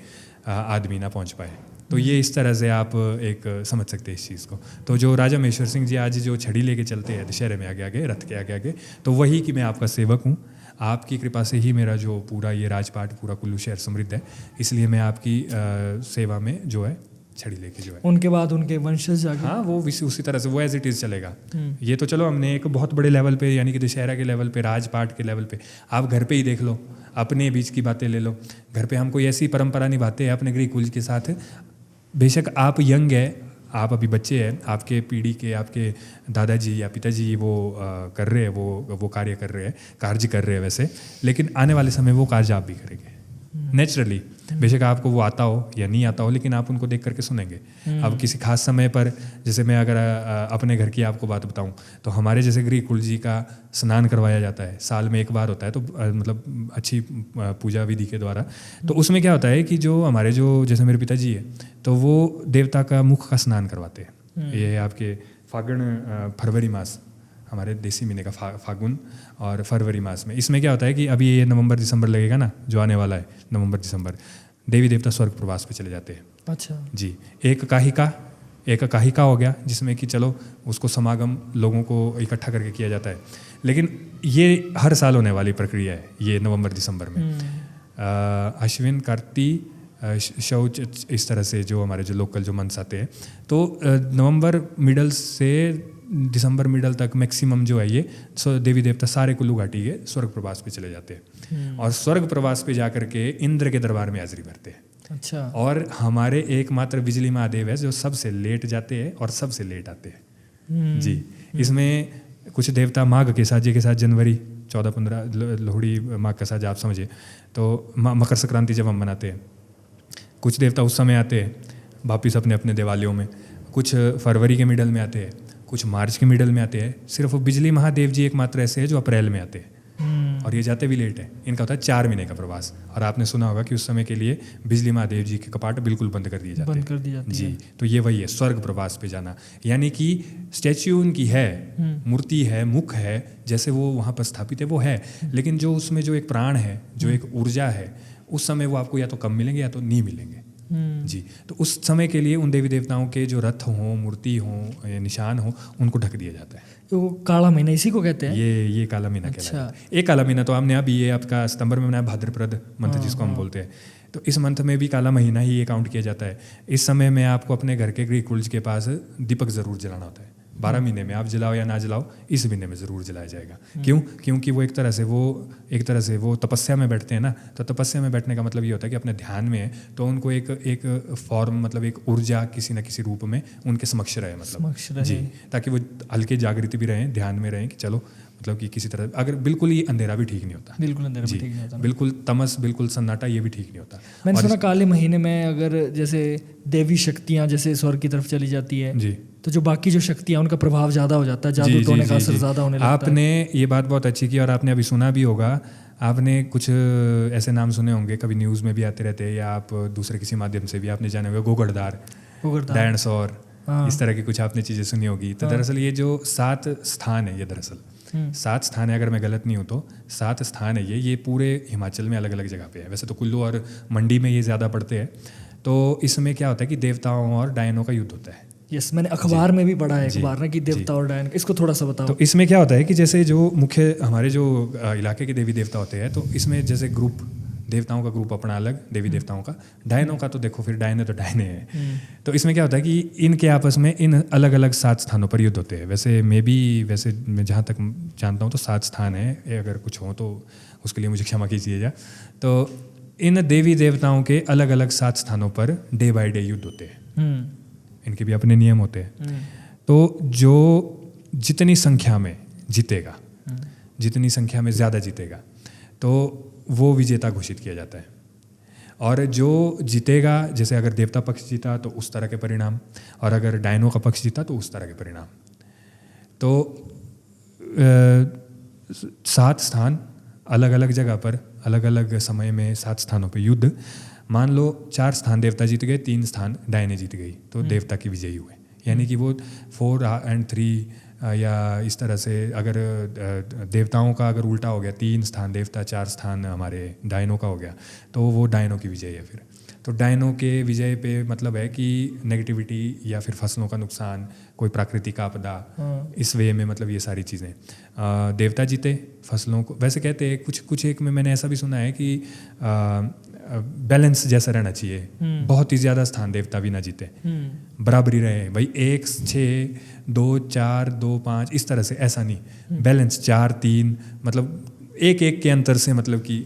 Speaker 1: आदमी ना पहुँच पाए। तो ये इस तरह से आप एक समझ सकते हैं इस चीज़ को। तो जो राजा महेश्वर सिंह जी आज जो छड़ी लेके चलते हैं दशहरे में आगे आगे, रथ के आगे आगे, तो वही कि मैं आपका सेवक हूँ, आपकी कृपा से ही मेरा जो पूरा ये राजपाट, पूरा कुल्लू शहर समृद्ध है, इसलिए मैं आपकी सेवा में जो है छड़ी लेके जो है।
Speaker 2: उनके बाद उनके वंशज आगे,
Speaker 1: हाँ, वो उसी तरह से वो एज इट इज़ चलेगा। ये तो चलो हमने एक बहुत बड़े लेवल पे, यानी कि दशहरा के लेवल पे, राजपाट के लेवल पे, आप घर पे ही देख लो, अपने बीच की बातें ले लो। घर पे हम कोई ऐसी परंपरा निभाते हैं अपने गृह कुल के साथ, बेशक आप यंग है, आप अभी बच्चे हैं, आपके पीढ़ी के आपके दादाजी या पिताजी वो कर रहे हैं, वो कार्य कर रहे हैं, कार्य कर रहे हैं वैसे, लेकिन आने वाले समय वो कार्य आप भी करेंगे नेचुरली। बेशक आपको वो आता हो या नहीं आता हो, लेकिन आप उनको देख करके सुनेंगे। अब किसी खास समय पर, जैसे मैं अगर अपने घर की आपको बात बताऊं, तो हमारे जैसे गृह कुल जी का स्नान करवाया जाता है, साल में एक बार होता है, तो मतलब अच्छी पूजा विधि के द्वारा। तो उसमें क्या होता है कि जो हमारे जो जैसे मेरे पिताजी है, तो वो देवता का मुख का स्नान करवाते हैं। ये आपके फागुन फरवरी मास, हमारे देसी महीने का फागुन और फरवरी मास में। इसमें क्या होता है कि अभी ये नवंबर दिसंबर लगेगा ना, जो आने वाला है नवंबर दिसंबर, देवी देवता स्वर्ग प्रवास पे चले जाते हैं।
Speaker 2: अच्छा
Speaker 1: जी, एक काहिका हो गया, जिसमें कि चलो उसको समागम लोगों को इकट्ठा करके किया जाता है, लेकिन ये हर साल होने वाली प्रक्रिया है। ये नवंबर दिसंबर में अश्विन कार्तिक शौच, इस तरह से जो हमारे जो लोकल जो मंथ्स आते हैं, तो नवंबर मिडल से दिसंबर मिडल तक मैक्सिमम जो है ये देवी देवता सारे कुल्लू घाटी के स्वर्ग प्रवास पे चले जाते हैं, और स्वर्ग प्रवास पे जाकर के इंद्र के दरबार में हाजिरी भरते हैं।
Speaker 2: अच्छा। और
Speaker 1: हमारे एकमात्र बिजली महादेव है जो सबसे लेट जाते हैं और सबसे लेट आते हैं। जी, इसमें कुछ देवता माघ के साथ, के साथ जनवरी 14-15 लोहड़ी माघ का साथ आप समझे, तो मकर संक्रांति जब हम मनाते हैं, कुछ देवता उस समय आते हैं वापिस अपने अपने देवालयों में, कुछ फरवरी के मिडल में आते हैं, कुछ मार्च के मिडल में आते हैं। सिर्फ बिजली महादेव जी एकमात्र ऐसे हैं जो अप्रैल में आते हैं, और ये जाते भी लेट है। इनका होता है 4 महीने का प्रवास, और आपने सुना होगा कि उस समय के लिए बिजली महादेव जी के कपाट बिल्कुल बंद कर दिए जाते हैं। जी, तो ये वही है स्वर्ग प्रवास पे जाना, यानी कि स्टैच्यू उनकी है, मूर्ति है, मुख है, जैसे वो वहाँ पर स्थापित है वो है, लेकिन जो उसमें जो एक प्राण है, जो एक ऊर्जा है, उस समय वो आपको या तो कम मिलेंगे या तो नहीं मिलेंगे। जी, तो उस समय के लिए उन देवी देवताओं के जो रथ हों, मूर्ति हों, निशान हों, उनको ढक दिया जाता है।
Speaker 2: तो काला महीना इसी को कहते हैं?
Speaker 1: ये काला महीना कहलाता है। एक काला महीना तो हमने अभी ये आपका सितंबर में बनाया, भाद्रपद मंथ जिसको हम बोलते हैं, तो इस मंथ में भी काला महीना ही ये काउंट किया जाता है। इस समय में आपको अपने घर के गृह कुल के पास दीपक जरूर जलाना होता है। 12 महीने में आप जलाओ या ना जलाओ, इस महीने में ज़रूर जलाया जाएगा। क्यों? क्योंकि वो एक तरह से वो तपस्या में बैठते हैं ना, तो तपस्या में बैठने का मतलब ये होता है कि अपने ध्यान में है, तो उनको एक फॉर्म, मतलब एक ऊर्जा किसी न किसी रूप में उनके समक्ष रहे, मतलब जी, ताकि वो हल्के जागृति भी रहें, ध्यान में रहें कि चलो मतलब कि किसी तरह अगर बिल्कुल ही अंधेरा भी ठीक नहीं होता,
Speaker 2: बिल्कुल अंधेरा भी
Speaker 1: जी,
Speaker 2: ठीक नहीं होता ना।
Speaker 1: बिल्कुल तमस, बिल्कुल सन्नाटा, ये भी ठीक नहीं होता।
Speaker 2: मैंने
Speaker 1: और
Speaker 2: सुना काले महीने में अगर जैसे देवी शक्तियाँ जैसे स्वर्ग की तरफ चली जाती है
Speaker 1: जी
Speaker 2: तो जो बाकी जो शक्तियाँ उनका प्रभाव ज़्यादा हो जाता है,
Speaker 1: जी
Speaker 2: जादू
Speaker 1: जी
Speaker 2: टोने का
Speaker 1: जी
Speaker 2: असर
Speaker 1: जी।
Speaker 2: ज़्यादा होने लगता है।
Speaker 1: आपने ये बात बहुत अच्छी की और आपने अभी सुना भी होगा, आपने कुछ ऐसे नाम सुने होंगे, कभी न्यूज़ में भी आते रहते हैं या आप दूसरे किसी माध्यम से भी आपने जाने होगा, गोगड़दार, डायनासोर, इस तरह की कुछ आपने चीज़ें सुनी होगी। तो दरअसल ये जो 7 स्थान है, ये दरअसल 7 स्थान है, अगर मैं गलत नहीं हूँ तो 7 स्थान है ये पूरे हिमाचल में अलग अलग जगह पे है। वैसे तो कुल्लू और मंडी में ये ज़्यादा पड़ते हैं। तो इसमें क्या होता है कि देवताओं और डायनों का युद्ध होता है।
Speaker 2: यस, मैंने अखबार में भी पढ़ा है एक बार ना कि देवता और डायन, इसको थोड़ा सा बताओ।
Speaker 1: तो इसमें क्या होता है कि जैसे जो मुख्य हमारे जो इलाके के देवी देवता होते हैं, तो इसमें जैसे ग्रुप, देवताओं का ग्रुप अपना अलग, देवी देवताओं का, डायनों का तो देखो फिर डायने तो डायने हैं। तो इसमें क्या होता है कि इनके आपस में इन अलग अलग 7 स्थानों पर युद्ध होते हैं। वैसे मैं जहाँ तक जानता हूँ तो 7 स्थान है, अगर कुछ हो तो उसके लिए मुझे क्षमा कीजिएगा। तो इन देवी देवताओं के अलग अलग 7 स्थानों पर डे बाय डे युद्ध होते हैं। इनके भी अपने नियम होते हैं। तो जो जितनी संख्या में जीतेगा, जितनी संख्या में ज़्यादा जीतेगा, तो वो विजेता घोषित किया जाता है। और जो जीतेगा, जैसे अगर देवता पक्ष जीता तो उस तरह के परिणाम, और अगर डायनों का पक्ष जीता तो उस तरह के परिणाम। तो 7 स्थान अलग अलग जगह पर अलग अलग समय में 7 स्थानों पर युद्ध। मान लो 4 स्थान देवता जीत गए, 3 स्थान डायने जीत गई, तो देवता की विजयी हुए। यानी कि वो 4 और 3 या इस तरह से, अगर देवताओं का अगर उल्टा हो गया, 3 स्थान देवता, 4 स्थान हमारे डायनों का हो गया, तो वो डायनों की विजय है फिर। तो डायनों के विजय पे मतलब है कि नेगेटिविटी या फिर फसलों का नुकसान, कोई प्राकृतिक आपदा, इस वे में मतलब ये सारी चीज़ें। देवता जीते, फसलों को, वैसे कहते हैं कुछ एक में मैंने ऐसा भी सुना है कि बैलेंस जैसा रहना चाहिए, बहुत ही ज़्यादा स्थान देवता भी ना जीते, बराबरी रहे भाई, 1 6 2 4 2 5 इस तरह से, ऐसा नहीं, बैलेंस 4 3, मतलब एक के अंतर से, मतलब कि।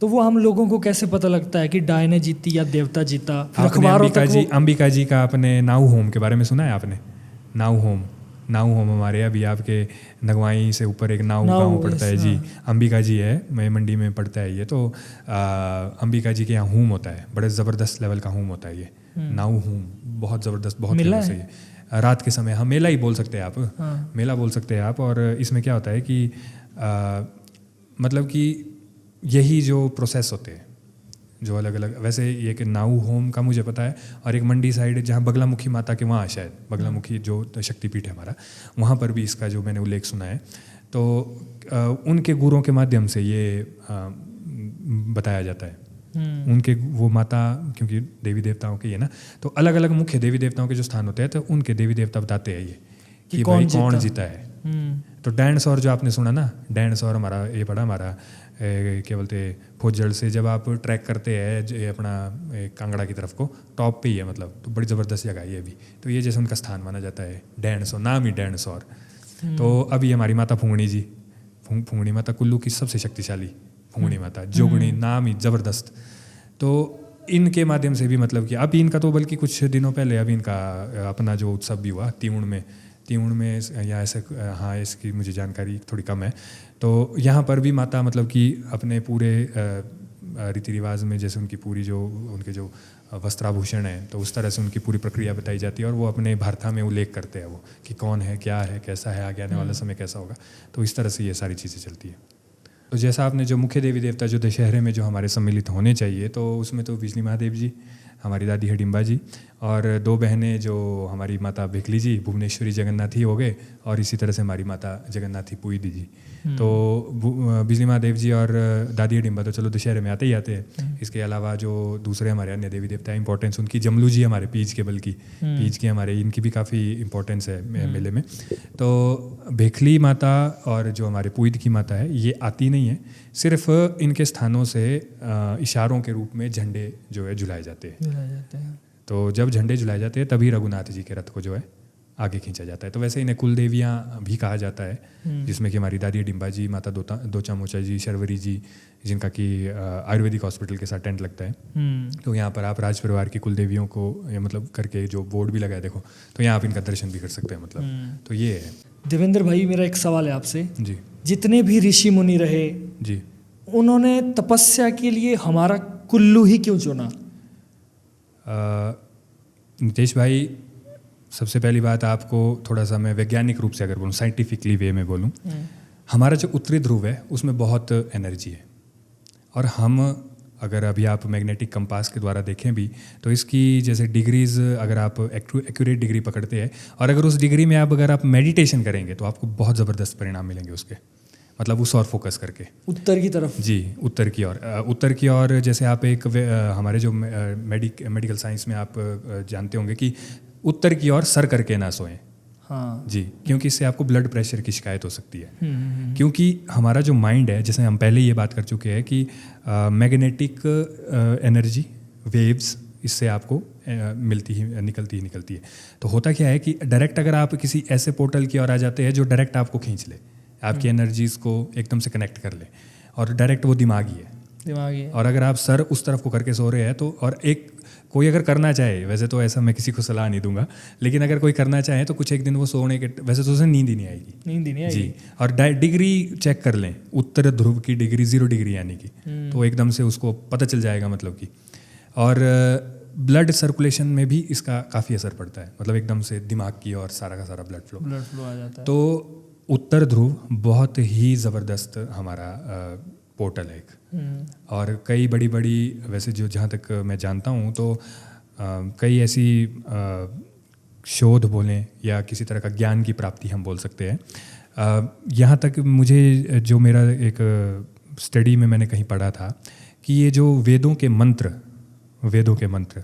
Speaker 2: तो वो हम लोगों को कैसे पता लगता है कि डायने जीती या देवता जीता?
Speaker 1: आपने अंबिका जी का अपने नाऊ होम के बारे में सुना है आपने? नाऊ होम हमारे अभी आपके नगवाई से ऊपर एक नाऊ गाँव पड़ता है जी, अंबिका जी है, मैं मंडी में पड़ता है ये। तो अंबिका जी के यहाँ होम होता है, बड़े ज़बरदस्त लेवल का होम होता है ये, नाऊ होम, बहुत ज़बरदस्त, बहुत फेमस है ये। रात के समय, हाँ मेला ही बोल सकते हैं आप, मेला बोल सकते हैं आप। और इसमें क्या होता है कि मतलब कि यही जो प्रोसेस होते हैं जो अलग अलग, वैसे ये कि नाऊ होम का मुझे पता है, और एक मंडी साइड जहाँ बगलामुखी माता के वहाँ शायद बगलामुखी जो शक्तिपीठ है हमारा, वहाँ पर भी इसका जो मैंने उल्लेख सुना है। तो उनके गुरुओं के माध्यम से ये बताया जाता है। उनके वो माता, क्योंकि देवी देवताओं के ये ना, तो अलग अलग मुख्य देवी देवताओं के जो स्थान होते हैं, तो उनके देवी देवता बताते हैं ये कि भाई कौन जीता है। तो डायनासोर जो आपने सुना ना, डायनासोर हमारा ये पड़ा, हमारा क्या बोलते फौजड़ से जब आप ट्रैक करते हैं अपना कांगड़ा की तरफ को, टॉप पे ही है, मतलब तो बड़ी ज़बरदस्त जगह है ये भी। तो ये जैसे उनका स्थान माना जाता है, डायनासोर, नाम ही डायनासोर। तो अभी हमारी माता फुंगणी जी, फुंगणी माता कुल्लू की सबसे शक्तिशाली फुंगणी माता, जोगणी, नाम ही ज़बरदस्त। तो इनके माध्यम से भी मतलब कि अभी इनका तो बल्कि कुछ दिनों पहले अभी इनका अपना जो उत्सव भी हुआ तीवुण में या ऐसे, हाँ इसकी मुझे जानकारी थोड़ी कम है। तो यहाँ पर भी माता मतलब कि अपने पूरे रीति रिवाज में, जैसे उनकी पूरी जो उनके जो वस्त्राभूषण है, तो उस तरह से उनकी पूरी प्रक्रिया बताई जाती है, और वो अपने भारता में उल्लेख करते हैं वो कि कौन है, क्या है, कैसा है, आगे आने वाला समय कैसा होगा। तो इस तरह से ये सारी चीज़ें चलती है। तो जैसा आपने जो मुख्य देवी देवता जो दशहरे में जो हमारे सम्मिलित होने चाहिए, तो उसमें तो बिजली महादेव जी, हमारी दादी हिडिम्बा जी, और 2 बहनें जो हमारी माता भिखली जी, भुवनेश्वरी जगन्नाथी हो गए, और इसी तरह से हमारी माता जगन्नाथी पुईदी जी। तो बिजली महादेव जी और दादी हिडिम्बा तो चलो दशहरे में आते ही आते हैं। इसके अलावा जो दूसरे हमारे अन्य देवी देवता इंपॉर्टेंस उनकी, जमलू जी हमारे पीज के, बल्कि पीज के हमारे, इनकी भी काफ़ी इंपॉर्टेंस है मेले में। तो भिखली माता और जो हमारे पुईद की माता है, ये आती नहीं है, सिर्फ इनके स्थानों से इशारों के रूप में झंडे जो है झुलाए जाते हैं। तो जब झंडे झुलाए जाते हैं तभी रघुनाथ जी के रथ को जो है आगे खींचा जाता है। तो वैसे इन्हें कुल देवियाँ भी कहा जाता है, जिसमें कि हमारी दादी डिम्बा जी, माता दोचा मोचा जी, शर्वरी जी, जिनका कि आयुर्वेदिक हॉस्पिटल के साथ टेंट लगता है। तो यहाँ पर आप राज परिवार की कुल देवियों को मतलब करके जो बोर्ड भी लगाए देखो, तो यहाँ आप इनका दर्शन भी कर सकते हैं, मतलब तो ये है।
Speaker 2: देवेंद्र भाई, मेरा एक सवाल है आपसे।
Speaker 1: जी
Speaker 2: जितने भी ऋषि मुनि रहे,
Speaker 1: जी।
Speaker 2: उन्होंने तपस्या के लिए हमारा कुल्लू ही क्यों चुना?
Speaker 1: नितेश भाई, सबसे पहली बात आपको थोड़ा सा मैं वैज्ञानिक रूप से अगर बोलूँ, साइंटिफिकली वे में बोलूँ, हमारा जो उत्तरी ध्रुव है उसमें बहुत एनर्जी है। और हम अगर अभी आप मैग्नेटिक कंपास के द्वारा देखें भी तो इसकी जैसे डिग्रीज अगर आप एक्यूरेट डिग्री पकड़ते हैं और अगर उस डिग्री में अगर आप मेडिटेशन करेंगे तो आपको बहुत ज़बरदस्त परिणाम मिलेंगे उसके, मतलब उस और फोकस करके
Speaker 2: उत्तर की तरफ।
Speaker 1: जी, उत्तर की ओर। उत्तर की ओर जैसे आप एक हमारे जो मेडिकल साइंस में आप जानते होंगे कि उत्तर की ओर सर करके ना सोएं।
Speaker 2: हाँ
Speaker 1: जी, क्योंकि इससे आपको ब्लड प्रेशर की शिकायत हो सकती है। क्योंकि हमारा जो माइंड है, जैसे हम पहले ये बात कर चुके हैं कि मैग्नेटिक एनर्जी वेव्स इससे आपको निकलती है। तो होता क्या है कि डायरेक्ट अगर आप किसी ऐसे पोर्टल की ओर आ जाते हैं जो डायरेक्ट आपको खींच ले, आपकी एनर्जीज़ को एकदम से कनेक्ट कर ले, और डायरेक्ट वो दिमागी है। और अगर आप सर उस तरफ को करके सो रहे हैं तो, और एक कोई अगर करना चाहे, वैसे तो ऐसा मैं किसी को सलाह नहीं दूंगा, लेकिन अगर कोई करना चाहे तो कुछ एक दिन वो सोने के, वैसे तो उसे नींद ही नहीं आएगी जी। और डिग्री चेक कर लें, उत्तर ध्रुव की डिग्री 0 डिग्री यानी कि, तो एकदम से उसको पता चल जाएगा, मतलब कि। और ब्लड सर्कुलेशन में भी इसका काफ़ी असर पड़ता है, मतलब एकदम से दिमाग की और सारा का सारा ब्लड फ्लो
Speaker 2: आ जाता है।
Speaker 1: तो उत्तर ध्रुव बहुत ही ज़बरदस्त हमारा पोर्टल है एक। और कई बड़ी वैसे जो जहाँ तक मैं जानता हूँ तो कई ऐसी शोध बोलें या किसी तरह का ज्ञान की प्राप्ति हम बोल सकते हैं। यहाँ तक मुझे जो मेरा एक स्टडी में मैंने कहीं पढ़ा था कि ये जो वेदों के मंत्र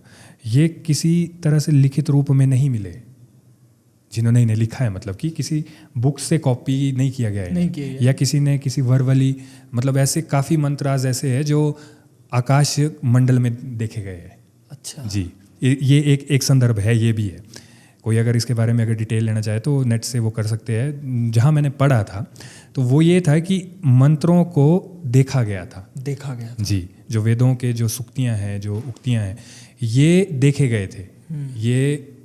Speaker 1: ये किसी तरह से लिखित रूप में नहीं मिले, जिन्होंने इन्हें लिखा है, मतलब कि किसी बुक से कॉपी नहीं किया गया है, या किसी ने किसी वर्बली, मतलब ऐसे काफ़ी मंत्राज ऐसे हैं जो आकाश मंडल में देखे गए हैं।
Speaker 2: अच्छा
Speaker 1: जी, ये एक संदर्भ है, ये भी है। कोई अगर इसके बारे में अगर डिटेल लेना चाहे तो नेट से वो कर सकते हैं। जहाँ मैंने पढ़ा था तो वो ये था कि मंत्रों को देखा गया था जी। जो वेदों के जो सूक्तियाँ हैं, जो उक्तियाँ हैं, ये देखे गए थे। ये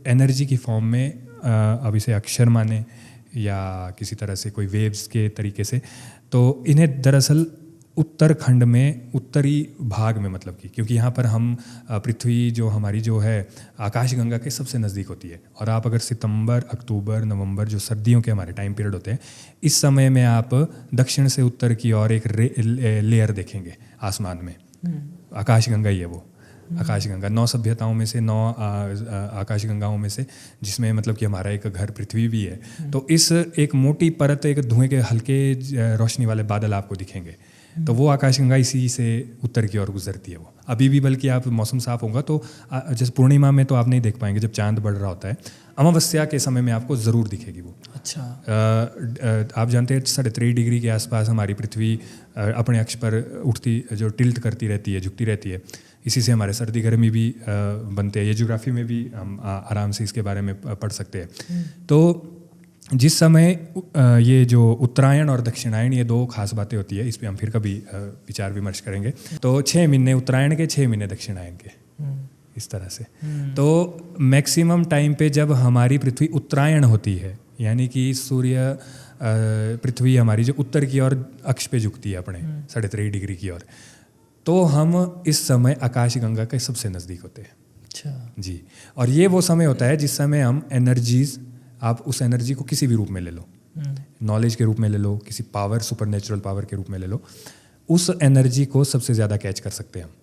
Speaker 1: एनर्जी की फॉर्म में, अब इसे अक्षर माने या किसी तरह से कोई वेव्स के तरीके से, तो इन्हें दरअसल उत्तराखंड में उत्तरी भाग में, मतलब कि क्योंकि यहाँ पर हम पृथ्वी जो हमारी जो है आकाशगंगा के सबसे नज़दीक होती है। और आप अगर सितंबर, अक्टूबर, नवंबर जो सर्दियों के हमारे टाइम पीरियड होते हैं, इस समय में आप दक्षिण से उत्तर की ओर एक लेयर देखेंगे आसमान में। आकाशगंगा ही है वो, आकाशगंगा 9 सभ्यताओं में से 9 आकाशगंगाओं में से, जिसमें मतलब कि हमारा एक घर पृथ्वी भी है। तो इस एक मोटी परत, एक धुएं के हल्के रोशनी वाले बादल आपको दिखेंगे, तो वो आकाशगंगा इसी से उत्तर की ओर गुजरती है। वो अभी भी, बल्कि आप मौसम साफ होगा तो जैसे पूर्णिमा में तो आप नहीं देख पाएंगे जब चांद बढ़ रहा होता है, अमावस्या के समय में आपको ज़रूर दिखेगी वो।
Speaker 2: अच्छा।
Speaker 1: आप जानते हैं 3.5 डिग्री के आसपास हमारी पृथ्वी अपने अक्ष पर उठती, जो टिल्ट करती रहती है, झुकती रहती है। इसी से हमारे सर्दी गर्मी भी बनते हैं। ये ज्योग्राफी में भी हम आराम से इसके बारे में पढ़ सकते हैं। तो जिस समय ये जो उत्तरायण और दक्षिणायन, ये 2 खास बातें होती है, इस पर हम फिर कभी विचार विमर्श करेंगे। तो 6 महीने उत्तरायण के, 6 महीने दक्षिणायन के, इस तरह से। तो मैक्सिमम टाइम पे जब हमारी पृथ्वी उत्तरायण होती है, यानी कि सूर्य पृथ्वी हमारी जो उत्तर की ओर अक्ष पे झुकती है अपने 3.5 डिग्री की ओर, तो हम इस समय आकाशगंगा के सबसे नज़दीक होते हैं।
Speaker 2: अच्छा
Speaker 1: जी। और ये वो समय होता है जिस समय हम एनर्जीज, आप उस एनर्जी को किसी भी रूप में ले लो, नॉलेज के रूप में ले लो, किसी पावर, सुपरनेचुरल पावर के रूप में ले लो, उस एनर्जी को सबसे ज़्यादा कैच कर सकते हैं हम।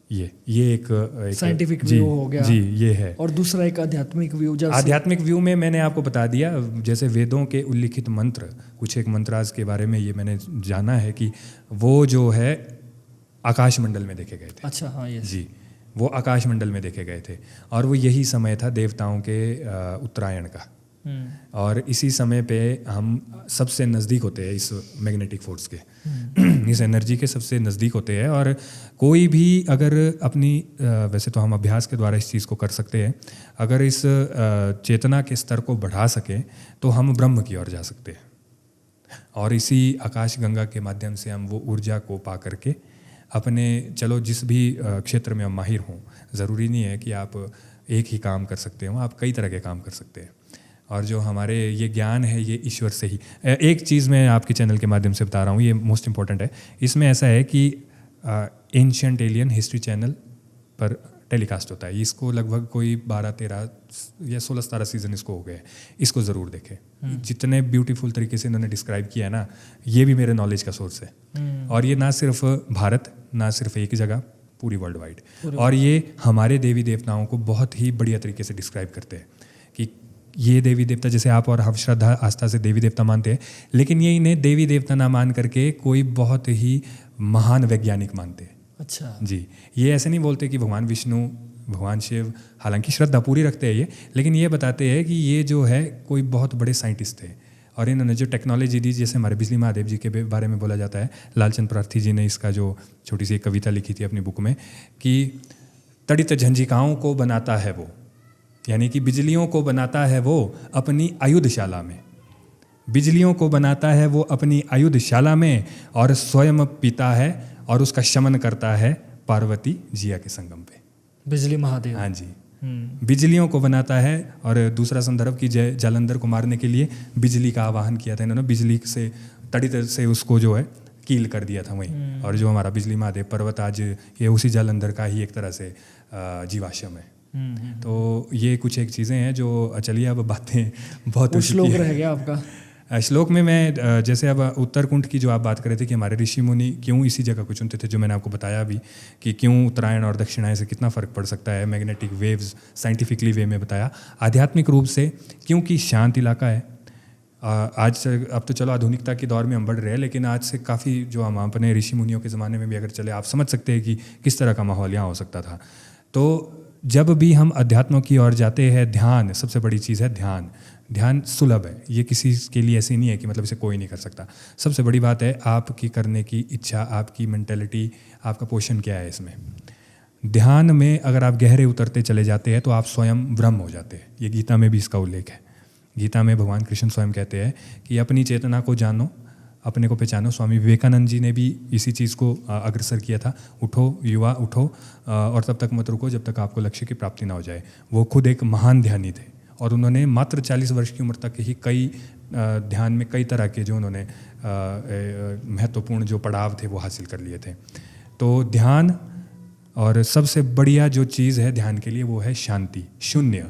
Speaker 1: ये एक
Speaker 2: साइंटिफिक व्यू हो गया
Speaker 1: जी, ये है।
Speaker 2: और दूसरा एक आध्यात्मिक व्यू।
Speaker 1: आध्यात्मिक व्यू में मैंने आपको बता दिया, जैसे वेदों के उल्लिखित मंत्र, कुछ एक मंत्राज के बारे में ये मैंने जाना है कि वो जो है आकाश मंडल में देखे गए थे।
Speaker 2: अच्छा, हाँ, यस
Speaker 1: जी, वो आकाश मंडल में देखे गए थे। और वो यही समय था देवताओं के उत्तरायण का। और इसी समय पे हम सबसे नज़दीक होते हैं इस मैग्नेटिक फोर्स के, इस एनर्जी के सबसे नज़दीक होते हैं। और कोई भी अगर अपनी, वैसे तो हम अभ्यास के द्वारा इस चीज़ को कर सकते हैं, अगर इस चेतना के स्तर को बढ़ा सकें तो हम ब्रह्म की ओर जा सकते हैं। और इसी आकाशगंगा के माध्यम से हम वो ऊर्जा को पा करके अपने, चलो जिस भी क्षेत्र में हम माहिर हों, ज़रूरी नहीं है कि आप एक ही काम कर सकते हो, आप कई तरह के काम कर सकते हैं। और जो हमारे ये ज्ञान है ये ईश्वर से ही। एक चीज़ मैं आपके चैनल के माध्यम से बता रहा हूँ, ये मोस्ट इम्पॉर्टेंट है। इसमें ऐसा है कि एंशिएंट एलियन हिस्ट्री चैनल पर टेलीकास्ट होता है। इसको लगभग कोई 12-13 या 16-17 सीज़न इसको हो गए। इसको ज़रूर देखें। जितने ब्यूटीफुल तरीके से इन्होंने डिस्क्राइब किया है ना, ये भी मेरे नॉलेज का सोर्स है। और ये ना सिर्फ भारत, ना सिर्फ एक जगह, पूरी वर्ल्ड वाइड। और ये हमारे देवी देवताओं को बहुत ही बढ़िया तरीके से डिस्क्राइब करते हैं कि ये देवी देवता, जैसे आप और हम श्रद्धा आस्था से देवी देवता मानते हैं, लेकिन ये इन्हें देवी देवता ना मान करके कोई बहुत ही महान वैज्ञानिक मानते हैं।
Speaker 2: अच्छा
Speaker 1: जी, ये ऐसे नहीं बोलते कि भगवान विष्णु, भगवान शिव, हालांकि श्रद्धा पूरी रखते हैं ये, लेकिन ये बताते हैं कि ये जो है कोई बहुत बड़े साइंटिस्ट थे। और इन्होंने जो टेक्नोलॉजी दी, जैसे हमारे बिजली महादेव जी के बारे में बोला जाता है, लालचंद प्रार्थी जी ने इसका जो छोटी सी एक कविता लिखी थी अपनी बुक में कि तड़ित झंझिकाओं को बनाता है वो, यानी कि बिजलियों को बनाता है वो अपनी आयुधशाला में, बिजलियों को बनाता है वो अपनी आयुधशाला में, और स्वयं पीता है और उसका शमन करता है पार्वती जिया के संगम पे।
Speaker 2: बिजली महादेव।
Speaker 1: हाँ जी, बिजलियों को बनाता है। और दूसरा संदर्भ की जालंधर को मारने के लिए बिजली का आवाहन किया था इन्होंने, बिजली से तड़ित से उसको जो है कील कर दिया था वहीं। और जो हमारा बिजली महादेव पर्वत आज ये उसी जालंधर का ही एक तरह से जीवाश्म है। तो ये कुछ एक चीज़ें हैं जो, चलिए अब बातें बहुत
Speaker 2: कुछ श्लोक रह गया आपका।
Speaker 1: श्लोक में मैं जैसे अब उत्तरकुंठ की जो आप बात कर रहे थे कि हमारे ऋषि मुनि क्यों इसी जगह को चुनते थे, जो मैंने आपको बताया अभी कि क्यों उत्तरायण और दक्षिणायन से कितना फ़र्क पड़ सकता है, मैग्नेटिक वेव्स साइंटिफिकली वे में बताया। आध्यात्मिक रूप से क्योंकि शांत इलाका है। आज अब तो चलो आधुनिकता के दौर में हम बढ़ रहे हैं, लेकिन आज से काफ़ी जो हम अपने ऋषि मुनियों के ज़माने में भी अगर चले, आप समझ सकते हैं कि किस तरह का माहौल यहाँ हो सकता था। तो जब भी हम अध्यात्म की ओर जाते हैं, ध्यान सबसे बड़ी चीज़ है। ध्यान सुलभ है, ये किसी के लिए ऐसी नहीं है कि मतलब इसे कोई नहीं कर सकता। सबसे बड़ी बात है आपकी करने की इच्छा, आपकी मेंटेलिटी, आपका पोषण क्या है इसमें। ध्यान में अगर आप गहरे उतरते चले जाते हैं तो आप स्वयं ब्रह्म हो जाते हैं। ये गीता में भी इसका उल्लेख है। गीता में भगवान कृष्ण स्वयं कहते हैं कि अपनी चेतना को जानो, अपने को पहचानो। स्वामी विवेकानंद जी ने भी इसी चीज़ को अग्रसर किया था, उठो युवा उठो, और तब तक मत रुको जब तक आपको लक्ष्य की प्राप्ति ना हो जाए। वो खुद एक महान ध्यानी थे और उन्होंने मात्र 40 वर्ष की उम्र तक ही कई ध्यान में कई तरह के जो उन्होंने महत्वपूर्ण जो पड़ाव थे वो हासिल कर लिए थे। तो ध्यान, और सबसे बढ़िया जो चीज़ है ध्यान के लिए वो है शांति, शून्य।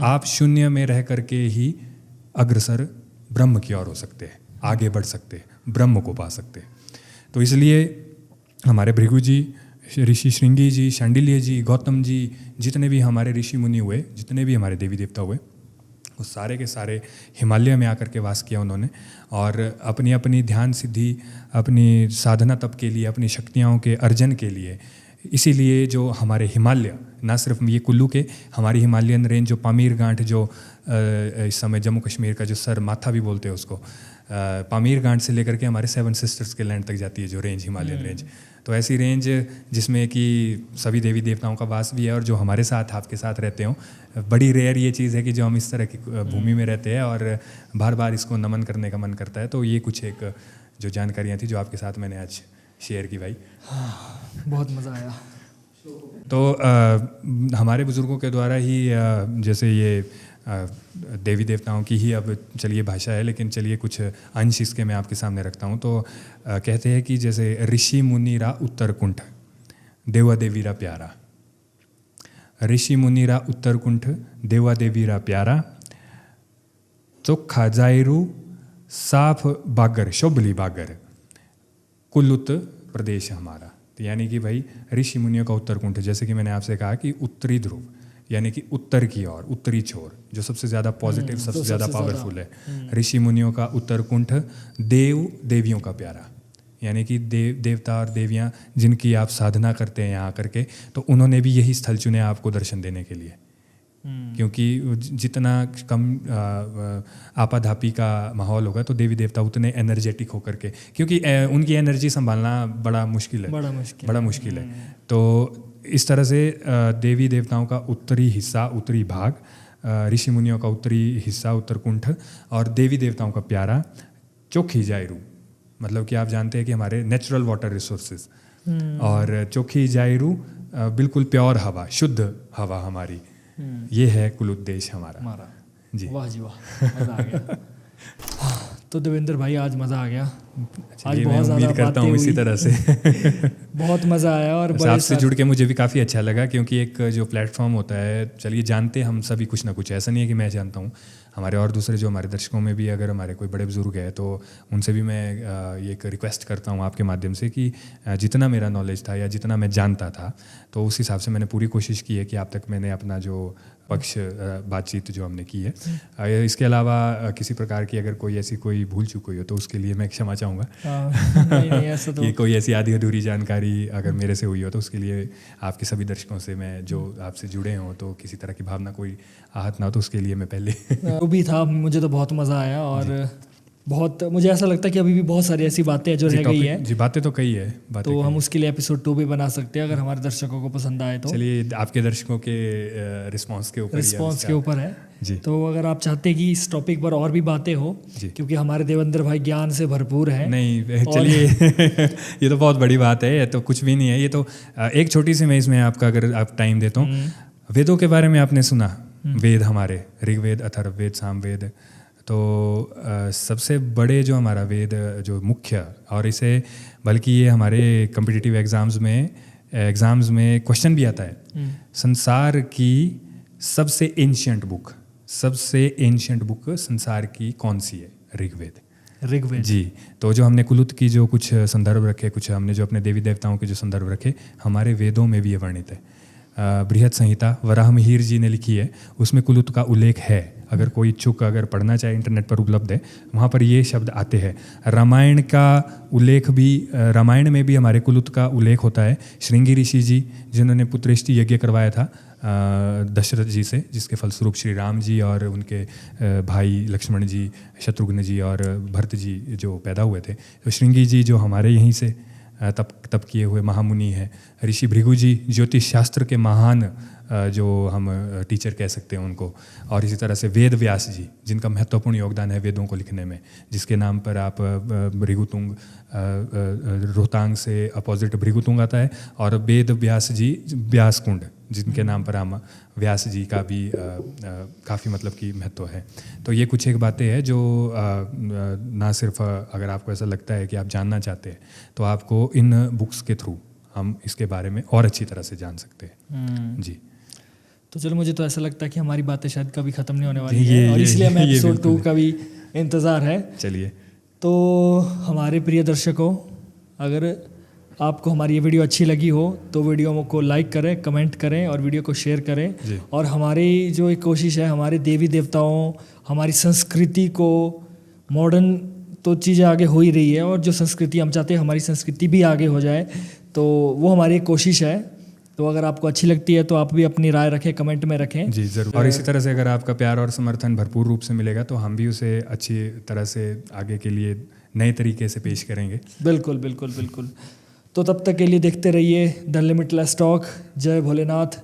Speaker 1: आप शून्य में रह करके ही अग्रसर ब्रह्म की ओर हो सकते हैं, आगे बढ़ सकते हैं, ब्रह्म को पा सकते हैं। तो इसलिए हमारे भृगु जी, ऋषि श्रृंगी जी, शांडिल्य जी, गौतम जी, जितने भी हमारे ऋषि मुनि हुए, जितने भी हमारे देवी देवता हुए, वो सारे के सारे हिमालय में आकर के वास किया उन्होंने। और अपनी अपनी ध्यान सिद्धि, अपनी साधना तप के लिए, अपनी शक्तियों के अर्जन के लिए, इसीलिए जो हमारे हिमालय, ना सिर्फ ये कुल्लू के, हमारी हिमालयन रेंज जो पामीर गांठ, जो इस समय जम्मू कश्मीर का जो सर माथा भी बोलते हैं उसको, पामीर गांठ से लेकर के हमारे 7 सिस्टर्स के लैंड तक जाती है जो रेंज, हिमालयन रेंज। तो ऐसी रेंज जिसमें कि सभी देवी देवताओं का वास भी है, और जो हमारे साथ, आपके साथ रहते हों। बड़ी रेयर ये चीज़ है कि जो हम इस तरह की भूमि में रहते हैं और बार बार इसको नमन करने का मन करता है। तो ये कुछ एक जो जानकारियाँ थी जो आपके साथ मैंने आज शेयर की भाई।
Speaker 2: बहुत मज़ा आया।
Speaker 1: तो हमारे बुज़ुर्गों के द्वारा ही जैसे ये देवी देवताओं की ही अब चलिए भाषा है, लेकिन चलिए कुछ अंश इसके मैं आपके सामने रखता हूँ। तो कहते हैं कि जैसे ऋषि मुनिरा उत्तरकुंठ देवा देवीरा प्यारा, ऋषि मुनिरा उत्तरकुंठ देवा देवीरा प्यारा, चोखा जायरू साफ बागर शोभली बागर, कुल्लुत प्रदेश हमारा। तो यानी कि भाई ऋषि मुनियों का उत्तरकुंठ, जैसे कि मैंने आपसे कहा कि उत्तरी ध्रुव, यानी कि उत्तर की ओर, उत्तरी छोर, जो सबसे ज़्यादा पॉजिटिव, सबसे ज़्यादा पावरफुल है। ऋषि मुनियों का उत्तरकुंठ, देव देवियों का प्यारा, यानी कि देवता और देवियाँ जिनकी आप साधना करते हैं यहाँ करके, तो उन्होंने भी यही स्थल चुने आपको दर्शन देने के लिए। क्योंकि जितना कम आपाधापी का माहौल होगा तो देवी देवता उतने एनर्जेटिक होकर के, क्योंकि उनकी एनर्जी संभालना बड़ा मुश्किल है, बड़ा मुश्किल है। तो इस तरह से देवी देवताओं का उत्तरी हिस्सा, उत्तरी भाग, ऋषि मुनियों का उत्तरी हिस्सा उत्तरकुंठ, और देवी देवताओं का प्यारा चोखी जायरू, मतलब कि आप जानते हैं कि हमारे नेचुरल वाटर रिसोर्सेज, और चोखी जायरू बिल्कुल प्योर हवा, शुद्ध हवा हमारी, ये है कुल उद्देश्य हमारा। जी।
Speaker 2: वाह जी वाह, मज़ा आ गया। तो देवेंद्र भाई आज मज़ा आ गया, आज
Speaker 1: चलिए, मैं
Speaker 2: बहुत ज़्यादा
Speaker 1: उम्मीद करता
Speaker 2: बातें
Speaker 1: हूँ इसी
Speaker 2: हुई।
Speaker 1: तरह से।
Speaker 2: बहुत मज़ा आया और
Speaker 1: बस
Speaker 2: बड़े
Speaker 1: आपसे
Speaker 2: सारे
Speaker 1: जुड़ के मुझे भी काफ़ी अच्छा लगा, क्योंकि एक जो प्लेटफॉर्म होता है, चलिए जानते हम सभी कुछ ना कुछ, ऐसा नहीं है कि मैं जानता हूँ, हमारे और दूसरे जो हमारे दर्शकों में भी अगर हमारे कोई बड़े बुजुर्ग हैं तो उनसे भी मैं ये एक रिक्वेस्ट करता हूँ आपके माध्यम से कि जितना मेरा नॉलेज था या जितना मैं जानता था, तो उस हिसाब से मैंने पूरी कोशिश की है कि आप तक मैंने अपना जो पक्ष बातचीत जो हमने की है, इसके अलावा किसी प्रकार की अगर कोई ऐसी कोई भूल चूक हुई हो तो उसके लिए मैं क्षमा चाहूँगा।
Speaker 2: नहीं ऐसा तो
Speaker 1: कि कोई ऐसी आधी अधूरी जानकारी अगर मेरे से हुई हो तो उसके लिए आपके सभी दर्शकों से मैं जो आपसे जुड़े हों तो किसी तरह की भावना कोई आहत ना हो, तो उसके लिए मैं पहले
Speaker 2: वो भी था। मुझे तो बहुत मज़ा आया और बहुत मुझे ऐसा लगता है कि अभी भी बहुत सारी ऐसी बातें हैं जो रह गई है।
Speaker 1: जी, बातें तो कई है, बातें
Speaker 2: तो
Speaker 1: कई
Speaker 2: हम
Speaker 1: हैं।
Speaker 2: उसके लिए एपिसोड 2 भी बना सकते हैं अगर हमारे दर्शकों को पसंद आए तो।
Speaker 1: चलिए, आपके दर्शकों के रिस्पांस के ऊपर ही है
Speaker 2: रिस्पॉन्स
Speaker 1: उसका।
Speaker 2: के ऊपर है
Speaker 1: जी।
Speaker 2: तो अगर आप चाहते हैं कि इस टॉपिक पर और भी बातें हो,
Speaker 1: जी।
Speaker 2: क्योंकि हमारे देवेंद्र भाई ज्ञान से भरपूर है।
Speaker 1: नहीं, चलिए ये तो बहुत बड़ी बात है, ये तो कुछ भी नहीं है, ये तो एक छोटी सी मैं इसमें आपका अगर आप टाइम देता हूँ, वेदों के बारे में आपने सुना, वेद हमारे ऋग्वेद, अथर्ववेद, सामवेद, तो सबसे बड़े जो हमारा वेद जो मुख्य, और इसे बल्कि ये हमारे कम्पिटिटिव एग्ज़ाम्स में क्वेश्चन भी आता है, संसार की सबसे एंशियंट बुक संसार की कौन सी है? ऋग्वेद जी। तो जो हमने कुलुत की जो कुछ संदर्भ रखे, कुछ हमने जो अपने देवी देवताओं के जो संदर्भ रखे, हमारे वेदों में भी ये वर्णित है। बृहत संहिता वराहमिहिर जी ने लिखी है, उसमें कुलुत का उल्लेख है। अगर कोई इच्छुक अगर पढ़ना चाहे, इंटरनेट पर उपलब्ध है, वहाँ पर ये शब्द आते हैं। रामायण का उल्लेख भी, रामायण में भी हमारे कुलुत का उल्लेख होता है। श्रृंगी ऋषि जी जिन्होंने पुत्रेष्टि यज्ञ करवाया था दशरथ जी से, जिसके फलस्वरूप श्री राम जी और उनके भाई लक्ष्मण जी, शत्रुघ्न जी और भरत जी जो पैदा हुए थे, तो श्रृंगी जी जो हमारे यहीं से तप किए हुए महामुनि हैं। ऋषि भृगु जी ज्योतिष शास्त्र के महान जो हम टीचर कह सकते हैं उनको, और इसी तरह से वेद व्यास जी जिनका महत्वपूर्ण योगदान है वेदों को लिखने में, जिसके नाम पर आप भृगुतुंग, रोहतांग से अपोजिट भृगुतुंग आता है, और वेद व्यास जी व्यास कुंड जिनके नाम पर हम व्यास जी का भी काफ़ी मतलब कि महत्व है। तो ये कुछ एक बातें हैं जो ना सिर्फ अगर आपको ऐसा लगता है कि आप जानना चाहते हैं तो आपको इन बुक्स के थ्रू हम इसके बारे में और अच्छी तरह से जान सकते हैं। जी।
Speaker 2: तो चलो, मुझे तो ऐसा लगता है कि हमारी बातें शायद कभी ख़त्म नहीं होने वाली है, और इसलिए हमें एपिसोड 2 का भी इंतज़ार है।
Speaker 1: चलिए,
Speaker 2: तो हमारे प्रिय दर्शकों, अगर आपको हमारी ये वीडियो अच्छी लगी हो तो वीडियो को लाइक करें, कमेंट करें और वीडियो को शेयर करें। और हमारी जो एक कोशिश है, हमारे देवी देवताओं, हमारी संस्कृति को, मॉडर्न तो चीज़ें आगे हो ही रही है, और जो संस्कृति हम चाहते हैं हमारी संस्कृति भी आगे हो जाए, तो वो हमारी एक कोशिश है। तो अगर आपको अच्छी लगती है तो आप भी अपनी राय रखें, कमेंट में रखें।
Speaker 1: जी ज़रूर। और इसी तरह से अगर आपका प्यार और समर्थन भरपूर रूप से मिलेगा तो हम भी उसे अच्छी तरह से आगे के लिए नए तरीके से पेश करेंगे।
Speaker 2: बिल्कुल बिल्कुल बिल्कुल। तो तब तक के लिए देखते रहिए द लिमिटलेस टॉक। जय भोलेनाथ।